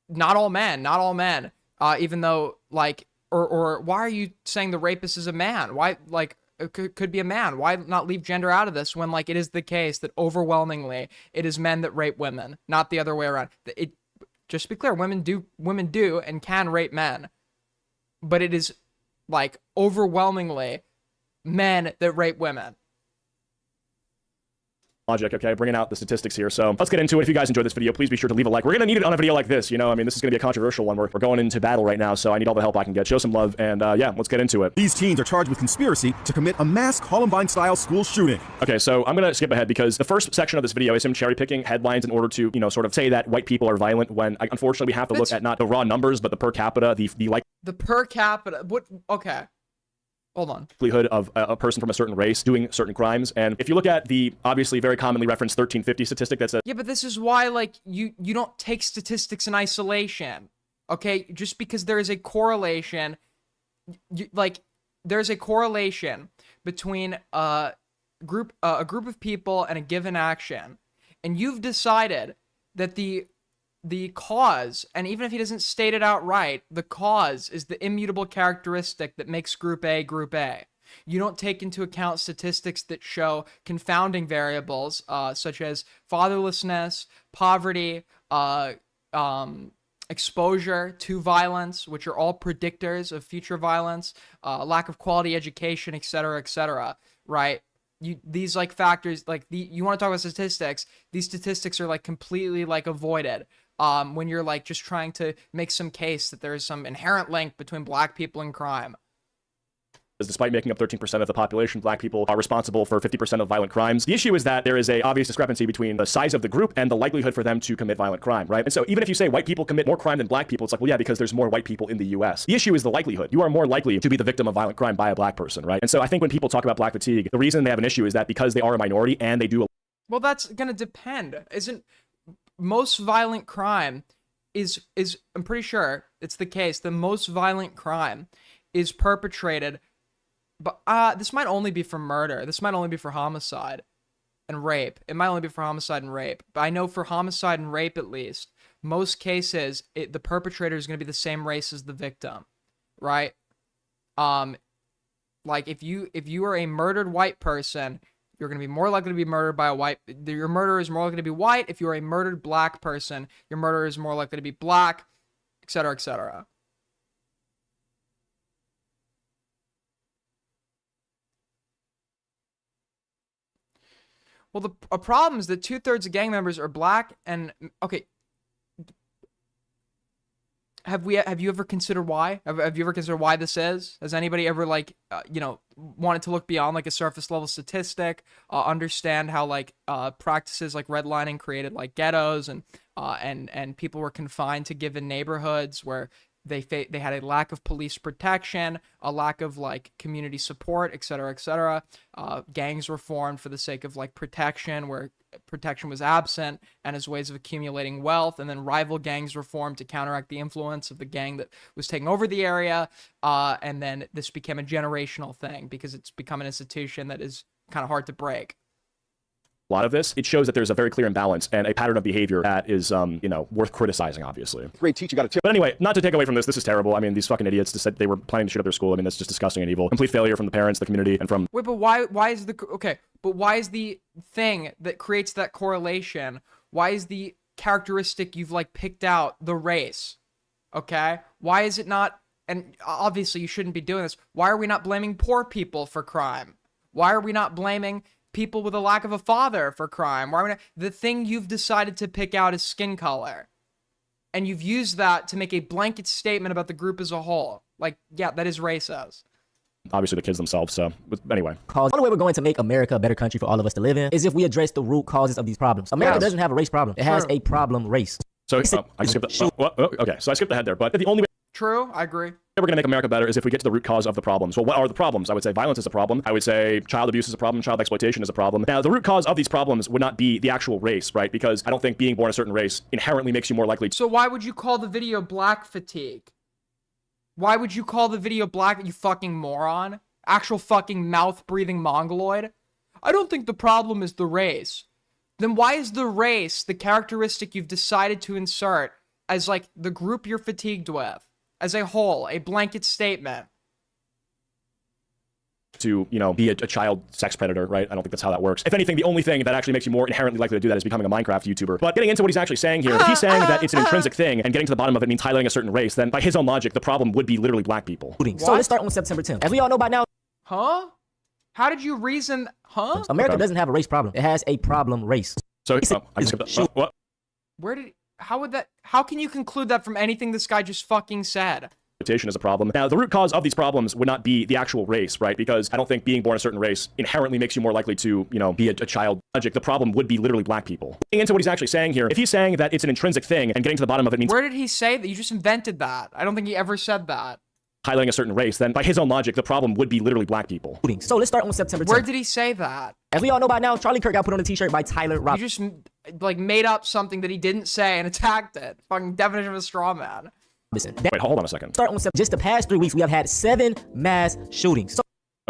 not all men, not all men. Even though, like, or why are you saying the rapist is a man? Why, like, it could be a man. Why not leave gender out of this when, like, it is the case that overwhelmingly it is men that rape women, not the other way around. Just to be clear, women do and can rape men, but it is, like, overwhelmingly men that rape women. Logic, okay, bringing out the statistics here. So let's get into it. If you guys enjoyed this video, please be sure to leave a like. We're gonna need it on a video like this, you know. I mean, this is gonna be a controversial one. We're going into battle right now, so I need all the help I can get. Show some love, and yeah, let's get into it. These teens are charged with conspiracy to commit a mass Columbine-style school shooting. Okay, so I'm gonna skip ahead because the first section of this video is him cherry-picking headlines in order to, you know, sort of say that white people are violent when, unfortunately, we have to look at not the raw numbers, but the per capita, the per capita. What? Okay. Hold on. Likelihood of a person from a certain race doing certain crimes. And if you look at the obviously very commonly referenced 1350 statistic that says, yeah, but this is why, like, you don't take statistics in isolation. Okay, just because there is a correlation, there's a correlation between a group of people and a given action, and you've decided that the cause, and even if he doesn't state it outright, the cause is the immutable characteristic that makes Group A Group A. You don't take into account statistics that show confounding variables, such as fatherlessness, poverty, exposure to violence, which are all predictors of future violence, lack of quality education, etc., right? These, like, factors, like, you want to talk about statistics, these statistics are, like, completely, like, avoided. When you're, like, just trying to make some case that there is some inherent link between black people and crime. Despite making up 13% of the population, black people are responsible for 50% of violent crimes. The issue is that there is a obvious discrepancy between the size of the group and the likelihood for them to commit violent crime, right? And so even if you say white people commit more crime than black people, it's like, well, yeah, because there's more white people in the US. The issue is the likelihood. You are more likely to be the victim of violent crime by a black person, right? And so I think when people talk about black fatigue, the reason they have an issue is that because they are a minority and they do. Well, that's gonna depend. Isn't most violent crime is I'm pretty sure it's the case that most violent crime is perpetrated, but this might only be for murder. This might only be for homicide and rape. It might only be for homicide and rape. But I know for homicide and rape, at least, most cases, the perpetrator is going to be the same race as the victim, right? Like, if you are a murdered white person, you're going to be more likely to be murdered by a white. Your murderer is more likely to be white. If you're a murdered black person, your murderer is more likely to be black. etc., etc. Well, a problem is that 2/3 of gang members are black, and okay. Have you ever considered why? Have you ever considered why this is? Has anybody ever like wanted to look beyond like a surface level statistic, understand how like practices like redlining created like ghettos and people were confined to given neighborhoods where they had a lack of police protection, a lack of like community support, etc., etc. Gangs were formed for the sake of like protection, where protection was absent, and as ways of accumulating wealth. And then rival gangs were formed to counteract the influence of the gang that was taking over the area. And then this became a generational thing because it's become an institution that is kind of hard to break. A lot of this, it shows that there's a very clear imbalance and a pattern of behavior that is, worth criticizing, obviously. Great teacher, got a tip. But anyway, not to take away from this, this is terrible. I mean, these fucking idiots said they were planning to shoot up their school. I mean, that's just disgusting and evil. Complete failure from the parents, the community, and from... Wait, but why is the thing that creates that correlation, why is the characteristic you've like picked out the race? Okay? Why is it not, and obviously you shouldn't be doing this, why are we not blaming poor people for crime? Why are we not blaming people with a lack of a father for crime? Why are we not, the thing you've decided to pick out is skin color. And you've used that to make a blanket statement about the group as a whole. Like, yeah, that is racist. Obviously the kids themselves, so, but anyway. The only way we're going to make America a better country for all of us to live in is if we address the root causes of these problems. America doesn't have a race problem. It has a problem race. So, I skipped okay, so I skipped ahead there, but the only way... True, I agree. We're going to make America better is if we get to the root cause of the problems. Well, what are the problems? I would say violence is a problem. I would say child abuse is a problem. Child exploitation is a problem. Now, the root cause of these problems would not be the actual race, right? Because I don't think being born a certain race inherently makes you more likely to... So why would you call the video black fatigue? Why would you call the video black, you fucking moron? Actual fucking mouth-breathing mongoloid? I don't think the problem is the race. Then why is the race the characteristic you've decided to insert as like the group you're fatigued with? As a whole, a blanket statement. To, be a child sex predator, right? I don't think that's how that works. If anything, the only thing that actually makes you more inherently likely to do that is becoming a Minecraft YouTuber. But getting into what he's actually saying here, if he's saying that it's an intrinsic thing and getting to the bottom of it means highlighting a certain race, then by his own logic, the problem would be literally black people. So let's start on September 10th. As we all know by now... Huh? How did you reason... Huh? America doesn't have a race problem. It has a problem race. So, I skipped what? Where did... How can you conclude that from anything this guy just fucking said? Exploitation is a problem. Now, the root cause of these problems would not be the actual race, right? Because I don't think being born a certain race inherently makes you more likely to, be a child. The problem would be literally black people. Getting into what he's actually saying here, if he's saying that it's an intrinsic thing and getting to the bottom of it means... Where did he say that? You just invented that. I don't think he ever said that. Highlighting a certain race, then by his own logic, the problem would be literally black people. So let's start on September 10th. Where did he say that? As we all know by now, Charlie Kirk got put on a t-shirt by Tyler Rob. You just like made up something that he didn't say and attacked it. Fucking definition of a straw man. Wait, hold on a second. Start on just the past 3 weeks, we have had 7 mass shootings.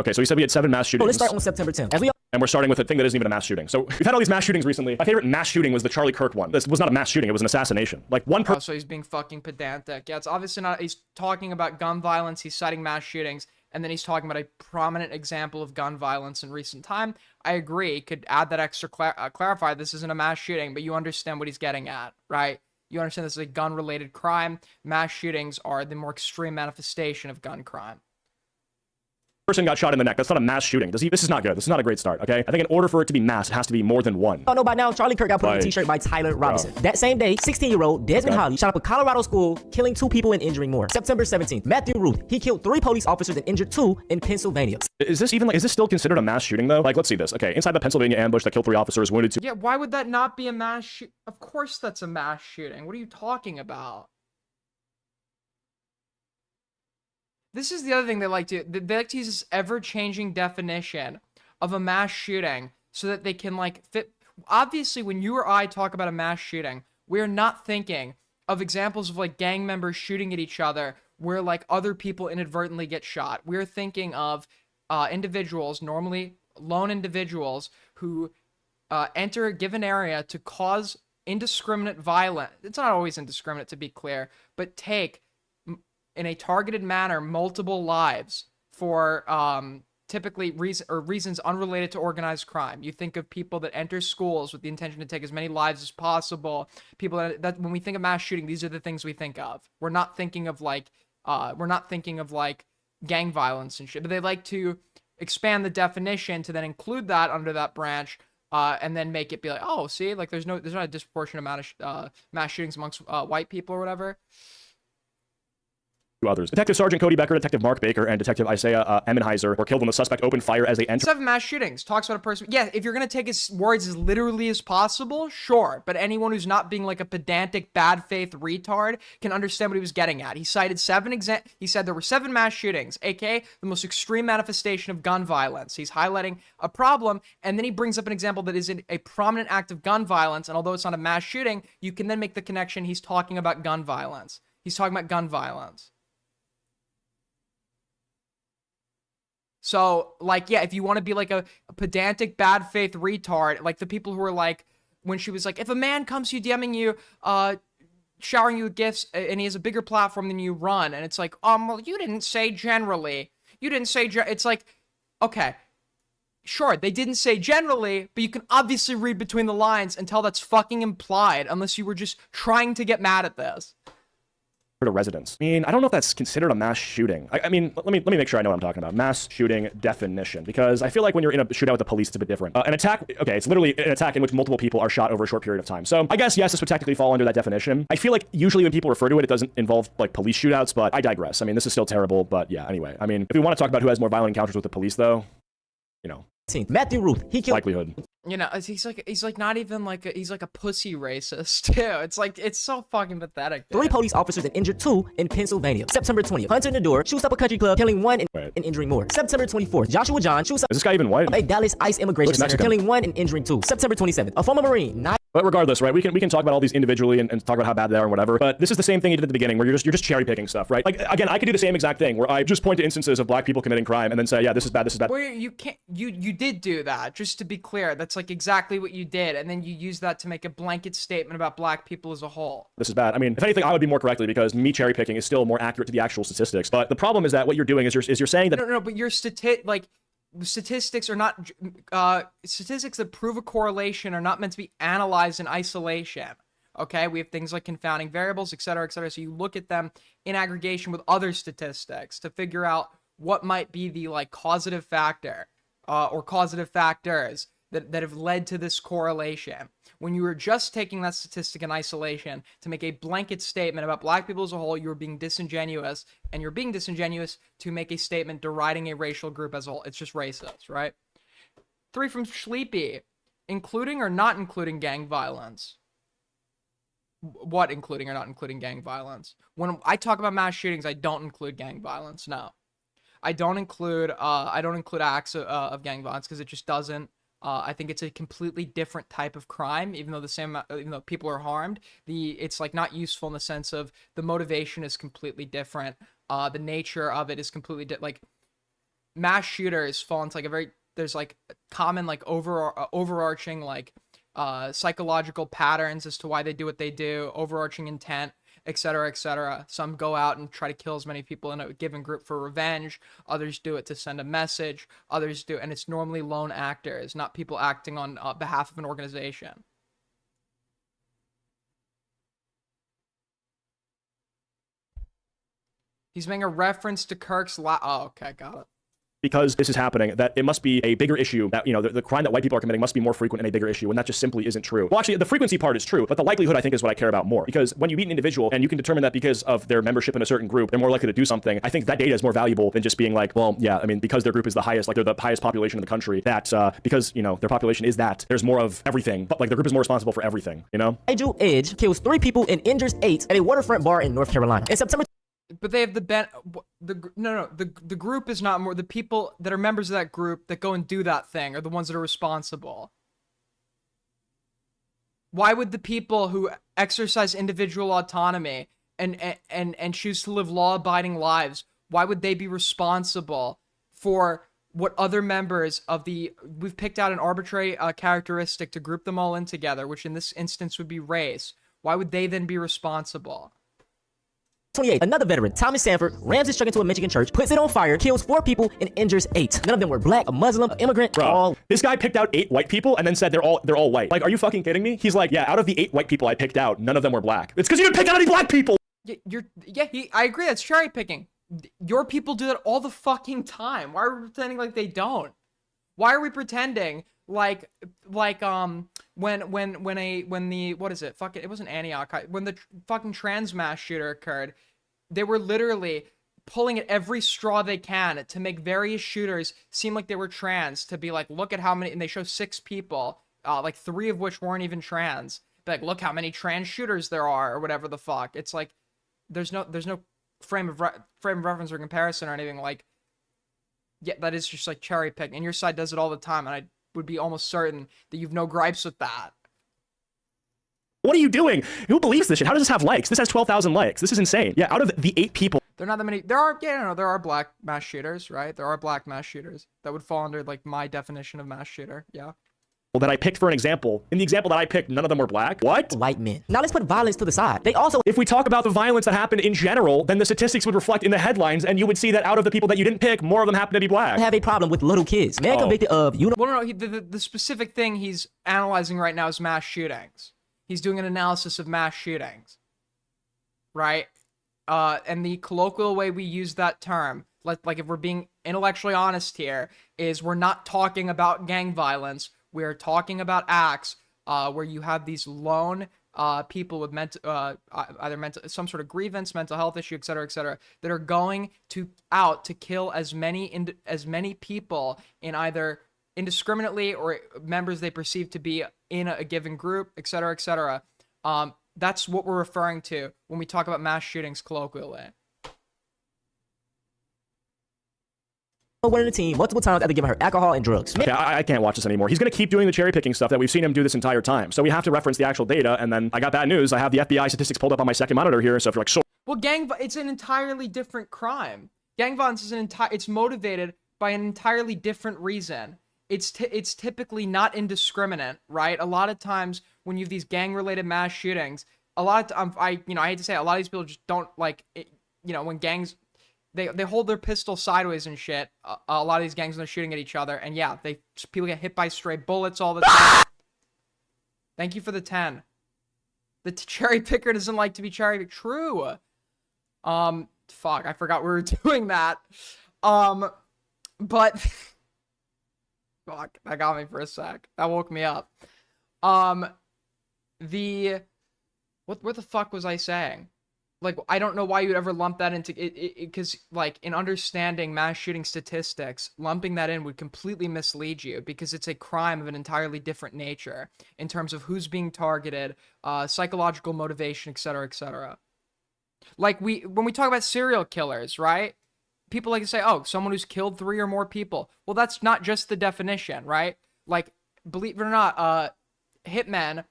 Okay, so he said we had 7 mass shootings. So let's start on September 10th. And we're starting with a thing that isn't even a mass shooting. So we've had all these mass shootings recently. My favorite mass shooting was the Charlie Kirk one. This was not a mass shooting, it was an assassination. Like one person. Oh, so he's being fucking pedantic. Yeah, it's obviously not. He's talking about gun violence, he's citing mass shootings, and then he's talking about a prominent example of gun violence in recent time. I agree, could add that extra clarify this isn't a mass shooting, but you understand what he's getting at, right? You understand this is a gun-related crime. Mass shootings are the more extreme manifestation of gun crime. Person got shot in the neck. That's not a mass shooting. This is not good. This is not a great start, okay? I think in order for it to be mass, it has to be more than one. Oh, no, by now, Charlie Kirk got put on a t-shirt by Tyler Robinson. That same day, 16-year-old Desmond Holly shot up a Colorado school, killing 2 people and injuring more. September 17th, Matthew Ruth. He killed 3 police officers and injured 2 in Pennsylvania. Is this still considered a mass shooting, though? Like, let's see this. Okay, inside the Pennsylvania ambush that killed 3 officers, wounded 2. Yeah, why would that not be a mass shoot? Of course that's a mass shooting. What are you talking about? This is the other thing they like to use this ever-changing definition of a mass shooting so that they can like fit. Obviously, when you or I talk about a mass shooting, we're not thinking of examples of like gang members shooting at each other where like other people inadvertently get shot. We're thinking of individuals, normally lone individuals, who enter a given area to cause indiscriminate violence. It's not always indiscriminate, to be clear, but take in a targeted manner multiple lives for typically reasons unrelated to organized crime. You think of people that enter schools with the intention to take as many lives as possible. People that when we think of mass shooting, these are the things we think of. We're not thinking of like gang violence and shit, but they like to expand the definition to then include that under that branch, and then make it be like, oh, see, like there's not a disproportionate amount of mass shootings amongst white people or whatever. Others. Detective Sergeant Cody Becker, Detective Mark Baker, and Detective Isaiah Emmenheiser were killed when the suspect opened fire as they entered. 7 mass shootings. Talks about a person. Yeah, if you're going to take his words as literally as possible, sure. But anyone who's not being like a pedantic, bad faith retard can understand what he was getting at. He cited he said there were 7 mass shootings, aka the most extreme manifestation of gun violence. He's highlighting a problem, and then he brings up an example that is a prominent act of gun violence, and although it's not a mass shooting, you can then make the connection he's talking about gun violence. He's talking about gun violence. So, like, yeah, if you want to be like a pedantic, bad faith retard, like the people who are like, when she was like, if a man comes to you DMing you, showering you with gifts, and he has a bigger platform than you, run. And it's like, well, you didn't say generally. You didn't say, it's like, okay, sure, they didn't say generally, but you can obviously read between the lines and tell that's fucking implied, unless you were just trying to get mad at this. A residence. I mean, I don't know if that's considered a mass shooting. I mean, let me make sure I know what I'm talking about. Mass shooting definition, because I feel like when you're in a shootout with the police, it's a bit different. An attack, okay, it's literally an attack in which multiple people are shot over a short period of time. So I guess, yes, this would technically fall under that definition. I feel like usually when people refer to it, it doesn't involve like police shootouts, but I digress. I mean, this is still terrible, but yeah, anyway. I mean, if we want to talk about who has more violent encounters with the police, though, you know. Matthew Ruth, he killed. Likelihood. You know, he's like not even like he's like a pussy racist too. It's like, it's so fucking pathetic. 3 police officers and injured 2 in Pennsylvania. September 20th, Hunter Nador shoots up a country club, killing 1 and injuring more. September 24th, Joshua John shoots up. Is this guy even white? A Dallas ICE immigration center, killing 1 and injuring 2. September 27th, a former Marine. But regardless, right? We can talk about all these individually and talk about how bad they are and whatever. But this is the same thing you did at the beginning, where you're just cherry picking stuff, right? Like again, I could do the same exact thing, where I just point to instances of black people committing crime and then say, yeah, this is bad, this is bad. Well, you can't. You did do that. Just to be clear, that's like exactly what you did, and then you use that to make a blanket statement about black people as a whole. This is bad. I mean, if anything, I would be more correctly, because me cherry picking is still more accurate to the actual statistics. But the problem is that what you're doing is you're saying that no, but your statistics are not statistics that prove a correlation are not meant to be analyzed in isolation. Okay, we have things like confounding variables, et cetera, so you look at them in aggregation with other statistics to figure out what might be the like causative factor or causative factors that have led to this correlation. When you were just taking that statistic in isolation to make a blanket statement about black people as a whole, you were being disingenuous, and you're being disingenuous to make a statement deriding a racial group as a whole. It's just racist, right? 3 from Sleepy, including or not including gang violence? What including or not including gang violence? When I talk about mass shootings, I don't include gang violence. No, I don't include acts of gang violence, because it just doesn't. I think it's a completely different type of crime, even though people are harmed. It's like not useful in the sense of the motivation is completely different. The nature of it is completely like mass shooters fall into like there's like common like overarching like psychological patterns as to why they do what they do, overarching intent, etc., etc. Some go out and try to kill as many people in a given group for revenge. Others do it to send a message. Others do, and it's normally lone actors, not people acting on behalf of an organization. He's making a reference to Kirk's oh, okay, got it. Because this is happening, that it must be a bigger issue, that, you know, the crime that white people are committing must be more frequent and a bigger issue, when that just simply isn't true. Well, actually, the frequency part is true, but the likelihood, I think, is what I care about more. Because when you meet an individual and you can determine that because of their membership in a certain group, they're more likely to do something, I think that data is more valuable than just being like, well, yeah, I mean, because their group is the highest, like they're the highest population in the country, that because, you know, their population is that, there's more of everything, but like the group is more responsible for everything, you know? Nigel Edge kills 3 people and injures 8 at a waterfront bar in North Carolina. In September. But they have the group is not more, the people that are members of that group that go and do that thing are the ones that are responsible. Why would the people who exercise individual autonomy and choose to live law-abiding lives, why would they be responsible for what other members of we've picked out an arbitrary characteristic to group them all in together, which in this instance would be race. Why would they then be responsible? 28, another veteran, Thomas Sanford, rams his truck into a Michigan church, puts it on fire, kills 4 people, and injures 8. None of them were black, a Muslim, an immigrant, Bro, all. this guy picked out 8 white people and then said they're all white. Like, are you fucking kidding me? He's like, yeah, out of the 8 white people I picked out, none of them were black. It's because you didn't pick out any black people. I agree. That's cherry picking. Your people do that all the fucking time. Why are we pretending like they don't? Why are we pretending like when the what is it? Fuck it. It wasn't Antioch. When the fucking trans mass shooter occurred, they were literally pulling at every straw they can to make various shooters seem like they were trans, to be like, look at how many, and they show 6 people, like 3 of which weren't even trans. Be like, look how many trans shooters there are, or whatever the fuck. It's like, there's no frame of reference or comparison or anything. Like, yeah, that is just like cherry picking, and your side does it all the time, and I would be almost certain that you've no gripes with that. What are you doing? Who believes this shit? How does this have likes? This has 12,000 likes. This is insane. Yeah, out of the 8 people. There are not that many. There are, yeah, no, there are black mass shooters, right? There are black mass shooters that would fall under like my definition of mass shooter. Yeah. That I picked for an example. In the example that I picked, none of them were black. What? White men. Now let's put violence to the side. They also. If we talk about the violence that happened in general, then the statistics would reflect in the headlines, and you would see that out of the people that you didn't pick, more of them happen to be black. Have a problem with little kids. Man convicted of Well, no, the specific thing he's analyzing right now is mass shootings. He's doing an analysis of mass shootings, right? And the colloquial way we use that term, like if we're being intellectually honest here, is we're not talking about gang violence. We're talking about acts where you have these lone people with either some sort of grievance, mental health issue, et cetera, that are going out to kill as many people in either indiscriminately or members they perceive to be in a given group, et cetera. That's what we're referring to when we talk about mass shootings colloquially. winning the team multiple times after giving her alcohol and drugs. Okay, I can't watch this anymore. He's going to keep doing the cherry picking stuff that we've seen him do this entire time. So we have to reference the actual data. And then I got bad news. I have the FBI statistics pulled up on my second monitor here. So if you're like, well, it's an entirely different crime. Gang violence is it's motivated by an entirely different reason. It's typically not indiscriminate, right? A lot of times when you have these gang-related mass shootings, a lot of I hate to say it, a lot of these people just don't like it, when gangs they hold their pistol sideways and shit. A lot of these gangs when they're shooting at each other, and yeah, people get hit by stray bullets all the time. Thank you for the 10. The cherry picker doesn't like to be cherry picked. True. Fuck, I forgot we were doing that. But fuck, that got me for a sec. That woke me up. What the fuck was I saying? Like, I don't know why you'd ever lump that into it, because like in understanding mass shooting statistics, lumping that in would completely mislead you, because it's a crime of an entirely different nature in terms of who's being targeted, psychological motivation, etc., etc. Like when we talk about serial killers, right? People like to say, oh, someone who's killed 3 or more people. Well, that's not just the definition, right? Like, believe it or not, hitmen,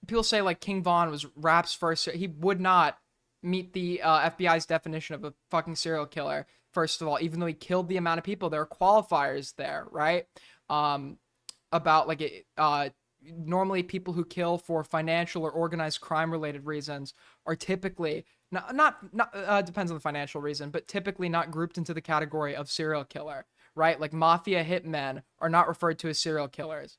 people say like King Von was Rap's first. He would not meet the FBI's definition of a fucking serial killer, first of all, even though he killed the amount of people. There are qualifiers there, right? About like normally people who kill for financial or organized crime related reasons are typically not depends on the financial reason, but typically not grouped into the category of serial killer, right? Like mafia hitmen are not referred to as serial killers,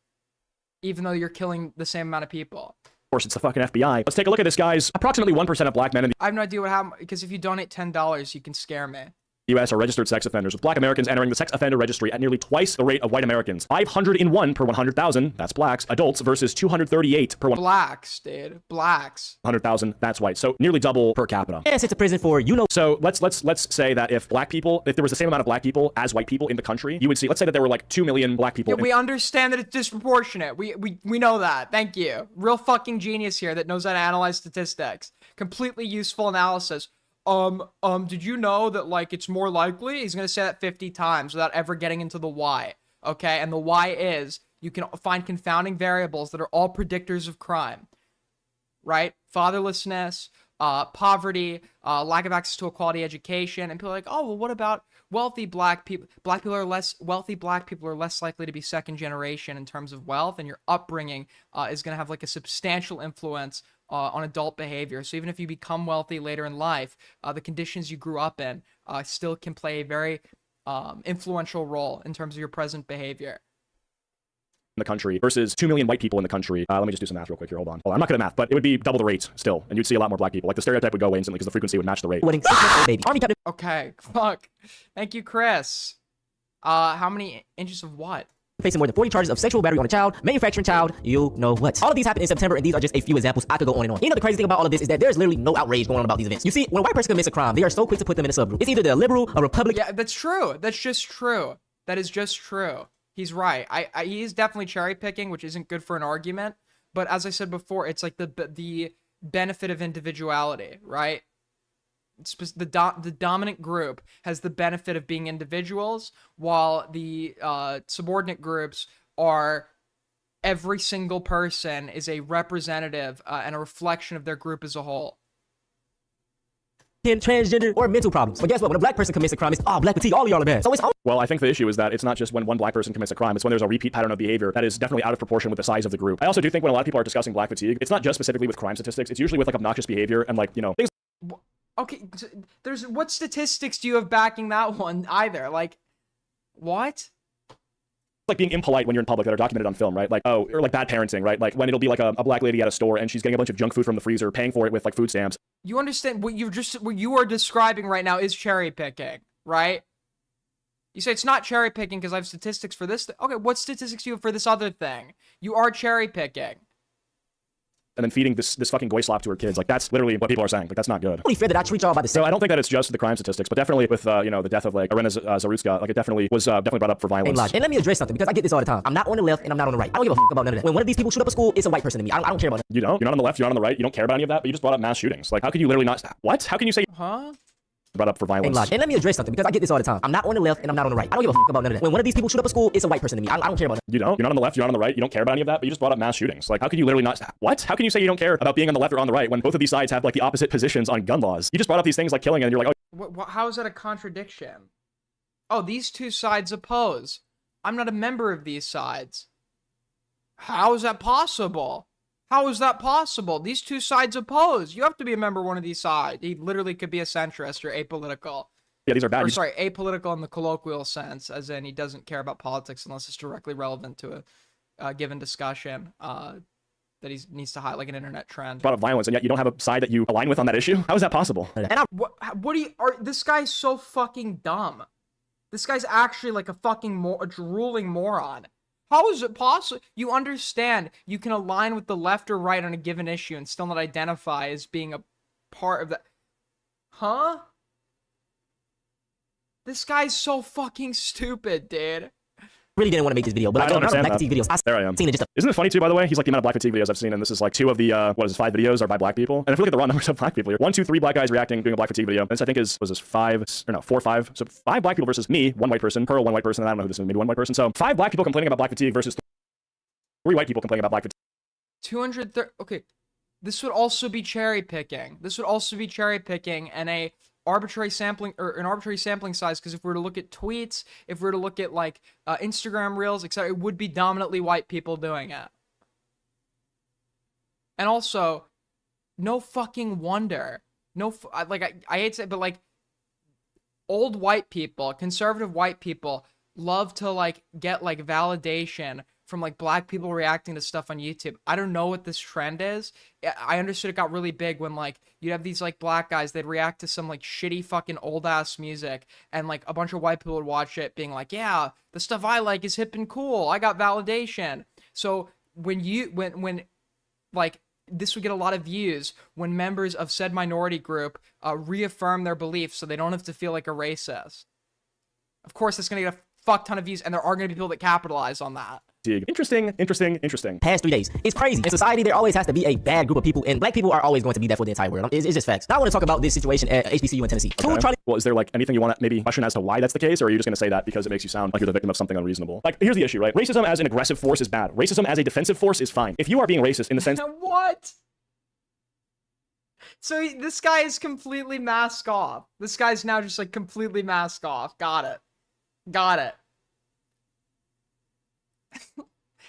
even though you're killing the same amount of people. Of course, it's the fucking FBI. Let's take a look at this, guys. Approximately 1% of black men in the I have no idea what happened, because if you donate $10, you can scare me. U.S. are registered sex offenders, with black Americans entering the sex offender registry at nearly twice the rate of white Americans. 501 per 100,000, that's blacks, adults, versus 238 per Blacks, dude. Blacks. 100,000, that's white. So nearly double per capita. Yes, it's a prison for, So let's say that if there was the same amount of black people as white people in the country, you would see, let's say that there were like 2 million black people. Yeah, we understand that it's disproportionate. We know that. Thank you. Real fucking genius here that knows how to analyze statistics. Completely useful analysis. Did you know that, like, it's more likely? He's gonna say that 50 times without ever getting into the why, okay? And the why is, you can find confounding variables that are all predictors of crime, right? Fatherlessness, poverty, lack of access to a quality education, and people are like, oh, well, what about wealthy black people? Wealthy black people are less likely to be second generation in terms of wealth, and your upbringing is gonna have, like, a substantial influence on adult behavior. So even if you become wealthy later in life, the conditions you grew up in still can play a very influential role in terms of your present behavior. In the country versus 2 million white people in the country. Let me just do some math real quick here. Hold on. I'm not good at math, but it would be double the rate still, and you'd see a lot more black people. Like the stereotype would go away instantly because the frequency would match the rate. Okay, fuck. Thank you, Chris. How many inches of what? Facing more than 40 charges of sexual battery on a child, manufacturing child, you know what. All of these happened in September, and these are just a few examples. I could go on and on. You know the crazy thing about all of this is that there's literally no outrage going on about these events. You see, when a white person commits a crime, they are so quick to put them in a subgroup. It's either they're liberal, a Republican. Yeah, that's true. That's just true. That is just true. He's right. He is definitely cherry picking, which isn't good for an argument. But as I said before, it's like the benefit of individuality, right? The dominant group has the benefit of being individuals, while the subordinate groups are every single person is a representative and a reflection of their group as a whole. Transgender or mental problems. But guess what? When a black person commits a crime, it's black fatigue. All of y'all are bad. So it's well, I think the issue is that it's not just when one black person commits a crime, it's when there's a repeat pattern of behavior that is definitely out of proportion with the size of the group. I also do think when a lot of people are discussing black fatigue, it's not just specifically with crime statistics, it's usually with like obnoxious behavior and like, you know, things. Okay, there's what statistics do you have backing that one either? Like, what? Like being impolite when you're in public that are documented on film, right? Like, oh, or like bad parenting, right? Like when it'll be like a black lady at a store and she's getting a bunch of junk food from the freezer, paying for it with like food stamps. You understand what you are describing right now is cherry picking, right? You say it's not cherry picking because I have statistics for this. Okay, what statistics do you have for this other thing? You are cherry picking. And then feeding this fucking goy slop to her kids. Like, that's literally what people are saying. Like, that's not good. Really fair that I treat y'all by the same. So I don't think that it's just the crime statistics, but definitely with, you know, the death of, like, Irina Zarutska, like, it definitely was definitely brought up for violence. And let me address something, because I get this all the time. I'm not on the left, and I'm not on the right. I don't give a fuck about none of that. When one of these people shoot up a school, it's a white person to me. I don't care about that. You don't? You're not on the left, you're not on the right, you don't care about any of that, but you just brought up mass shootings. Like, how can you literally not... What? How can you say... Huh? Brought up for violence. And let me address something, because I get this all the time. I'm not on the left, and I'm not on the right. I don't give a fuck about none of that. When one of these people shoot up a school, it's a white person to me. I don't care about that. You don't? You're not on the left, you're not on the right, you don't care about any of that, but you just brought up mass shootings. Like, how can you literally not... What? How can you say you don't care about being on the left or on the right when both of these sides have, like, the opposite positions on gun laws? You just brought up these things like killing, and you're like, oh... How is that a contradiction? Oh, these two sides oppose. I'm not a member of these sides. How is that possible? How is that possible? These two sides oppose. You have to be a member of one of these sides. He literally could be a centrist or apolitical. Yeah, these are bad. Or, sorry, apolitical in the colloquial sense, as in he doesn't care about politics unless it's directly relevant to a given discussion that he needs to highlight, like an internet trend. Brought up violence, and yet you don't have a side that you align with on that issue? How is that possible? And what do you... This guy's so fucking dumb. This guy's actually like a fucking a drooling moron. How is it possible? You understand you can align with the left or right on a given issue and still not identify as being a part of that. Huh? This guy's so fucking stupid, dude. Really didn't want to make this video, but I don't understand black fatigue videos. There I am. Isn't it funny too, by the way? He's like the amount of black fatigue videos I've seen, and this is like 2 of the 5 videos are by black people. And if you look at the raw numbers of black people here, 1, 2, 3 black guys reacting, doing a black fatigue video. This I think was this 4 or 5. So 5 black people versus me, 1 white person, Pearl, 1 white person, and I don't know who this is, maybe 1 white person. So 5 black people complaining about black fatigue versus 3 white people complaining about black fatigue. 230. Okay, this would also be cherry picking. This would also be cherry picking and an arbitrary sampling size, because if we were to look at tweets, if we were to look at like Instagram reels, etc., it would be dominantly white people doing it. And also, no fucking wonder. I hate to say it, but like old white people, conservative white people love to like get like validation from like black people reacting to stuff on YouTube. I don't know what this trend is. I understood it got really big when like you'd have these like black guys, they'd react to some like shitty fucking old ass music, and like a bunch of white people would watch it being like, yeah, the stuff I like is hip and cool. I got validation. So when like this would get a lot of views when members of said minority group reaffirm their beliefs so they don't have to feel like a racist. Of course, it's going to get a fuck ton of views, and there are going to be people that capitalize on that. Interesting. Past 3 days. It's crazy. In society, there always has to be a bad group of people, and black people are always going to be that for the entire world. It's just facts. Now I want to talk about this situation at HBCU in Tennessee. Okay. Well, is there like anything you want to maybe question as to why that's the case, or are you just going to say that because it makes you sound like you're the victim of something unreasonable? Like, here's the issue, right? Racism as an aggressive force is bad. Racism as a defensive force is fine. If you are being racist in the sense... What? So this guy is completely mask off. This guy's now just like completely mask off. Got it.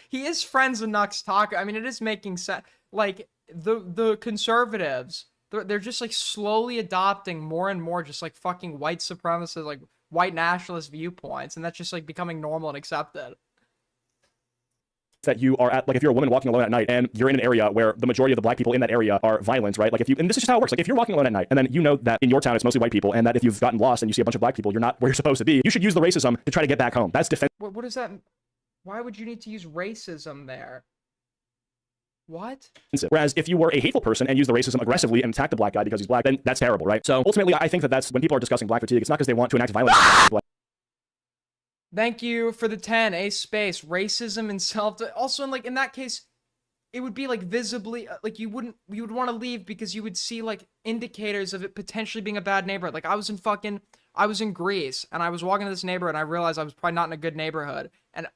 He is friends with Nux Taco. I mean, it is making sense. Like, the conservatives, they're just like slowly adopting more and more just like fucking white supremacist, like white nationalist viewpoints, and that's just like becoming normal and accepted. That you are at, like, if you're a woman walking alone at night and you're in an area where the majority of the black people in that area are violent, right? Like, if you, and this is just how it works. Like, if you're walking alone at night and then you know that in your town it's mostly white people, and that if you've gotten lost and you see a bunch of black people, you're not where you're supposed to be, you should use the racism to try to get back home. That's defense. What is that? Why would you need to use racism there? What? Whereas if you were a hateful person and use the racism aggressively and attack the black guy because he's black, then that's terrible, right? So ultimately, I think that that's when people are discussing black fatigue, it's not because they want to enact violence. Thank you for the 10, a space, racism and self. Also, in that case, it would be like visibly, like you would want to leave because you would see like indicators of it potentially being a bad neighborhood. Like I was in Greece and I was walking to this neighborhood and I realized I was probably not in a good neighborhood. And,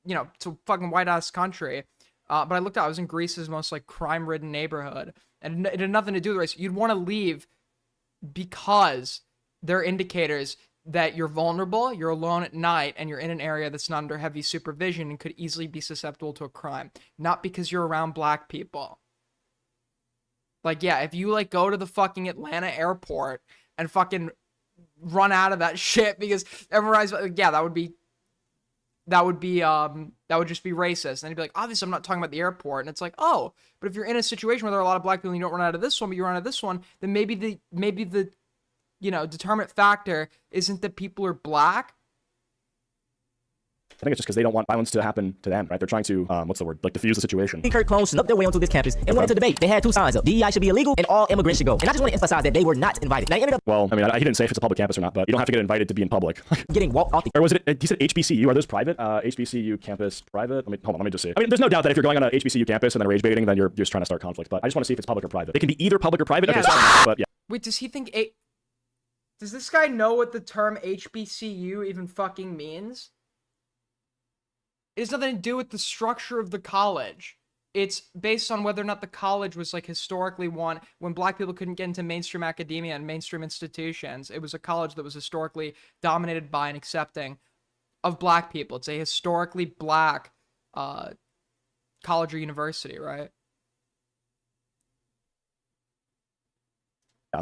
you know, it's a fucking white ass country. But I looked out, I was in Greece's most like crime ridden neighborhood and it had nothing to do with race. You'd want to leave because there are indicators that you're vulnerable, you're alone at night, and you're in an area that's not under heavy supervision and could easily be susceptible to a crime. Not because you're around black people. Like, yeah, if you, like, go to the fucking Atlanta airport and fucking run out of that shit because everyone's like, yeah, that would just be racist. And you'd be like, obviously I'm not talking about the airport. And it's like, oh, but if you're in a situation where there are a lot of black people and you don't run out of this one, but you run out of this one, then maybe the you know, determinant factor isn't that people are black. I think it's just because they don't want violence to happen to them, right? They're trying to, what's the word? Like, diffuse the situation. Kurt clones snuck their way onto this campus and went into debate. They had two signs up. DEI should be illegal and all immigrants should go. And I just want to emphasize that they were not invited. Now, he ended up well, I mean, he didn't say if it's a public campus or not, but you don't have to get invited to be in public. getting walked off the... Or was it, he said HBCU, are those private? HBCU campus private? Hold on, let me just see. I mean, there's no doubt that if you're going on a HBCU campus and then rage baiting, then you're just trying to start conflict. But I just want to see if it's public or private. It can be either public or private. Yeah, okay, but yeah. Wait, does he think does this guy know what the term HBCU even fucking means? It has nothing to do with the structure of the college. It's based on whether or not the college was like historically one when black people couldn't get into mainstream academia and mainstream institutions. It was a college that was historically dominated by and accepting of black people. It's a historically black college or university, right?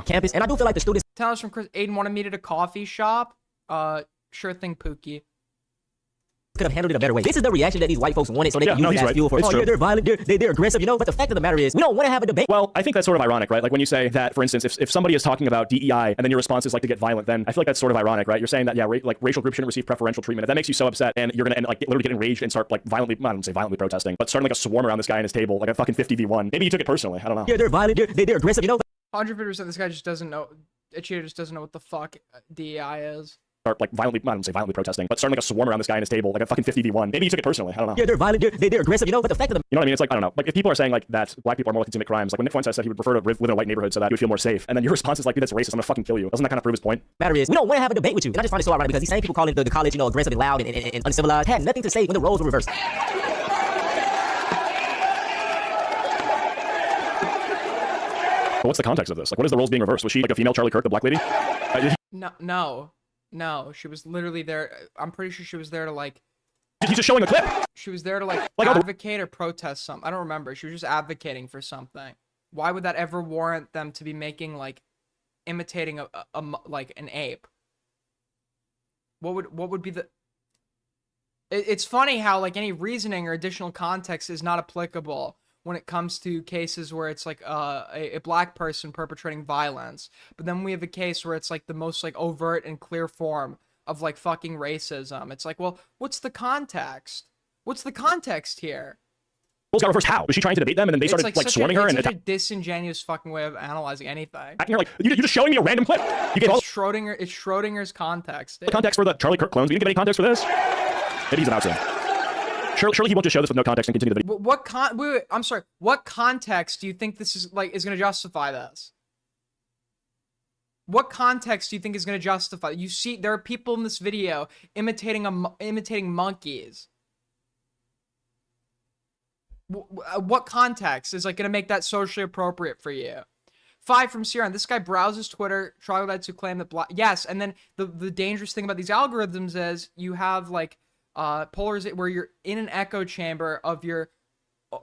campus, and I do feel like the students... Tell us from Chris. Aiden wanted to meet at a coffee shop. Sure thing, Pookie. Could have handled it a better way. This is the reaction that these white folks wanted so they can use it as right. fuel for, yeah, they're violent, they're aggressive, you know? But the fact of the matter is, we don't want to have a debate. Well, I think that's sort of ironic, right? Like when you say that, for instance, if somebody is talking about DEI and then your response is like to get violent, then I feel like that's sort of ironic, right? You're saying that, yeah, like racial groups shouldn't receive preferential treatment. If that makes you so upset and you're going to end like literally get enraged and start like violently, I don't say violently protesting, but starting like a swarm around this guy and his table, like a fucking 50v1. Maybe you took it personally. I don't know. Yeah, they're violent, they're aggressive, you know? 100%. This guy just doesn't know. Ichiro just doesn't know what the fuck DEI is. Start like violently, I don't say violently protesting, but starting like a swarm around this guy and his table, like a fucking 50v1. Maybe you took it personally. I don't know. Yeah, they're violent, they're aggressive, you know? But the fact of the... You know what I mean? It's like, I don't know. Like if people are saying like that black people are more likely to commit crimes, like when Nick Fuentes said he would prefer to live in a white neighborhood so that he would feel more safe, and then your response is like, dude, that's racist, I'm gonna fucking kill you. Doesn't that kind of prove his point? Matter is, we don't want to have a debate with you. And I just find it so ironic because these same people calling the college, you know, aggressive and loud and uncivilized had nothing to say when the roles were reversed. But what's the context of this? Like, what is the roles being reversed? Was she like a female Charlie Kirk, the black lady? No. She was literally there. I'm pretty sure she was there to like. He's just showing a clip. She was there to like advocate or protest something. I don't remember. She was just advocating for something. Why would that ever warrant them to be making like imitating a like an ape? What would be the? It's funny how like any reasoning or additional context is not applicable when it comes to cases where it's like a black person perpetrating violence. But then we have a case where it's like the most like overt and clear form of like fucking racism. It's like, well, what's the context? What's the context here? Roles got reversed how? Was she trying to debate them and then they started like swarming her? It's such a disingenuous fucking way of analyzing anything. You're like, you're just showing me a random clip. You gave all It's Schrodinger's context. the context for the Charlie Kirk clones. We didn't give any context for this. Maybe he's about to. Surely he won't just show this with no context and continue the video. Wait, I'm sorry. What context do you think this is like is going to justify this? What context do you think is going to justify? You see, there are people in this video imitating monkeys. What context is like going to make that socially appropriate for you? 5 from Siren. This guy browses Twitter, troglodytes who claim that yes, and then the dangerous thing about these algorithms is you have like polarization where you're in an echo chamber of your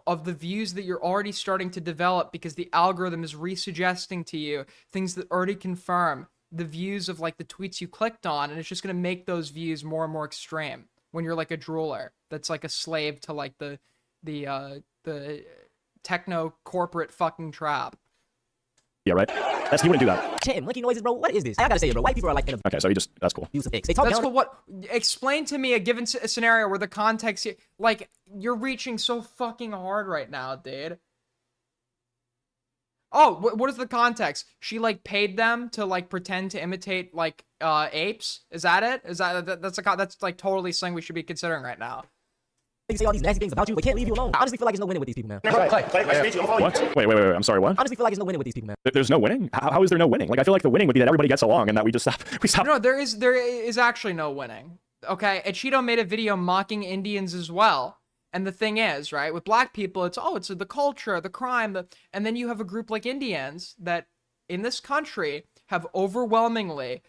of the views that you're already starting to develop because the algorithm is resuggesting to you things that already confirm the views of like the tweets you clicked on, and it's just going to make those views more and more extreme when you're like a drooler that's like a slave to like the techno corporate fucking trap. Yeah, right? He wouldn't do that. Chatting, monkey noises, bro. What is this? I gotta say it, bro. White people are like in a Okay, so that's cool. use of X. They talk That's down. what explain to me a given scenario where the context, like, you're reaching so fucking hard right now, dude. Oh, what is the context? She like paid them to like pretend to imitate like apes. Is that it? Is that's like totally something we should be considering right now. They say all these nasty things about you, but can't leave you alone. I honestly feel like there's no winning with these people, man. What? Wait. I'm sorry. What? I honestly feel like there's no winning with these people, man. There's no winning. How is there no winning? Like, I feel like the winning would be that everybody gets along and that we just stop. No, there is actually no winning. Okay, and Cheeto made a video mocking Indians as well. And the thing is, right, with black people, it's the culture, the crime, and then you have a group like Indians that in this country have overwhelmingly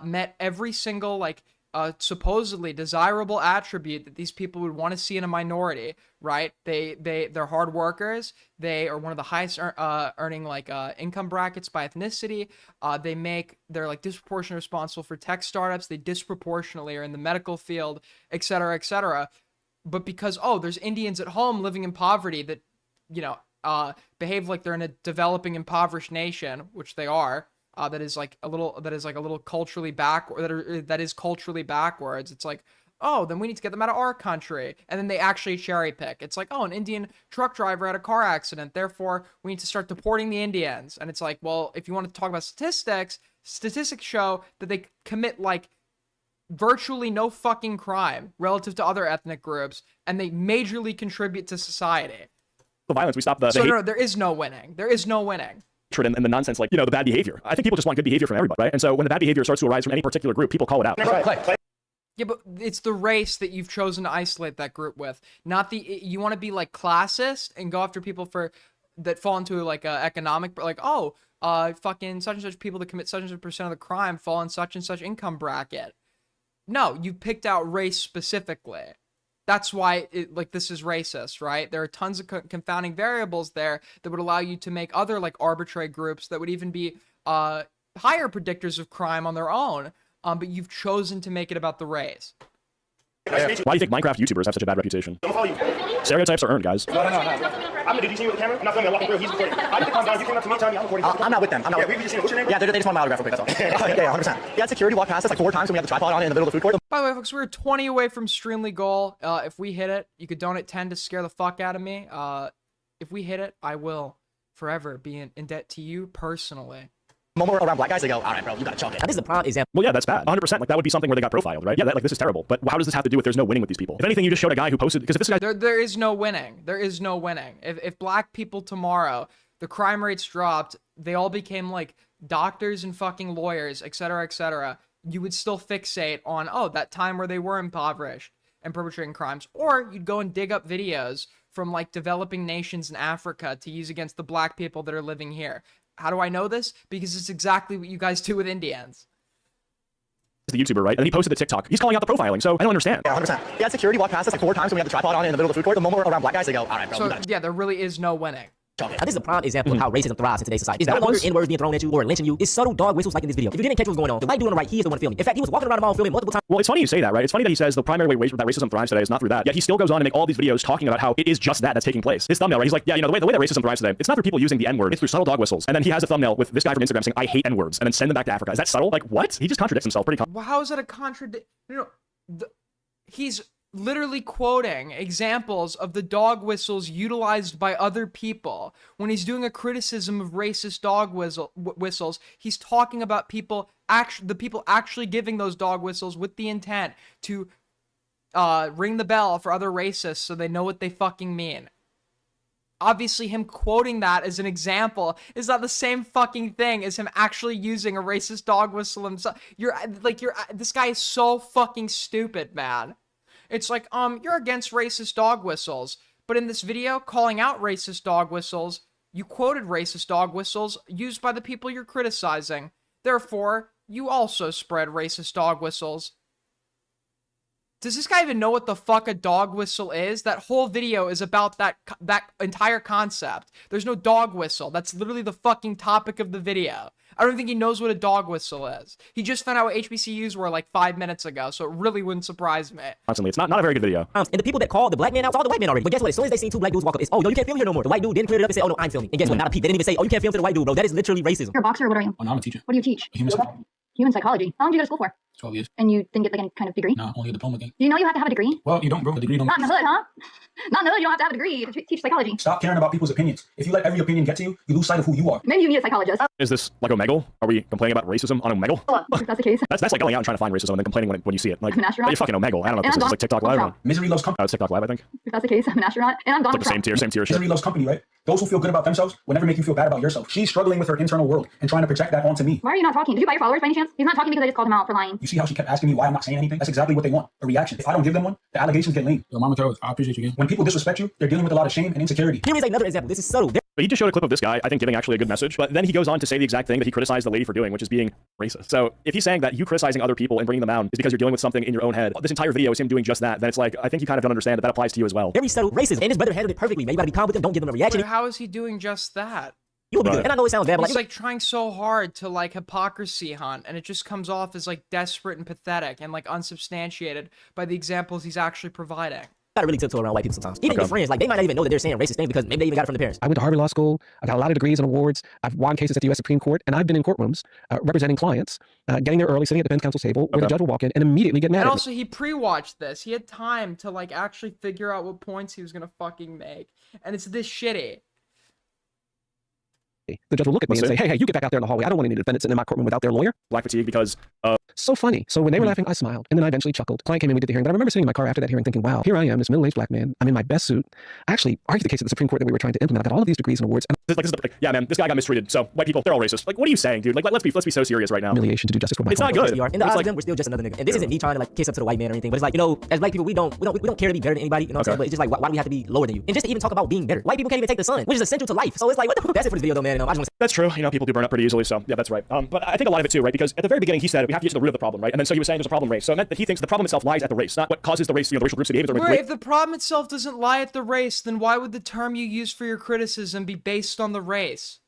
met every single like supposedly desirable attribute that these people would want to see in a minority, right? They're hard workers. They are one of the highest earning like income brackets by ethnicity. They're like disproportionately responsible for tech startups. They disproportionately are in the medical field, et cetera, et cetera. But because there's Indians at home living in poverty that, behave like they're in a developing impoverished nation, which they are. That is a little culturally culturally backwards. It's like, then we need to get them out of our country. And then they actually cherry pick. It's like, an Indian truck driver had a car accident. Therefore, we need to start deporting the Indians. And it's like, well, if you want to talk about statistics show that they commit like virtually no fucking crime relative to other ethnic groups. And they majorly contribute to society. The violence, we stop the So no, there is no winning. There is no winning. And the nonsense, like, the bad behavior. I think people just want good behavior from everybody, right? And so when the bad behavior starts to arise from any particular group, people call it out. Yeah, but it's the race that you've chosen to isolate that group with. Not you want to be like classist and go after people that fall into like economic, like, fucking such and such people that commit such and such percent of the crime fall in such and such income bracket. No, you picked out race specifically. That's why this is racist, right? There are tons of confounding variables there that would allow you to make other like arbitrary groups that would even be higher predictors of crime on their own. But you've chosen to make it about the race. Why do you think Minecraft YouTubers have such a bad reputation? Stereotypes are earned, guys. No. I'm gonna do you with the camera. I'm not filming. I'm walking through. He's recording. I need to calm down. You came up to me telling me I'm recording. I'm not with them. I'm not. Yeah, we just seen what's your name? Yeah, they just want my autograph real quick. That's all. Yeah, 100%. Yeah, security walked past us like 4 times when we had the tripod on it in the middle of the food court. By the way, folks, we're 20 away from Streamly goal. If we hit it, you could donate 10 to scare the fuck out of me. If we hit it, I will forever be in debt to you personally. Moment around black guys, they go, all right, bro, you gotta chalk it. Now, this is a prime example. Well, yeah, that's bad. 100%. Like, that would be something where they got profiled, right? Yeah, this is terrible. But how does this have to do with there's no winning with these people? If anything, you just showed a guy who posted, because if this guy... There is no winning. There is no winning. If black people tomorrow, the crime rates dropped, they all became, like, doctors and fucking lawyers, et cetera, you would still fixate on, that time where they were impoverished and perpetrating crimes. Or you'd go and dig up videos from, like, developing nations in Africa to use against the black people that are living here. How do I know this? Because it's exactly what you guys do with Indians. The YouTuber, right? And he posted the TikTok. He's calling out the profiling, so I don't understand. Yeah, 100%. Yeah, security walked past us like 4 times when we had the tripod on it in the middle of the food court. The moment around black guys, they go, all right, bro. So, yeah, there really is no winning. Now, this is a prime example of how racism thrives in today's society. It's no longer N-words being thrown at you or lynching you. It's subtle dog whistles like in this video. If you didn't catch what was going on, the white dude on the right, he is the one filming. In fact, he was walking around the mall filming multiple times. Well, it's funny you say that, right? It's funny that he says the primary way that racism thrives today is not through that. Yet he still goes on to make all these videos talking about how it is just that's taking place. His thumbnail, right? He's like, yeah, the way that racism thrives today, it's not through people using the N-word, it's through subtle dog whistles. And then he has a thumbnail with this guy from Instagram saying, I hate N-words, and then send them back to Africa. Is that subtle? Like, what? He just contradicts himself pretty. Well, how is that a contradiction? He's literally quoting examples of the dog whistles utilized by other people. When he's doing a criticism of racist dog whistles, he's talking about the people actually giving those dog whistles with the intent to ring the bell for other racists so they know what they fucking mean. Obviously, him quoting that as an example is not the same fucking thing as him actually using a racist dog whistle himself. This guy is so fucking stupid, man. It's like, you're against racist dog whistles, but in this video calling out racist dog whistles, you quoted racist dog whistles used by the people you're criticizing. Therefore, you also spread racist dog whistles. Does this guy even know what the fuck a dog whistle is? That whole video is about that entire concept. There's no dog whistle. That's literally the fucking topic of the video. I don't think he knows what a dog whistle is. He just found out what HBCUs were like 5 minutes ago, so it really wouldn't surprise me. Constantly. It's not a very good video. And the people that call the black man out saw the white man already. But guess what? As soon as they seen two black dudes walk up, it's, oh, yo, you can't film here no more. The white dude didn't clear it up and say, oh, no, I'm filming. And guess what? Not a peep. They didn't even say, oh, you can't film to the white dude, bro. That is literally racism. You're a boxer or what are you? Oh, no, I'm a teacher. What do you teach? Human psychology. Human psychology. How long did you go to school for? 12 years. And you didn't get like any kind of degree? No, only a diploma game. Do you know you have to have a degree? Well, you don't, bro. The degree don't. Not in the hood, huh? Not in the hood, you don't have to have a degree to teach psychology. Stop caring about people's opinions. If you let every opinion get to you, you lose sight of who you are. Maybe you need a psychologist. Is this like Omegle? Are we complaining about racism on Omegle? If that's the case. That's like going out and trying to find racism and then complaining when you see it. Like, I'm an astronaut. you're fucking Omegle. I don't know if this is like TikTok Live. Or... Misery loves company. It's TikTok Live, I think. If that's the case, I'm an astronaut, and I'm Donald It's like the same tier shit. Misery loves company, right? Those who feel good about themselves will never make you feel bad about yourself. She's struggling with her internal world and trying to project that onto me. Why are you not talking? Did you buy your followers by any chance? He's not talking because I just called him out for lying. You see how she kept asking me why I'm not saying anything? That's exactly what they want. A reaction. If I don't give them one, the allegations get lame. Yo, Mama Toad, I appreciate you again. When people disrespect you, they're dealing with a lot of shame and insecurity. Here is another example. This is subtle. But he just showed a clip of this guy, I think, giving actually a good message. But then he goes on to say the exact thing that he criticized the lady for doing, which is being racist. So if he's saying that you criticizing other people and bringing them down is because you're dealing with something in your own head, this entire video is him doing just that, then it's like, I think you kind of don't understand that that applies to you as well. Very subtle racism. And his brother handled it perfectly, man. You gotta be calm with them. Don't give them a reaction. But how is he doing just that? You'll be good. And I know it sounds bad, but he's like trying so hard to like hypocrisy hunt, and it just comes off as like desperate and pathetic and like unsubstantiated by the examples he's actually providing. Gotta really tiptoe around white people sometimes. Even your friends, like they might not even know that they're saying racist things because maybe they even got it from their parents. I went to Harvard Law School. I got a lot of degrees and awards. I've won cases at the U.S. Supreme Court, and I've been in courtrooms representing clients, getting there early, sitting at the defense counsel table, where the judge will walk in and immediately get mad And at also, he pre-watched this. He had time to like actually figure out what points he was gonna fucking make, and it's this shitty. The judge will look at me and say, hey, you get back out there in the hallway. I don't want any defendants sitting in my courtroom without their lawyer. Black fatigue because So funny. So when they were laughing, I smiled. And then I eventually chuckled. Client came in, we did the hearing. But I remember sitting in my car after that hearing thinking, wow, here I am, this middle-aged black man. I'm in my best suit. I actually argued the case at the Supreme Court that we were trying to implement. I got all of these degrees and awards. And yeah, man, this guy got mistreated. So white people, they're all racist. Like, what are you saying, dude? Like, let's be so serious right now. Humiliation to do justice for my It's not good. In the eyes of them, we're still just another nigga. And this isn't me trying to like kiss up to the white man or anything. But it's like, you know, as black people, we don't care to be better than anybody. You know what I'm saying? But it's just like, why do we have to be lower than you? And just to even talk about being better, white people can't even take the sun, which is essential to life. So it's like, what the that's it for this video, though, man. I just want to That's true. You know, people do burn up pretty easily. So yeah, that's right. But I think a lot of it too, right? Because at the very beginning, he said we have to get to the root of the problem, right? And then so he was saying there's a problem race. So it meant that he thinks the problem itself lies at the race, not what causes the race, you know, the racial groups to behave. Right, if the problem itself doesn't lie at the race, then why would the term you use for your criticism be based on the race?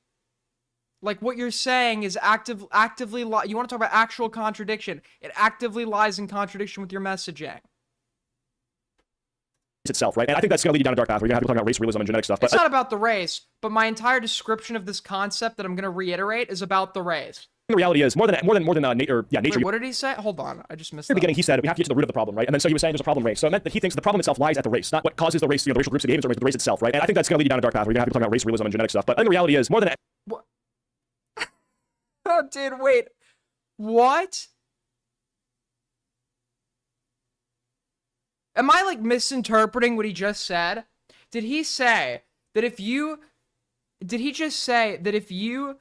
Like, what you're saying is actively you want to talk about actual contradiction. It actively lies in contradiction with your messaging. Itself, right? And I think that's going to lead you down a dark path where you're going to have people talking about race realism and genetic stuff. But It's not about the race, but my entire description of this concept that I'm going to reiterate is about the race. the reality is more than nature. Wait, what did he say? Hold on, I just missed At the that. beginning, he said we have to get to the root of the problem, right? And then so he was saying there's a problem race. So it meant that he thinks the problem itself lies at the race, not what causes the race, you know, the racial groups to behave in the race itself, right? And I think that's going to lead you down a dark path where you're going to have people talking about race realism and genetic stuff. But I think the reality is more than Oh, dude, wait. What? Am I, like, misinterpreting what he just said? Did he say that if you... Did he just say that if you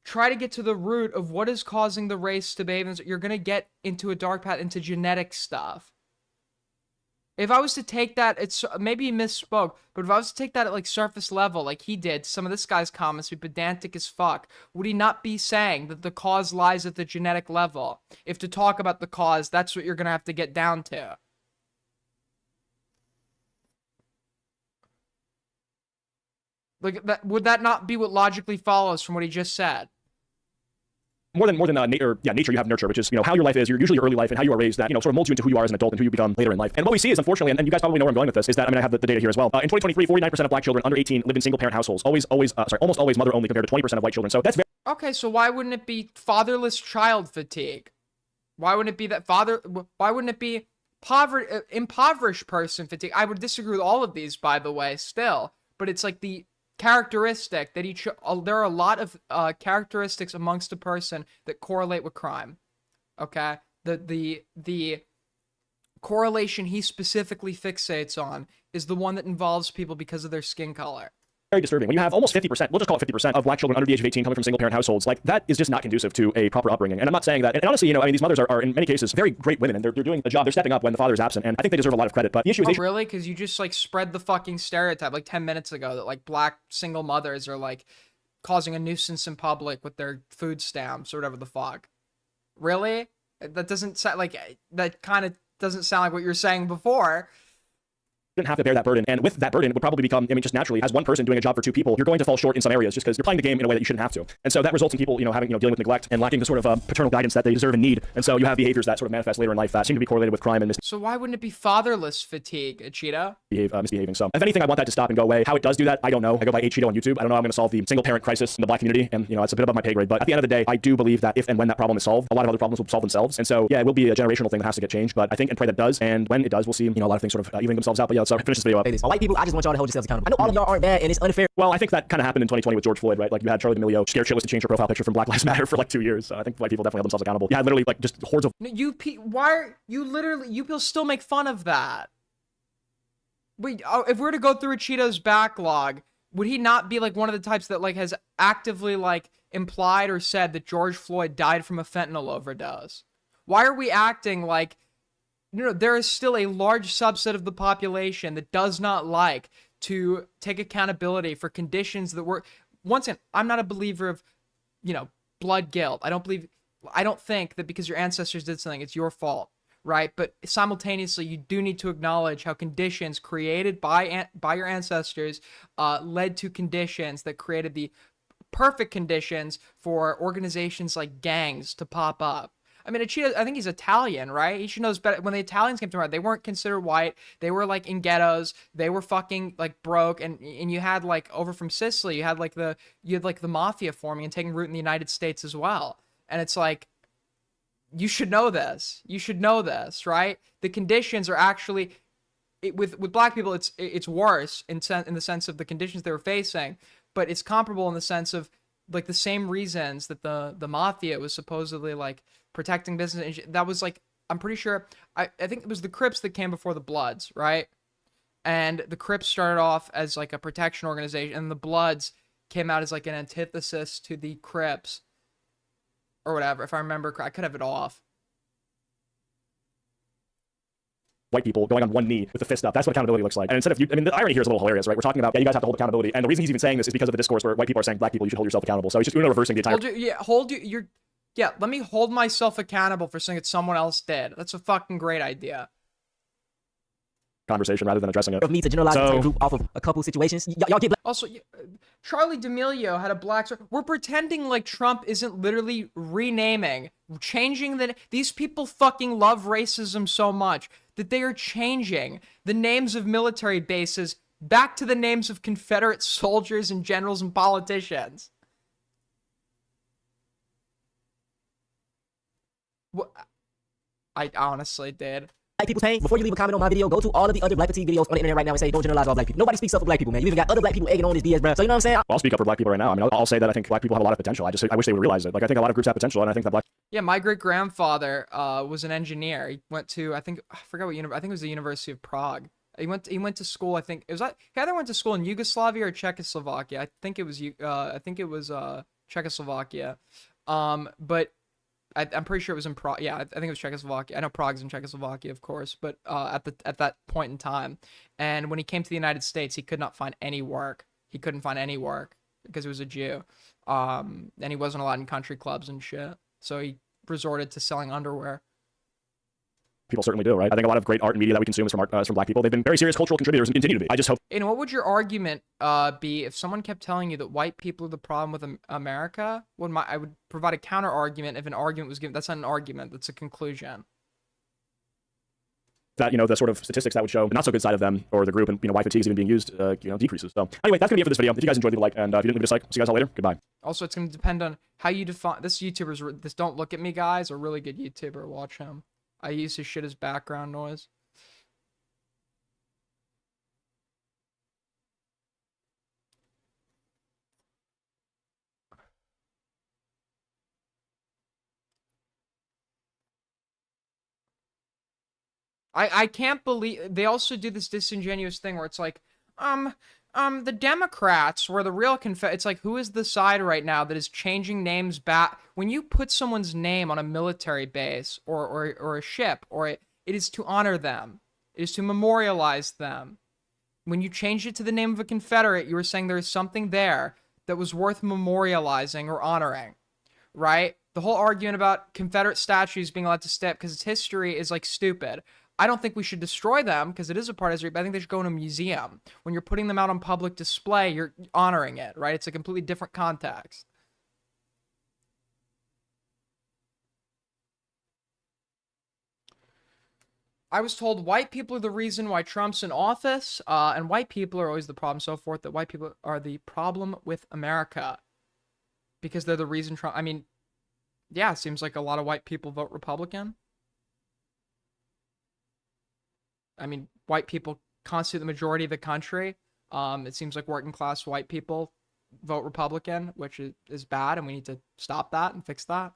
try to get to the root of what is causing the race to behave, you're going to get into a dark path, into genetic stuff? If I was to take that, it's maybe he misspoke, but if I was to take that at like surface level, like he did, some of this guy's comments be pedantic as fuck, would he not be saying that the cause lies at the genetic level? If to talk about the cause, that's what you're gonna have to get down to. Like, that, would that not be what logically follows from what he just said? more than nature, you have nurture, which is, you know, how your life is, usually your early life and how you are raised, that, you know, sort of molds you into who you are as an adult and who you become later in life. And what we see is, unfortunately, and you guys probably know where I'm going with this, is that, I mean, I have the data here as well. In 2023, 49% of black children under 18 lived in single parent households, almost always mother only, compared to 20% of white children. So that's very... Okay, so why wouldn't it be fatherless child fatigue? Why wouldn't it be that why wouldn't it be impoverished person fatigue? I would disagree with all of these, by the way, still, but it's like the characteristic that there are a lot of characteristics amongst a person that correlate with crime. Okay, the correlation he specifically fixates on is the one that involves people because of their skin color. Very disturbing. When you have almost 50%, we'll just call it 50% of black children under the age of 18 coming from single parent households, like, that is just not conducive to a proper upbringing. And I'm not saying that, and honestly, you know, I mean, these mothers are in many cases very great women, and they're doing a job, they're stepping up when the father is absent, and I think they deserve a lot of credit. But the issue is, really, because you just like spread the fucking stereotype like 10 minutes ago that like black single mothers are like causing a nuisance in public with their food stamps or whatever the fuck. Really? That doesn't sound like, that kind of doesn't sound like what you're saying before. Didn't have to bear that burden, and with that burden would probably become, I mean, just naturally, as one person doing a job for two people, you're going to fall short in some areas just because you're playing the game in a way that you shouldn't have to. And so that results in people, having, dealing with neglect and lacking the sort of paternal guidance that they deserve and need. And so you have behaviors that sort of manifest later in life that seem to be correlated with crime and So why wouldn't it be fatherless fatigue, Cheetah? misbehaving. So if anything, I want that to stop and go away. How it does do that, I don't know. I go by Cheeto on YouTube. I don't know how I'm going to solve the single parent crisis in the black community, and it's a bit above my pay grade. But at the end of the day, I do believe that if and when that problem is solved, a lot of other problems will solve themselves. And so yeah, it will be a generational thing that has to get changed. But I think and pray that does. And when it does, we'll see a lot of things sort of evening themselves out. But yeah, let's finish this video up. White people, I just want y'all to hold yourselves accountable. I know all of y'all aren't bad, and it's unfair. Well, I think that kind of happened in 2020 with George Floyd, right? Like you had Charlie D'Amelio scare shitless to change her profile picture from Black Lives Matter for like 2 years. So I think white people definitely held themselves accountable. Yeah, literally like just hordes of. You people still make fun of that? Wait, if we were to go through a Cheeto's backlog, would he not be like one of the types that like has actively like implied or said that George Floyd died from a fentanyl overdose? Why are we acting like, there is still a large subset of the population that does not like to take accountability for conditions that were, once again, I'm not a believer of, blood guilt. I don't think that because your ancestors did something, it's your fault, right? But simultaneously, you do need to acknowledge how conditions created by your ancestors led to conditions that created the perfect conditions for organizations like gangs to pop up. I mean, Cheetah, I think he's Italian, right? He should know better. When the Italians came to power, they weren't considered white. They were like in ghettos. They were fucking like broke. And you had like over from Sicily, you had like the mafia forming and taking root in the United States as well. And it's like, you should know this. You should know this, right? The conditions are actually, with black people, it's worse in the sense of the conditions they were facing, but it's comparable in the sense of like the same reasons that the mafia was supposedly like protecting business. That was like, I'm pretty sure, I think it was the Crips that came before the Bloods, right? And the Crips started off as like a protection organization, and the Bloods came out as like an antithesis to the Crips or whatever. If I remember, I could have it off. White people going on one knee with the fist up. That's what accountability looks like. And instead of the irony here is a little hilarious, right? We're talking about, yeah, you guys have to hold accountability. And the reason he's even saying this is because of the discourse where white people are saying black people, you should hold yourself accountable. So he's just reversing the entire. Let me hold myself accountable for something that someone else did. That's a fucking great idea. Conversation rather than addressing it. Of me to generalize the group off of a couple situations. Y'all get also, Charlie D'Amelio had a black. We're pretending like Trump isn't literally renaming, changing these people fucking love racism so much that they are changing the names of military bases back to the names of Confederate soldiers and generals and politicians. I honestly did. Black people saying, before you leave a comment on my video, go to all of the other black fatigue videos on the internet right now and say, don't generalize all black people. Nobody speaks up for black people, man. You even got other black people egging on this BS, bro. So you know what I'm saying? I'll speak up for black people right now. I mean, I'll say that I think black people have a lot of potential. I wish they would realize it. Like, I think a lot of groups have potential, and I think that black. Yeah, my great grandfather was an engineer. He went to, I forgot what university. I think it was the University of Prague. He went to school. I think it was he either went to school in Yugoslavia or Czechoslovakia. I think it was Czechoslovakia. But I'm pretty sure it was in Prague. Yeah, I think it was Czechoslovakia. I know Prague's in Czechoslovakia, of course, but at that point in time, and when he came to the United States, he could not find any work. He couldn't find any work because he was a Jew, and he wasn't allowed in country clubs and shit. So he resorted to selling underwear. People certainly do, right? I think a lot of great art and media that we consume is from black people. They've been very serious cultural contributors and continue to be. I just hope. And what would your argument be if someone kept telling you that white people are the problem with America? I would provide a counter argument if an argument was given. That's not an argument. That's a conclusion. That, the sort of statistics that would show the not so good side of them or the group, and white fatigue is even being used, decreases. So anyway, that's gonna be it for this video. If you guys enjoyed, leave a like, and if you didn't, leave a dislike. See you guys all later. Goodbye. Also, it's gonna depend on how you define this. This Don't Look at Me guys, a really good YouTuber. Watch him. I use his shit as background noise. I can't believe they also do this disingenuous thing where it's like, the Democrats were the real it's like, who is the side right now that is changing names back? When you put someone's name on a military base or a ship, it is to honor them. It is to memorialize them. When you change it to the name of a Confederate, you were saying there is something there that was worth memorializing or honoring, right? The whole argument about Confederate statues being allowed to step because its history is like stupid. I don't think we should destroy them because it is a part of history, but I think they should go in a museum. When you're putting them out on public display, you're honoring it, right? It's a completely different context. I was told white people are the reason why Trump's in office, and white people are always the problem, so forth, that white people are the problem with America because they're the reason Trump, I mean, yeah, it seems like a lot of white people vote Republican. I mean, white people constitute the majority of the country. It seems like working class white people vote Republican, which is bad, and we need to stop that and fix that.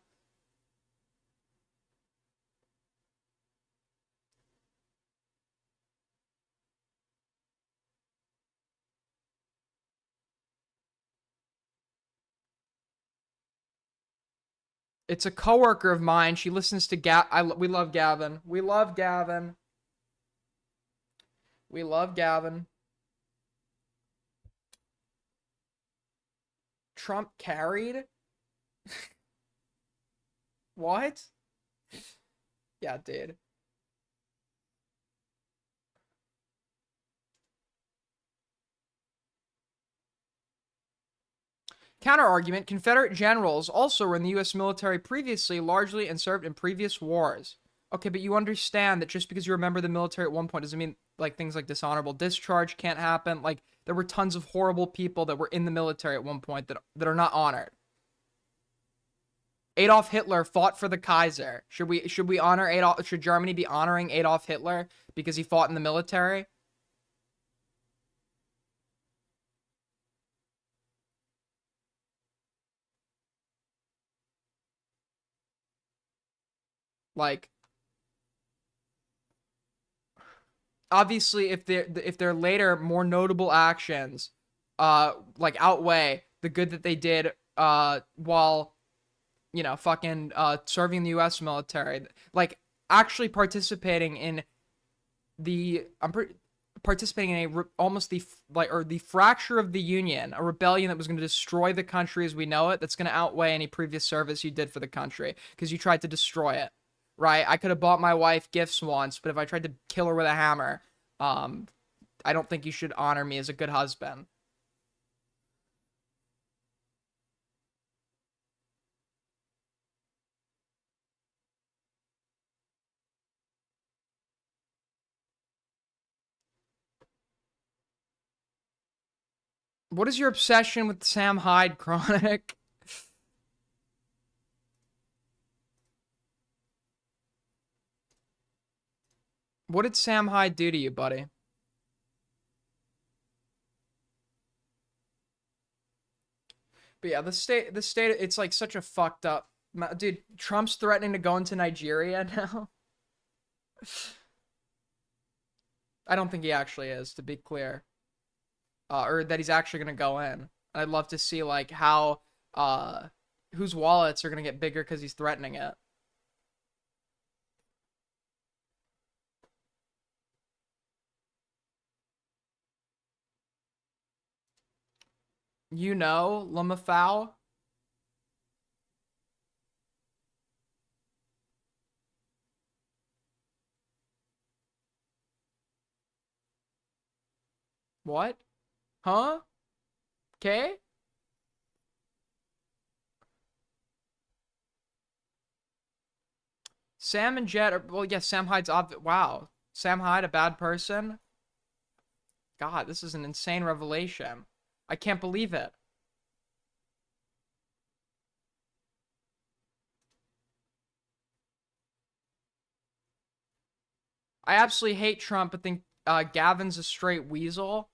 It's a coworker of mine. She listens to we love Gavin. We love Gavin. We love Gavin. Trump carried? What? Yeah, dude. Counter-argument, Confederate generals also were in the U.S. military previously, largely, and served in previous wars. Okay, but you understand that just because you remember the military at one point doesn't mean, like, things like dishonorable discharge can't happen. Like, there were tons of horrible people that were in the military at one point that are not honored. Adolf Hitler fought for the Kaiser. Should we honor Adolf? Should Germany be honoring Adolf Hitler because he fought in the military? Like, obviously, if their later more notable actions, like outweigh the good that they did, while, you know, fucking serving in the U.S. military, like actually participating in the participating in almost the fracture of the Union, a rebellion that was going to destroy the country as we know it. That's going to outweigh any previous service you did for the country because you tried to destroy it. Right? I could have bought my wife gifts once, but if I tried to kill her with a hammer, I don't think you should honor me as a good husband. What is your obsession with Sam Hyde, Chronic? What did Sam Hyde do to you, buddy? But yeah, the state, it's like such a fucked up, dude. Trump's threatening to go into Nigeria now. I don't think he actually is, to be clear, or that he's actually gonna go in. I'd love to see like how, whose wallets are gonna get bigger because he's threatening it. You know, Lamafau? What? Huh? Okay? Sam and Jet are, well, yeah, Sam Hyde's wow. Sam Hyde, a bad person? God, this is an insane revelation. I can't believe it. I absolutely hate Trump, but think Gavin's a straight weasel.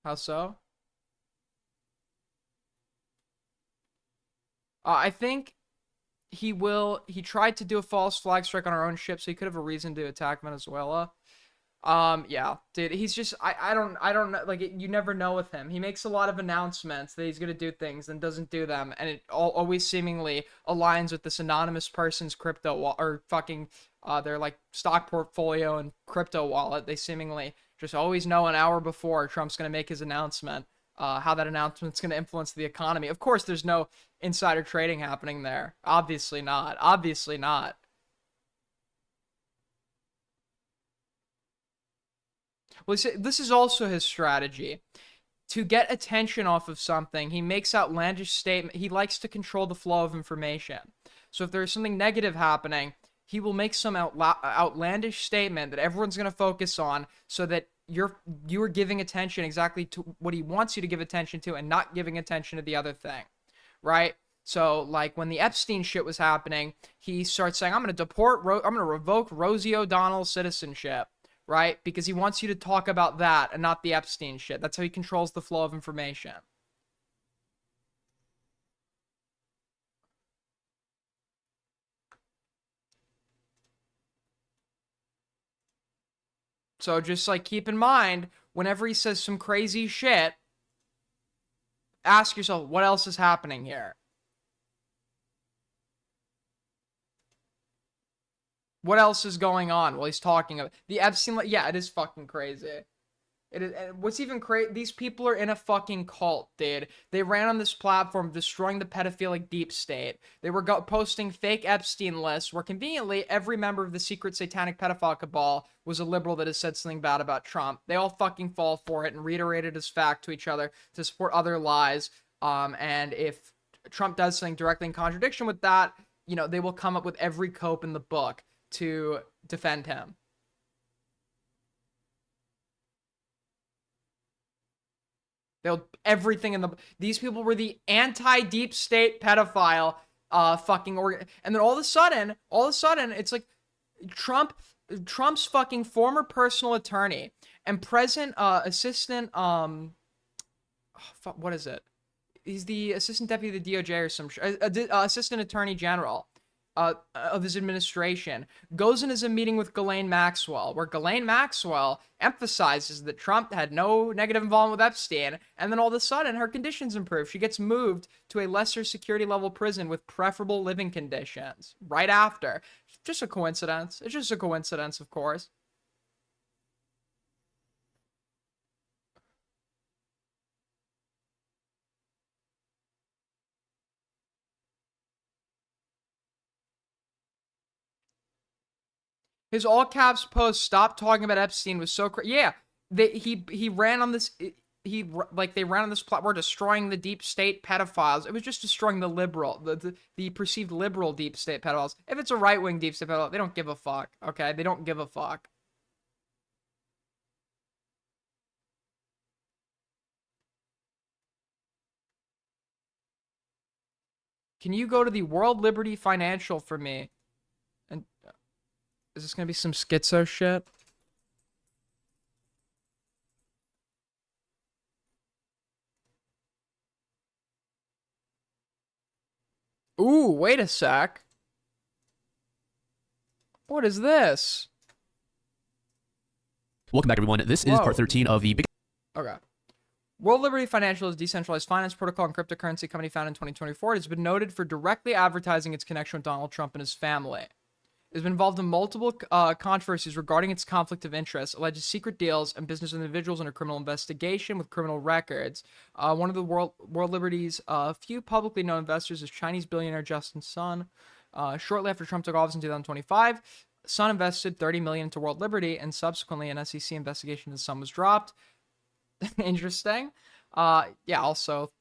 How so? I think he tried to do a false flag strike on our own ship, so he could have a reason to attack Venezuela. Yeah, dude, he's just, I don't know, like, you never know with him. He makes a lot of announcements that he's gonna do things and doesn't do them, and it always seemingly aligns with this anonymous person's crypto or fucking, their, like, stock portfolio and crypto wallet. They seemingly just always know an hour before Trump's gonna make his announcement, how that announcement's gonna influence the economy. Of course, there's no insider trading happening there. Obviously not. Obviously not. Well, this is also his strategy. To get attention off of something, he makes outlandish statement. He likes to control the flow of information. So if there's something negative happening, he will make some outlandish statement that everyone's going to focus on, so that you're giving attention exactly to what he wants you to give attention to, and not giving attention to the other thing, right? So, like, when the Epstein shit was happening, he starts saying, I'm going to revoke Rosie O'Donnell's citizenship, right? Because he wants you to talk about that and not the Epstein shit. That's how he controls the flow of information. So just, like, keep in mind, whenever he says some crazy shit, ask yourself, what else is happening here? What else is going on while he's talking about the Epstein? Yeah, it is fucking crazy. It is. What's even crazy? These people are in a fucking cult, dude. They ran on this platform, destroying the pedophilic deep state. They were posting fake Epstein lists, where conveniently every member of the secret satanic pedophile cabal was a liberal that has said something bad about Trump. They all fucking fall for it and reiterate it as fact to each other to support other lies. And if Trump does something directly in contradiction with that, you know, they will come up with every cope in the book to defend him. They'll everything in the. These people were the anti-deep state pedophile, fucking organ. And then all of a sudden, it's like Trump's fucking former personal attorney and present assistant. What is it? He's the assistant deputy of the DOJ or some assistant attorney general of his administration, goes and is a meeting with Ghislaine Maxwell, where Ghislaine Maxwell emphasizes that Trump had no negative involvement with Epstein, and then all of a sudden her conditions improve. She gets moved to a lesser security level prison with preferable living conditions right after. Just a coincidence. It's just a coincidence, of course. His all caps post, "Stop talking about Epstein," was so crazy. Yeah, he ran on this. They ran on this platform, destroying the deep state pedophiles. It was just destroying the perceived liberal deep state pedophiles. If it's a right wing deep state pedophile, they don't give a fuck. Okay, they don't give a fuck. Can you go to the World Liberty Financial for me? And is this gonna be some schizo shit? Ooh, wait a sec. What is this? Welcome back, everyone. This is part 13 of the big. Okay. World Liberty Financial is a decentralized finance protocol and cryptocurrency company founded in 2024. It has been noted for directly advertising its connection with Donald Trump and his family. It has been involved in multiple controversies regarding its conflict of interest, alleged secret deals, and business individuals under criminal investigation with criminal records. One of the World Liberty's few publicly known investors is Chinese billionaire Justin Sun. Shortly after Trump took office in 2025, Sun invested $30 million into World Liberty, and subsequently an SEC investigation into Sun was dropped. Interesting. Yeah, also,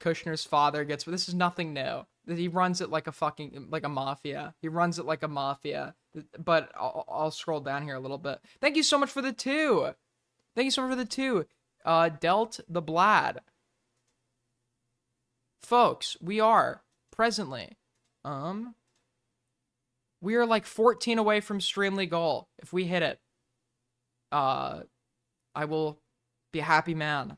Kushner's father gets... This is nothing new. He runs it like a mafia. He runs it like a mafia. But I'll scroll down here a little bit. Thank you so much for the 2. Thank you so much for the 2. Delt the Blad. Folks, we are presently, we are like 14 away from Streamly goal. If we hit it, I will be a happy man.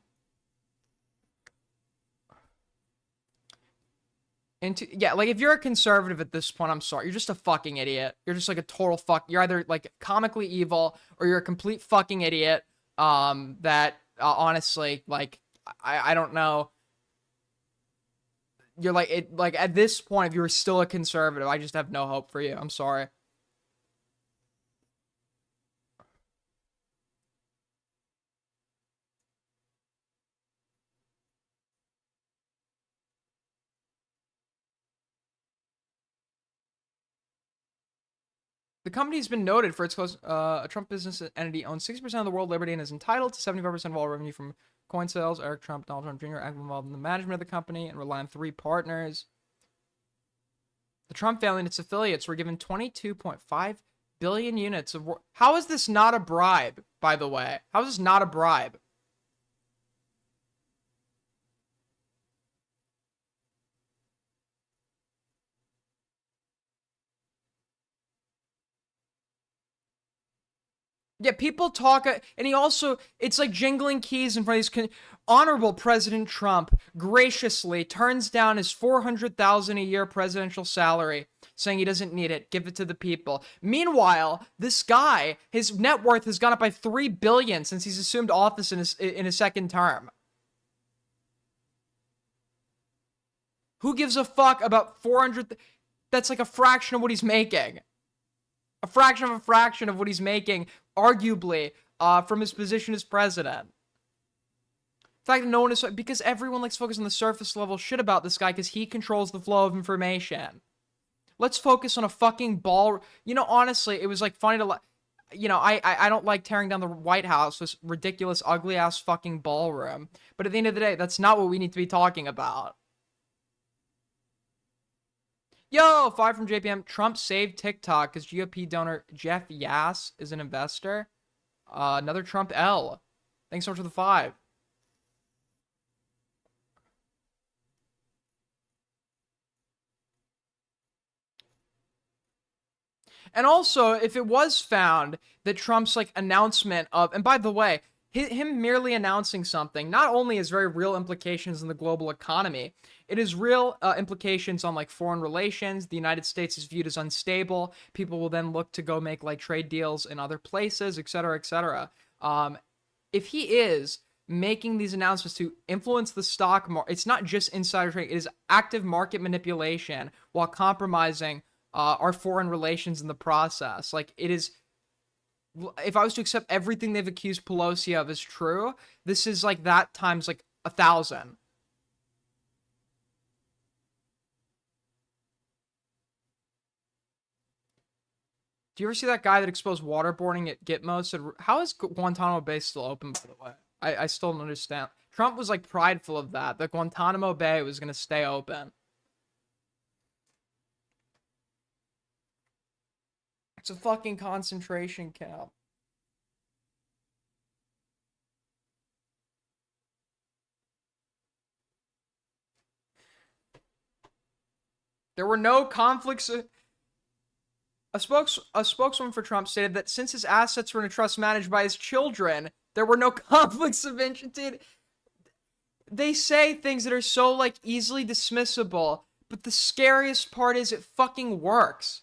Yeah, like, if you're a conservative at this point, I'm sorry. You're just a fucking idiot. You're just like a total fuck. You're either like comically evil or you're a complete fucking idiot. That honestly, like, I don't know. You're like at this point, if you're still a conservative, I just have no hope for you. I'm sorry. The company's been noted for its close. A Trump business entity owns 60% of the world liberty and is entitled to 75% of all revenue from coin sales. Eric Trump, Donald Trump Jr. actively involved in the management of the company and rely on 3 partners. The Trump family and its affiliates were given 22.5 billion units of. How is this not a bribe, by the way? How is this not a bribe? Yeah, people talk, and he also, it's like jingling keys in front of his, Honorable President Trump graciously turns down his $400,000 a year presidential salary, saying he doesn't need it, give it to the people. Meanwhile, this guy, his net worth has gone up by $3 billion since he's assumed office in his second term. Who gives a fuck about 400? That's like a fraction of what he's making. A fraction of what he's making, arguably, from his position as president. The fact that no one is, because everyone likes to focus on the surface level shit about this guy because he controls the flow of information. Let's focus on a fucking ball. You know, honestly, it was like funny to, you know, I don't like tearing down the White House, this ridiculous, ugly ass fucking ballroom. But at the end of the day, that's not what we need to be talking about. Yo, 5 from JPM. Trump saved TikTok because GOP donor Jeff Yass is an investor. Another Trump L. Thanks so much for the 5. And also, if it was found that Trump's like announcement of, and by the way, him merely announcing something not only has very real implications in the global economy, it has real implications on like foreign relations. The United States is viewed as unstable. People will then look to go make like trade deals in other places, etc., etc. If he is making these announcements to influence the stock market, it's not just insider trading. It is active market manipulation while compromising our foreign relations in the process. Like, it is, if I was to accept everything they've accused Pelosi of as true, this is like that times like 1,000. Do you ever see that guy that exposed waterboarding at Gitmo? Said, how is Guantanamo Bay still open, by the way? I still don't understand. Trump was like prideful of that Guantanamo Bay was going to stay open. It's a fucking concentration camp. There were no conflicts. A spokeswoman for Trump stated that since his assets were in a trust managed by his children, there were no conflicts of interest. Dude, they say things that are so like easily dismissible, but the scariest part is it fucking works.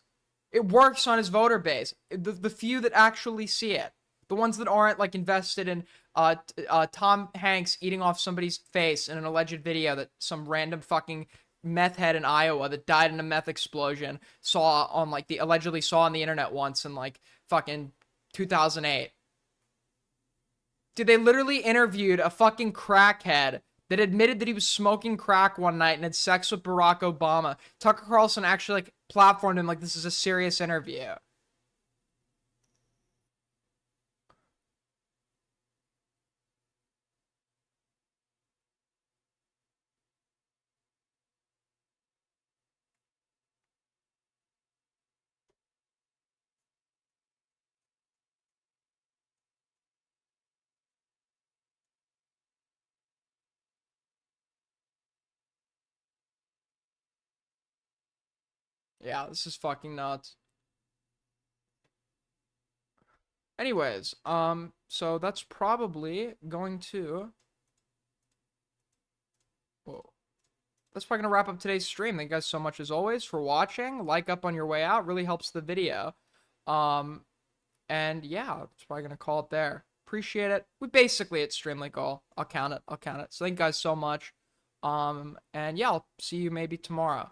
It works on his voter base. The few that actually see it. The ones that aren't like invested in Tom Hanks eating off somebody's face in an alleged video that some random fucking meth head in Iowa that died in a meth explosion allegedly saw on the internet once in like fucking 2008. Dude, they literally interviewed a fucking crackhead that admitted that he was smoking crack one night and had sex with Barack Obama. Tucker Carlson actually like platformed him like this is a serious interview. Yeah, this is fucking nuts. Anyways, so that's probably going to... Whoa. That's probably going to wrap up today's stream. Thank you guys so much, as always, for watching. Like up on your way out. Really helps the video. And yeah, it's probably going to call it there. Appreciate it. We basically at stream like goal. I'll count it. So thank you guys so much. And yeah, I'll see you maybe tomorrow.